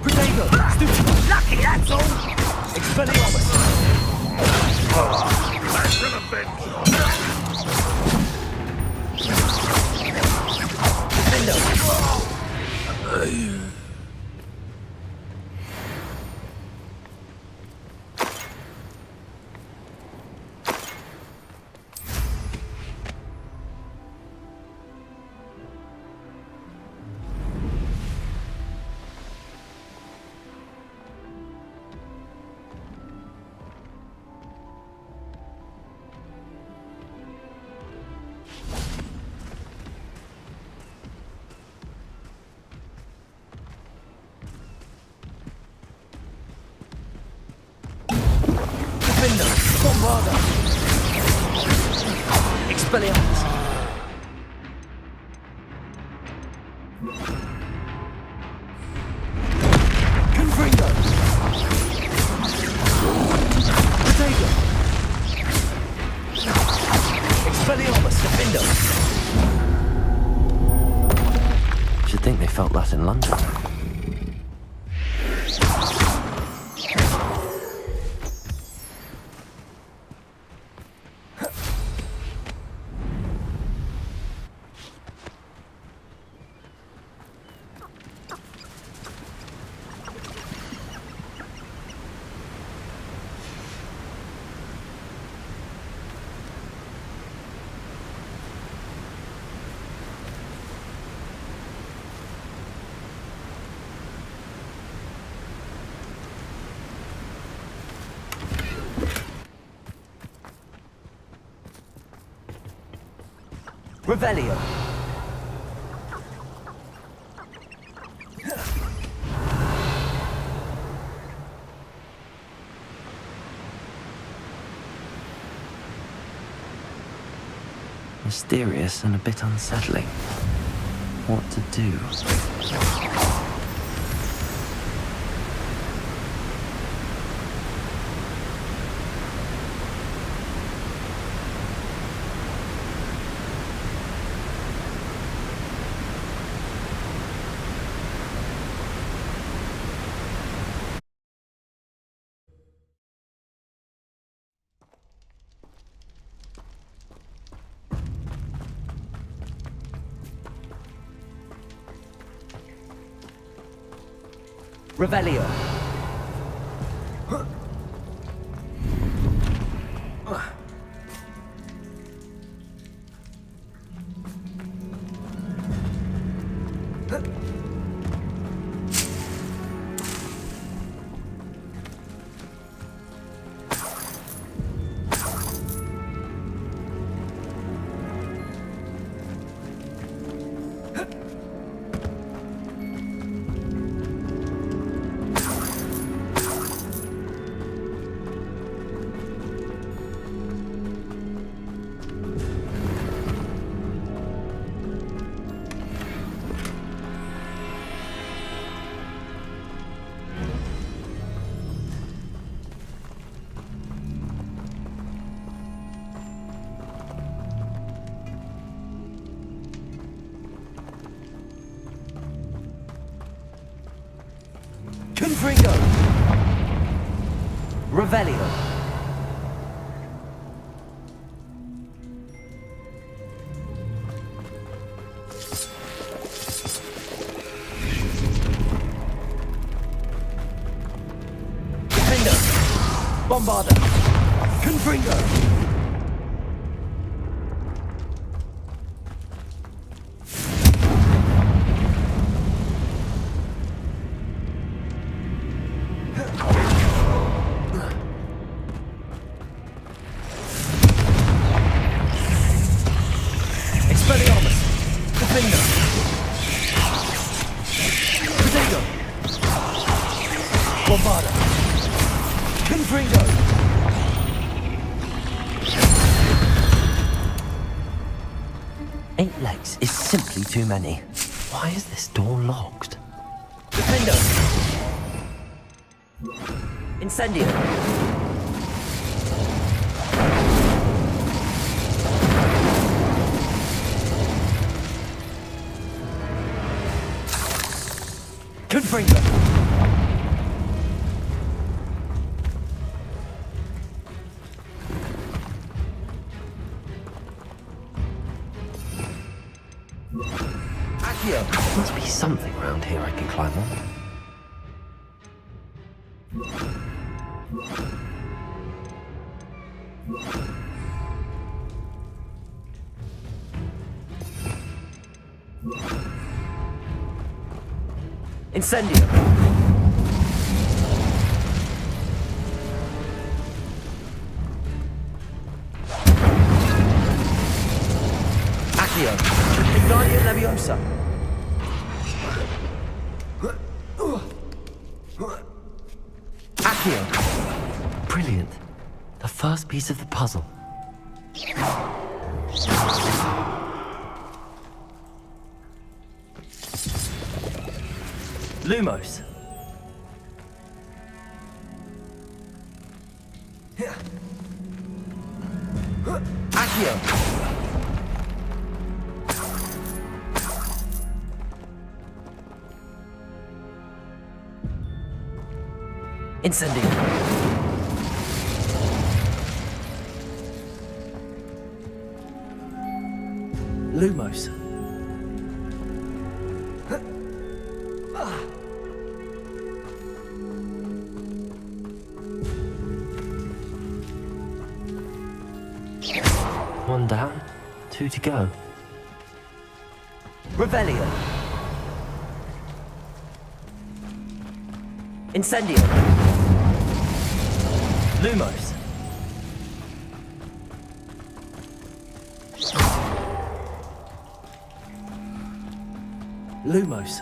Protego. Stupid. Lucky, that's all! Expelliarmus. Back to the bench. Bombarder. Expelliarmus. Confringo. Should think they felt that in London. Revelio. Mysterious and a bit unsettling. What to do? Revelio. Confringo. Revelio. Defender. Bombarda. Confringo. Too many. Why is this door locked? Defender. Incendio. Confringo. There must be something around here I can climb on. Incendio. Accio. Wingardium Leviosa. Accio. Brilliant. The first piece of the puzzle. Lumos. Accio. Incendio. Lumos. One down, 2 to go. Revelio. Incendio. Lumos. Lumos.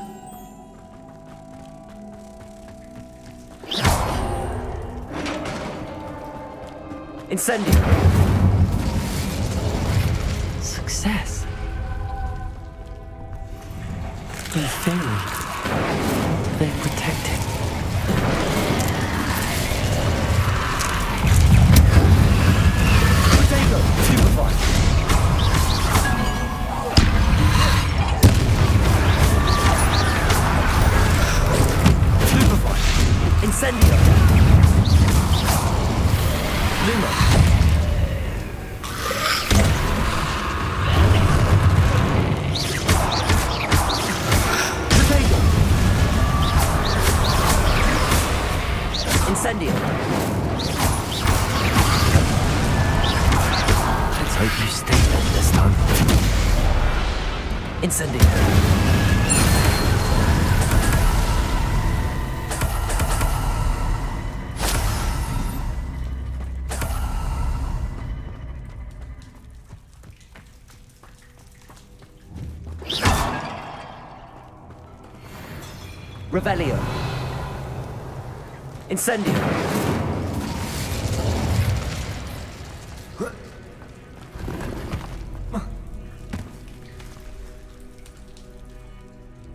Incendio. Success. They're failing. They're protected. Potato, stupefy. Stupefy. Incendio. Luma. Incendio. Let's hope you stay dead this time. Incendio. Revelio. Incendio.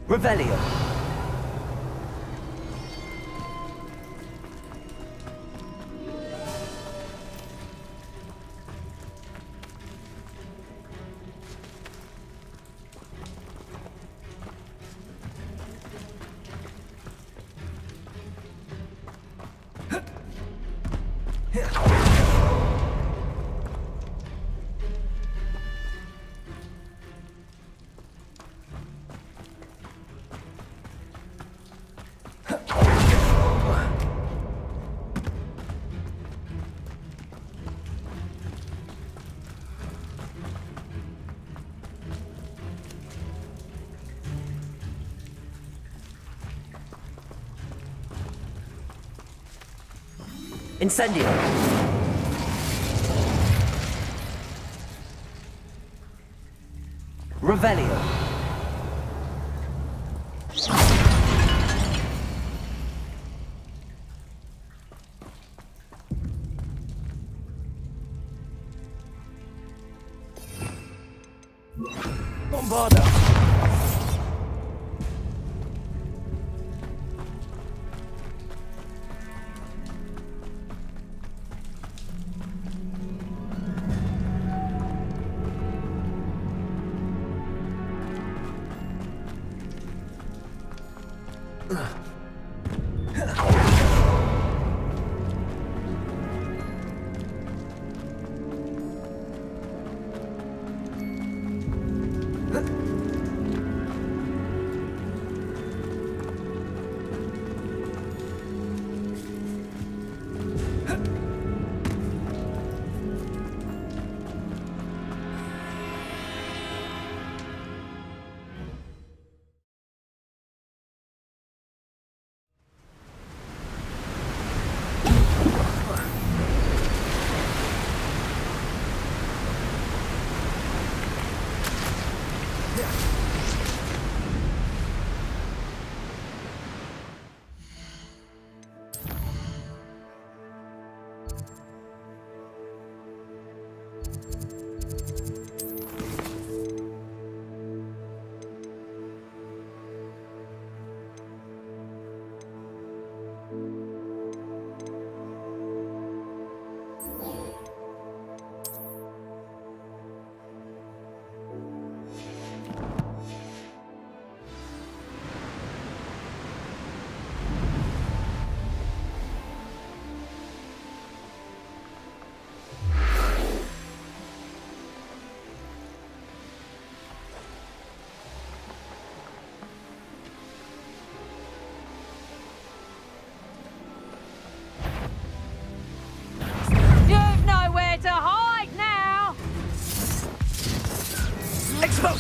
Revelio. Incendio. Revelio. Bombarda.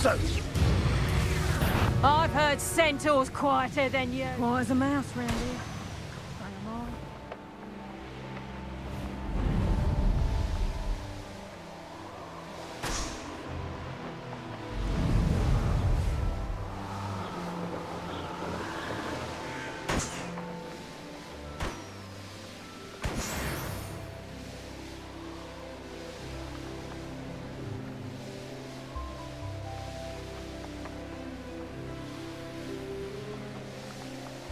so. I've heard centaurs quieter than you. Quiet as a mouse round here. So am I.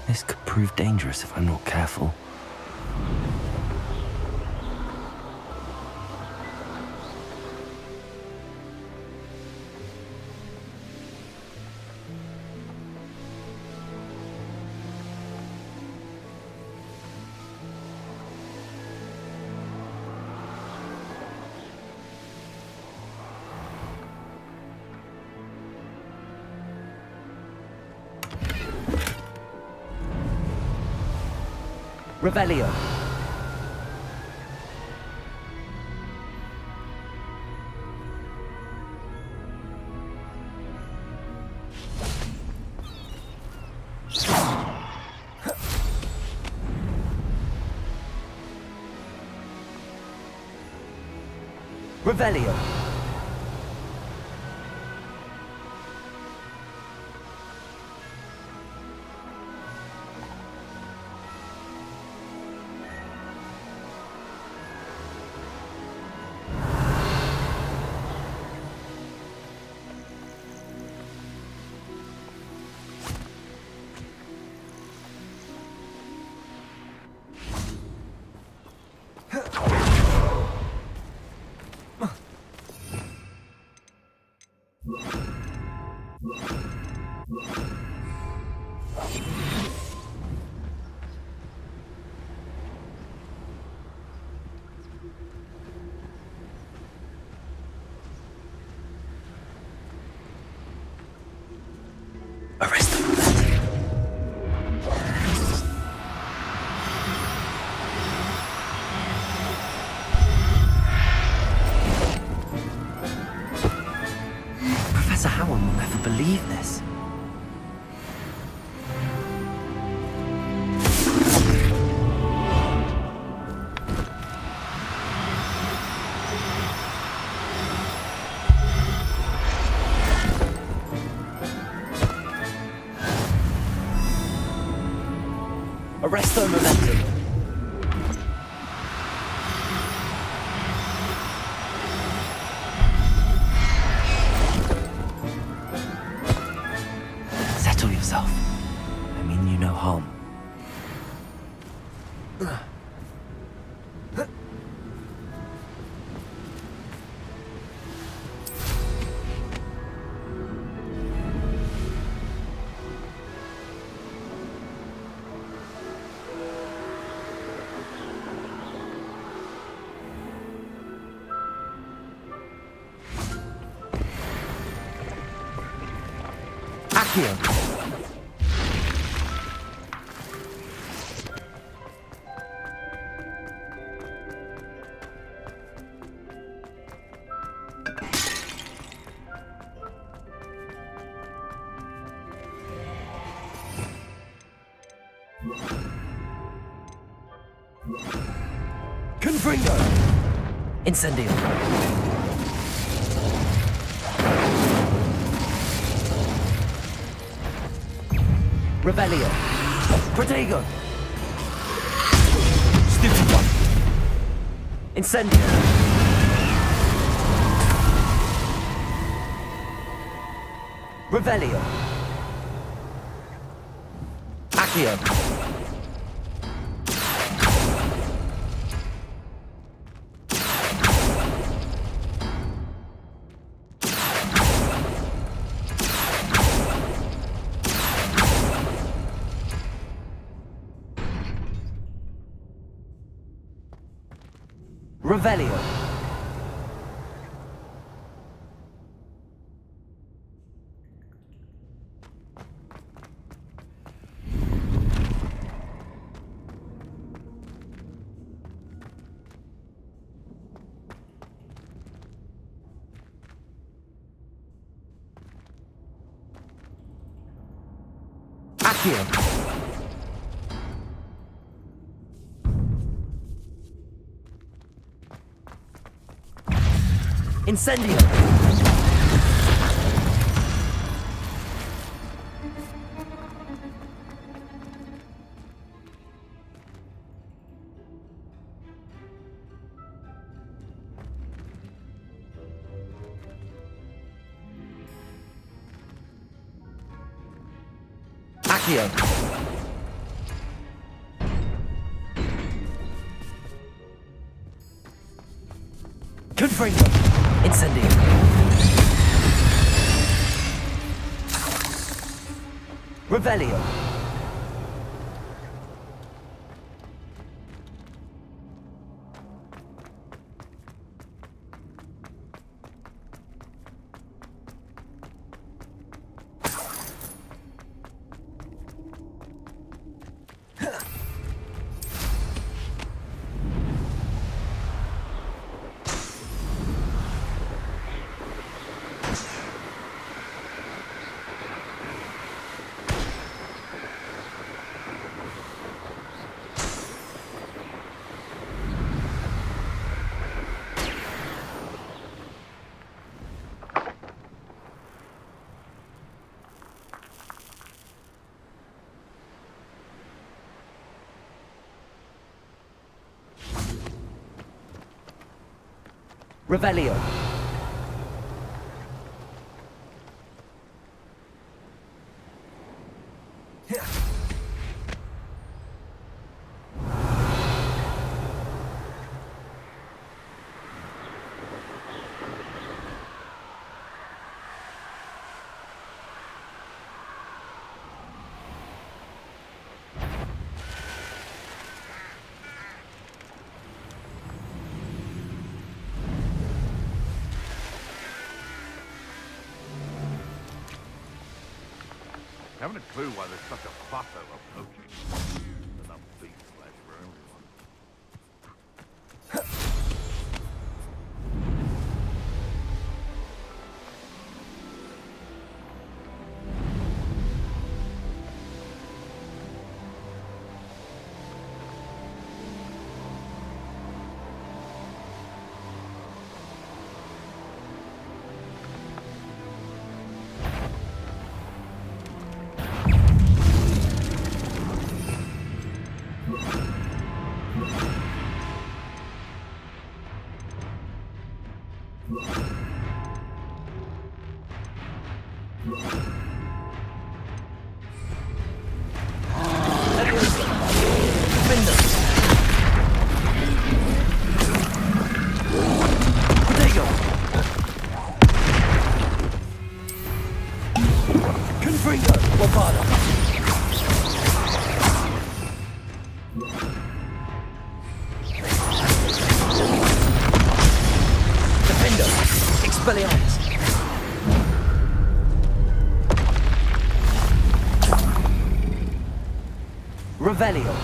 This could prove dangerous if I'm not careful. Revelio. Revelio. Professor Howard will never believe this. Arresto momentum. Settle yourself. I mean you no harm. Accio. Confringo! Incendio! Revelio. Protego! Stupid one. Incendio. Revelio. Accio. Revelio. Accio. Incendio. Accio. Confringo. Incendio. Revelio. Revelio. Haven't a clue why there's such a fuss over poaching. Enough beef flesh for everyone. Revelio.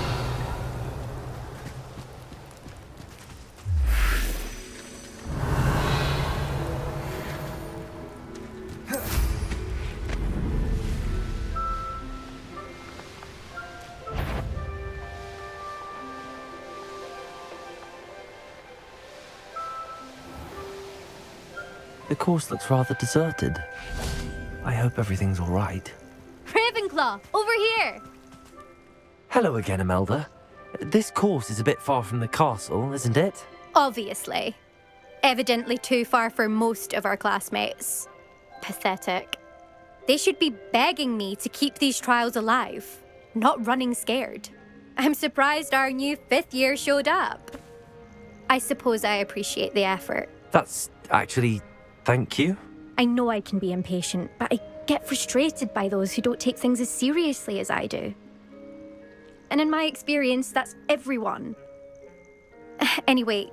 The course looks rather deserted. I hope everything's all right. Ravenclaw, over here! Hello again, Imelda. This course is a bit far from the castle, isn't it? Obviously. Evidently too far for most of our classmates. Pathetic. They should be begging me to keep these trials alive, not running scared. I'm surprised our new 5th year showed up. I suppose I appreciate the effort. That's actually... thank you. I know I can be impatient, but I get frustrated by those who don't take things as seriously as I do. And in my experience, that's everyone. Anyway,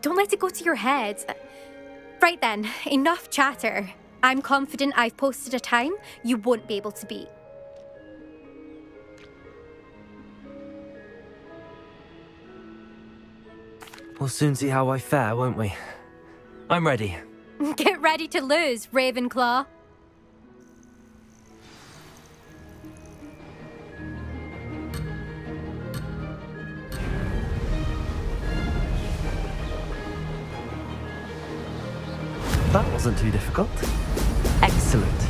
don't let it go to your head. Right then, enough chatter. I'm confident I've posted a time you won't be able to beat. We'll soon see how I fare, won't we? I'm ready. Get ready to lose, Ravenclaw. That wasn't too difficult. Excellent.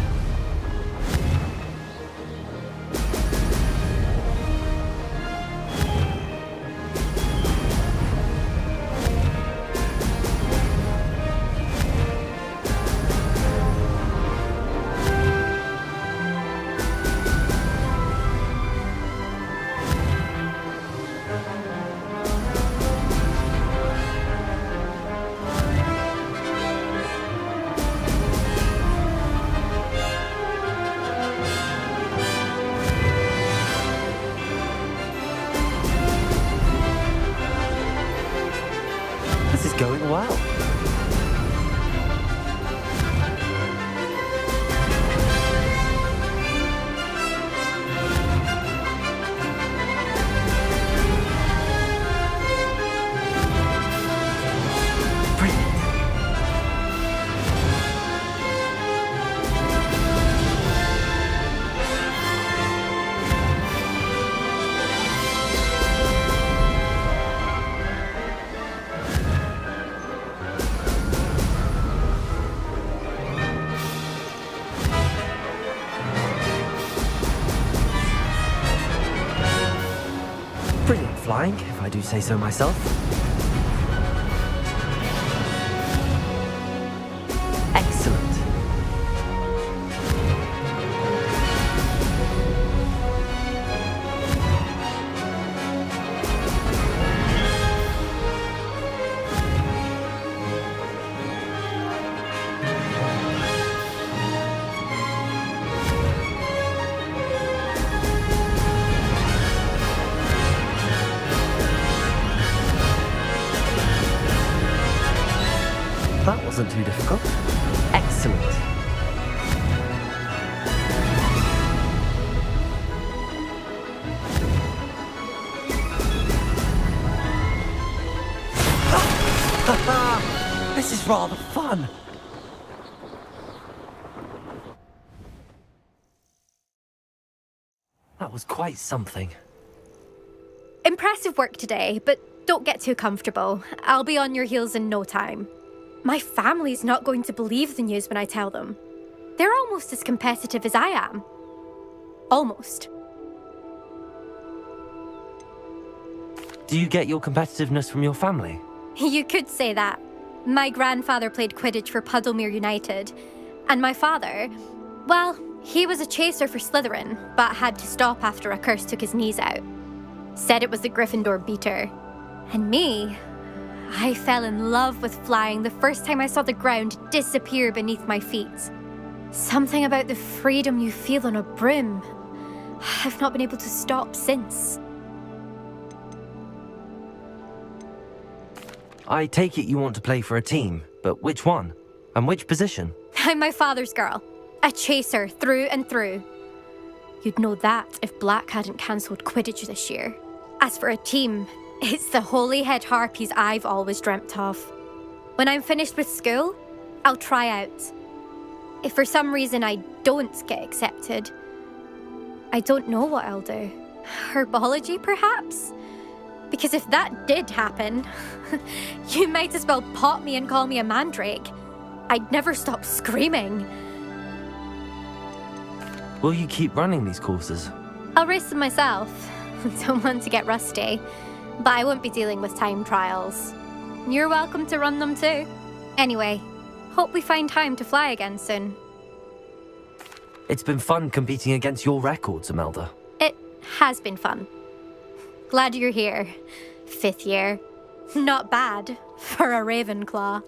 This is going well. Brilliant flying, if I do say so myself. Excellent. That wasn't too difficult. Excellent. This is rather fun. That was quite something. Impressive work today, but don't get too comfortable. I'll be on your heels in no time. My family's not going to believe the news when I tell them. They're almost as competitive as I am. Almost. Do you get your competitiveness from your family? You could say that. My grandfather played Quidditch for Puddlemere United, and my father, well, he was a chaser for Slytherin, but had to stop after a curse took his knees out. Said it was the Gryffindor beater. And me, I fell in love with flying the first time I saw the ground disappear beneath my feet. Something about the freedom you feel on a broom. I've not been able to stop since. I take it you want to play for a team, but which one? And which position? I'm my father's girl. A chaser through and through. You'd know that if Black hadn't cancelled Quidditch this year. As for a team, it's the Holyhead Harpies I've always dreamt of. When I'm finished with school, I'll try out. If for some reason I don't get accepted, I don't know what I'll do. Herbology, perhaps? Because if that did happen, you might as well pot me and call me a mandrake. I'd never stop screaming. Will you keep running these courses? I'll race them myself. Don't want to get rusty. But I won't be dealing with time trials. You're welcome to run them too. Anyway, hope we find time to fly again soon. It's been fun competing against your records, Imelda. It has been fun. Glad you're here. 5th year. Not bad for a Ravenclaw.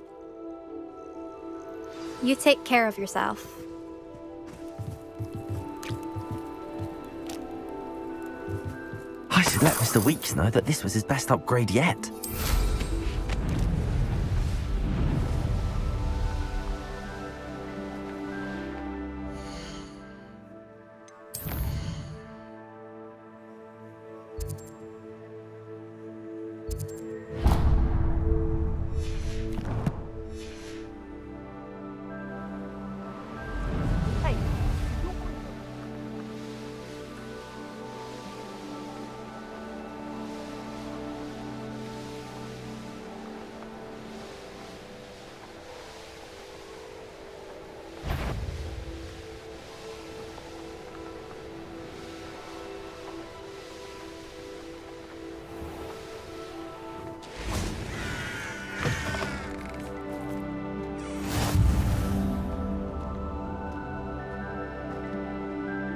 You take care of yourself. I should let Mr. Weeks know that this was his best upgrade yet.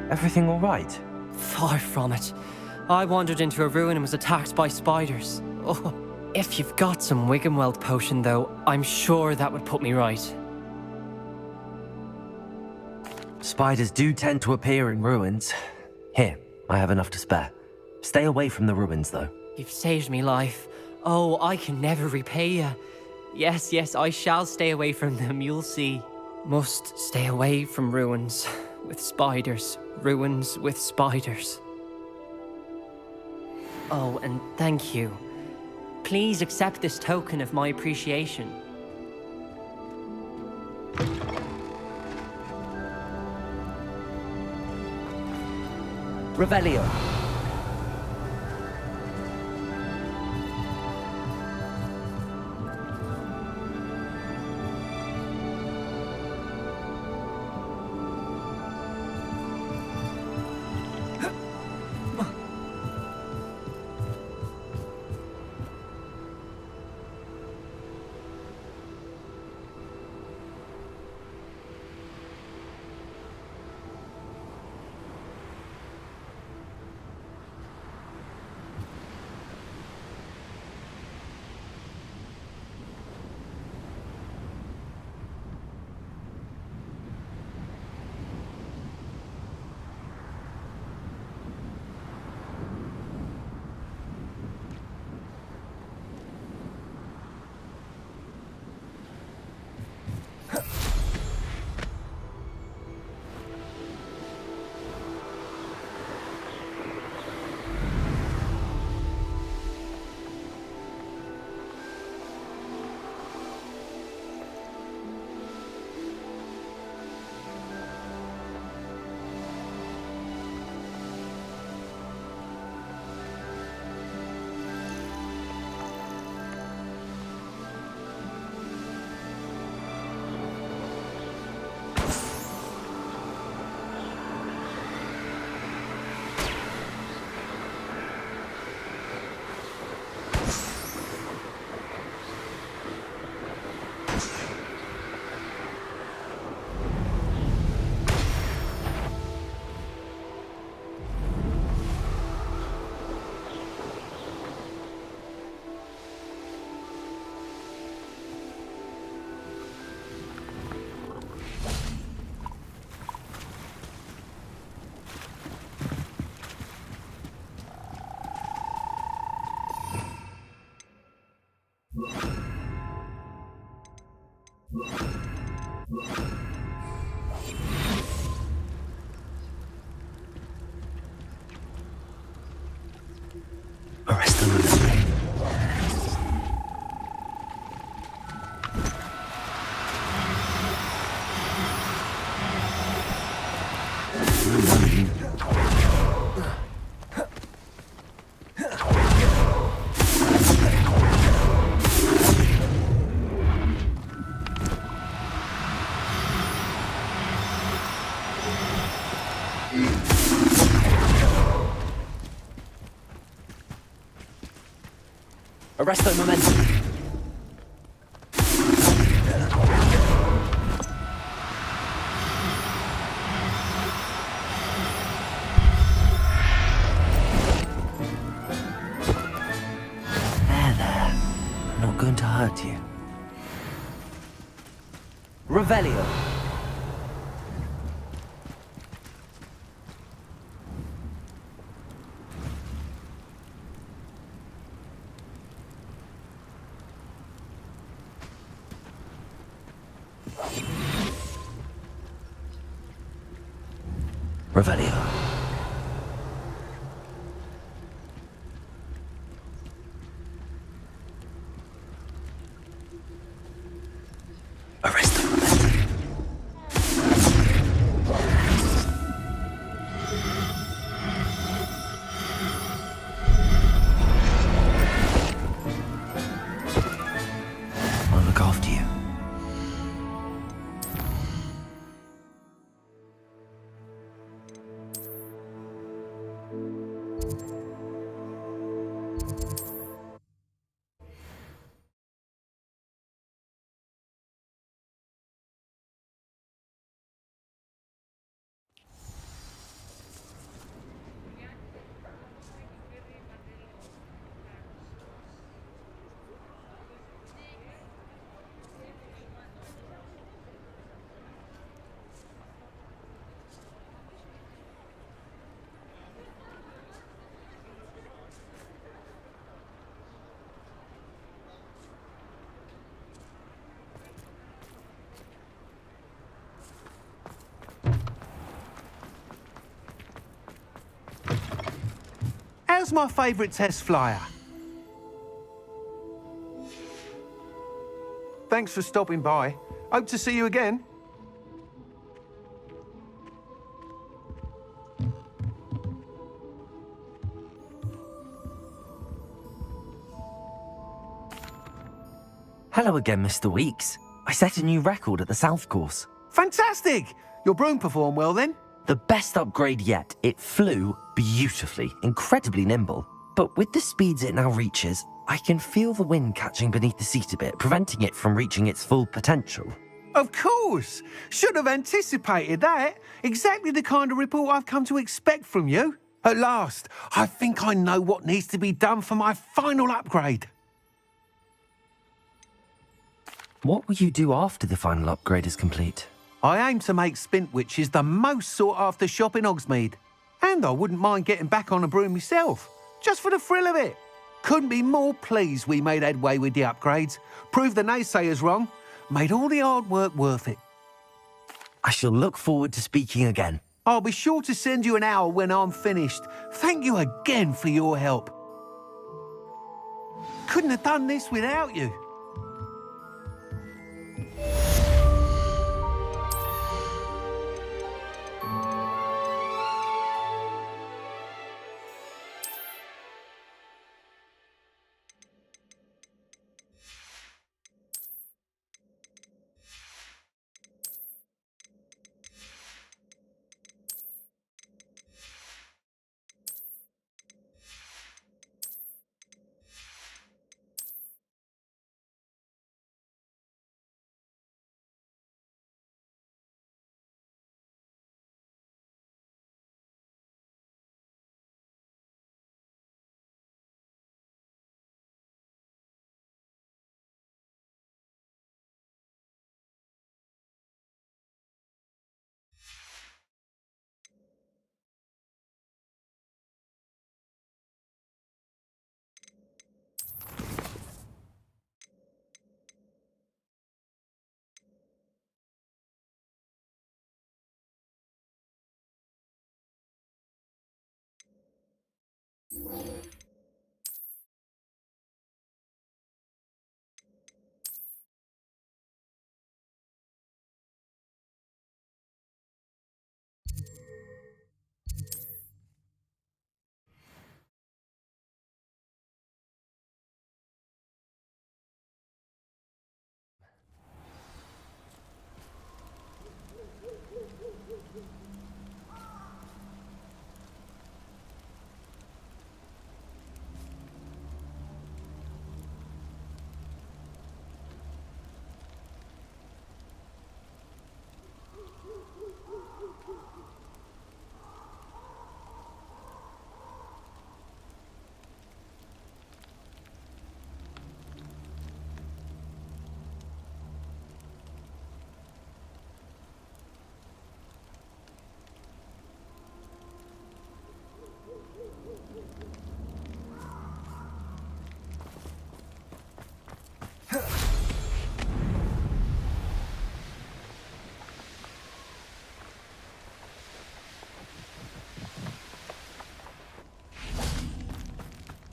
Everything all right? Far from it. I wandered into a ruin and was attacked by spiders. Oh, if you've got some Wiggenweld potion, though, I'm sure that would put me right. Spiders do tend to appear in ruins. Here, I have enough to spare. Stay away from the ruins, though. You've saved me life. Oh, I can never repay you. Yes, yes, I shall stay away from them, you'll see. Must stay away from ruins with spiders. Ruins with spiders. Oh, and thank you. Please accept this token of my appreciation. Revelio. Arrest them. Arrest the momentum. There. I'm not going to hurt you. Revelio. Revelio. Arrest the momentum. I'll look after you. How's my favourite test flyer? Thanks for stopping by. Hope to see you again. Hello again, Mr. Weeks. I set a new record at the South Course. Fantastic! Your broom performed well then? The best upgrade yet. It flew beautifully, incredibly nimble. But with the speeds it now reaches, I can feel the wind catching beneath the seat a bit, preventing it from reaching its full potential. Of course! Should have anticipated that. Exactly the kind of report I've come to expect from you. At last, I think I know what needs to be done for my final upgrade. What will you do after the final upgrade is complete? I aim to make Spintwitches the most sought-after shop in Hogsmeade. And I wouldn't mind getting back on a broom myself, just for the thrill of it. Couldn't be more pleased we made headway with the upgrades, proved the naysayers wrong, made all the hard work worth it. I shall look forward to speaking again. I'll be sure to send you an hour when I'm finished. Thank you again for your help. Couldn't have done this without you.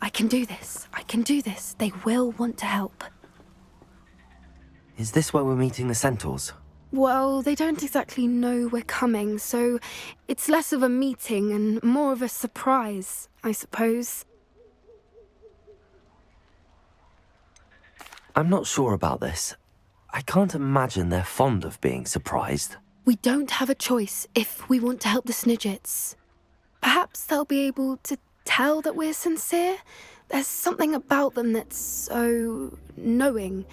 I can do this. I can do this. They will want to help. Is this where we're meeting the centaurs? Well, they don't exactly know we're coming, so it's less of a meeting and more of a surprise, I suppose. I'm not sure about this. I can't imagine they're fond of being surprised. We don't have a choice if we want to help the Snidgets. Perhaps they'll be able to tell that we're sincere. There's something about them that's so knowing.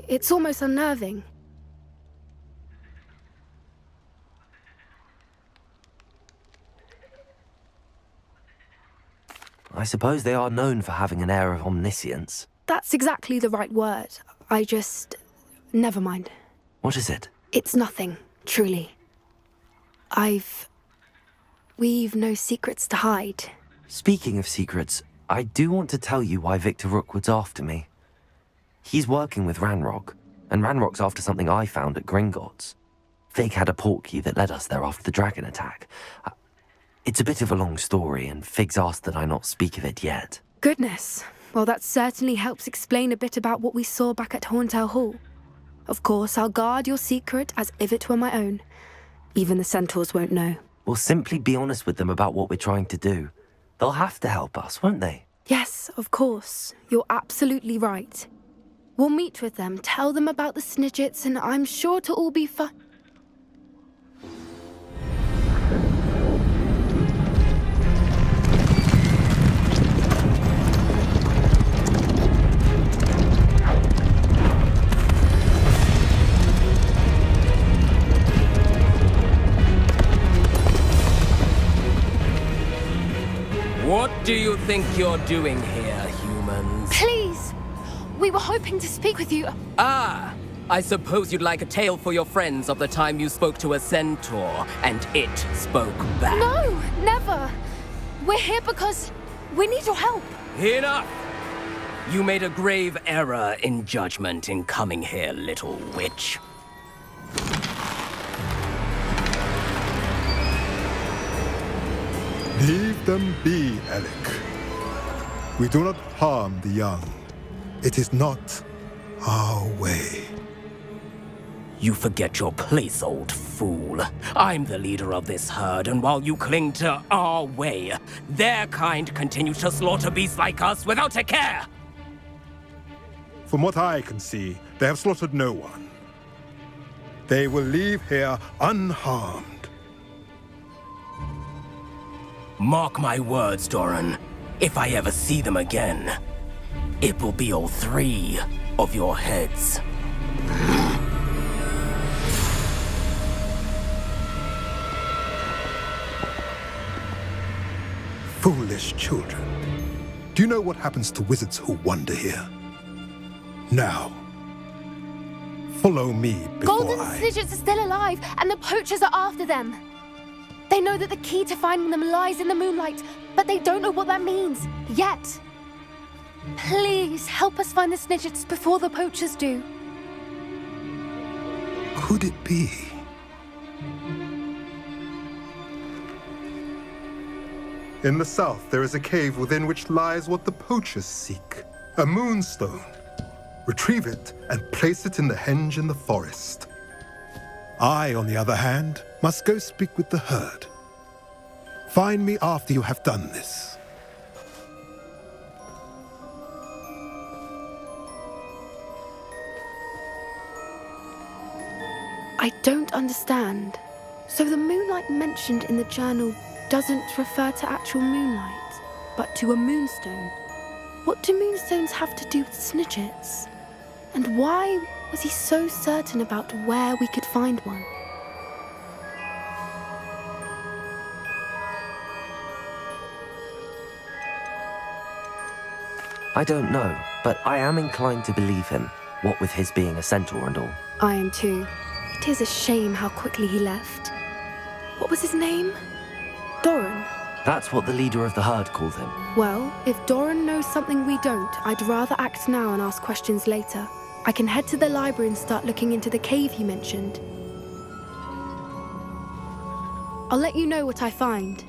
It's almost unnerving. I suppose they are known for having an air of omniscience. That's exactly the right word. I just... Never mind. What is it? It's nothing, truly. We've no secrets to hide. Speaking of secrets, I do want to tell you why Victor Rookwood's after me. He's working with Ranrock, and Ranrock's after something I found at Gringotts. Fig had a portkey that led us there after the dragon attack. It's a bit of a long story, and Figs asked that I not speak of it yet. Goodness. Well, that certainly helps explain a bit about what we saw back at Horntail Hall. Of course, I'll guard your secret as if it were my own. Even the centaurs won't know. We'll simply be honest with them about what we're trying to do. They'll have to help us, won't they? Yes, of course. You're absolutely right. We'll meet with them, tell them about the Snidgets, and I'm sure to all be fine. What do you think you're doing here, humans? Please! We were hoping to speak with you. Ah! I suppose you'd like a tale for your friends of the time you spoke to a centaur, and it spoke back. No, never! We're here because we need your help. Enough! You made a grave error in judgment in coming here, little witch. Leave them be, Alec. We do not harm the young. It is not our way. You forget your place, old fool. I'm the leader of this herd, and while you cling to our way, their kind continue to slaughter beasts like us without a care! From what I can see, they have slaughtered no one. They will leave here unharmed. Mark my words, Doran. If I ever see them again, it will be all 3 of your heads. Foolish children. Do you know what happens to wizards who wander here? Now, follow me before Golden Snidgets are still alive, and the poachers are after them. They know that the key to finding them lies in the moonlight, but they don't know what that means, yet. Please, help us find the Snidgets before the poachers do. Could it be? In the south, there is a cave within which lies what the poachers seek. A moonstone. Retrieve it and place it in the henge in the forest. I, on the other hand, must go speak with the herd. Find me after you have done this. I don't understand. So the moonlight mentioned in the journal doesn't refer to actual moonlight, but to a moonstone. What do moonstones have to do with Snidgets? And why was he so certain about where we could find one? I don't know, but I am inclined to believe him, what with his being a centaur and all. I am too. It is a shame how quickly he left. What was his name? Doran. That's what the leader of the herd called him. Well, if Doran knows something we don't, I'd rather act now and ask questions later. I can head to the library and start looking into the cave he mentioned. I'll let you know what I find.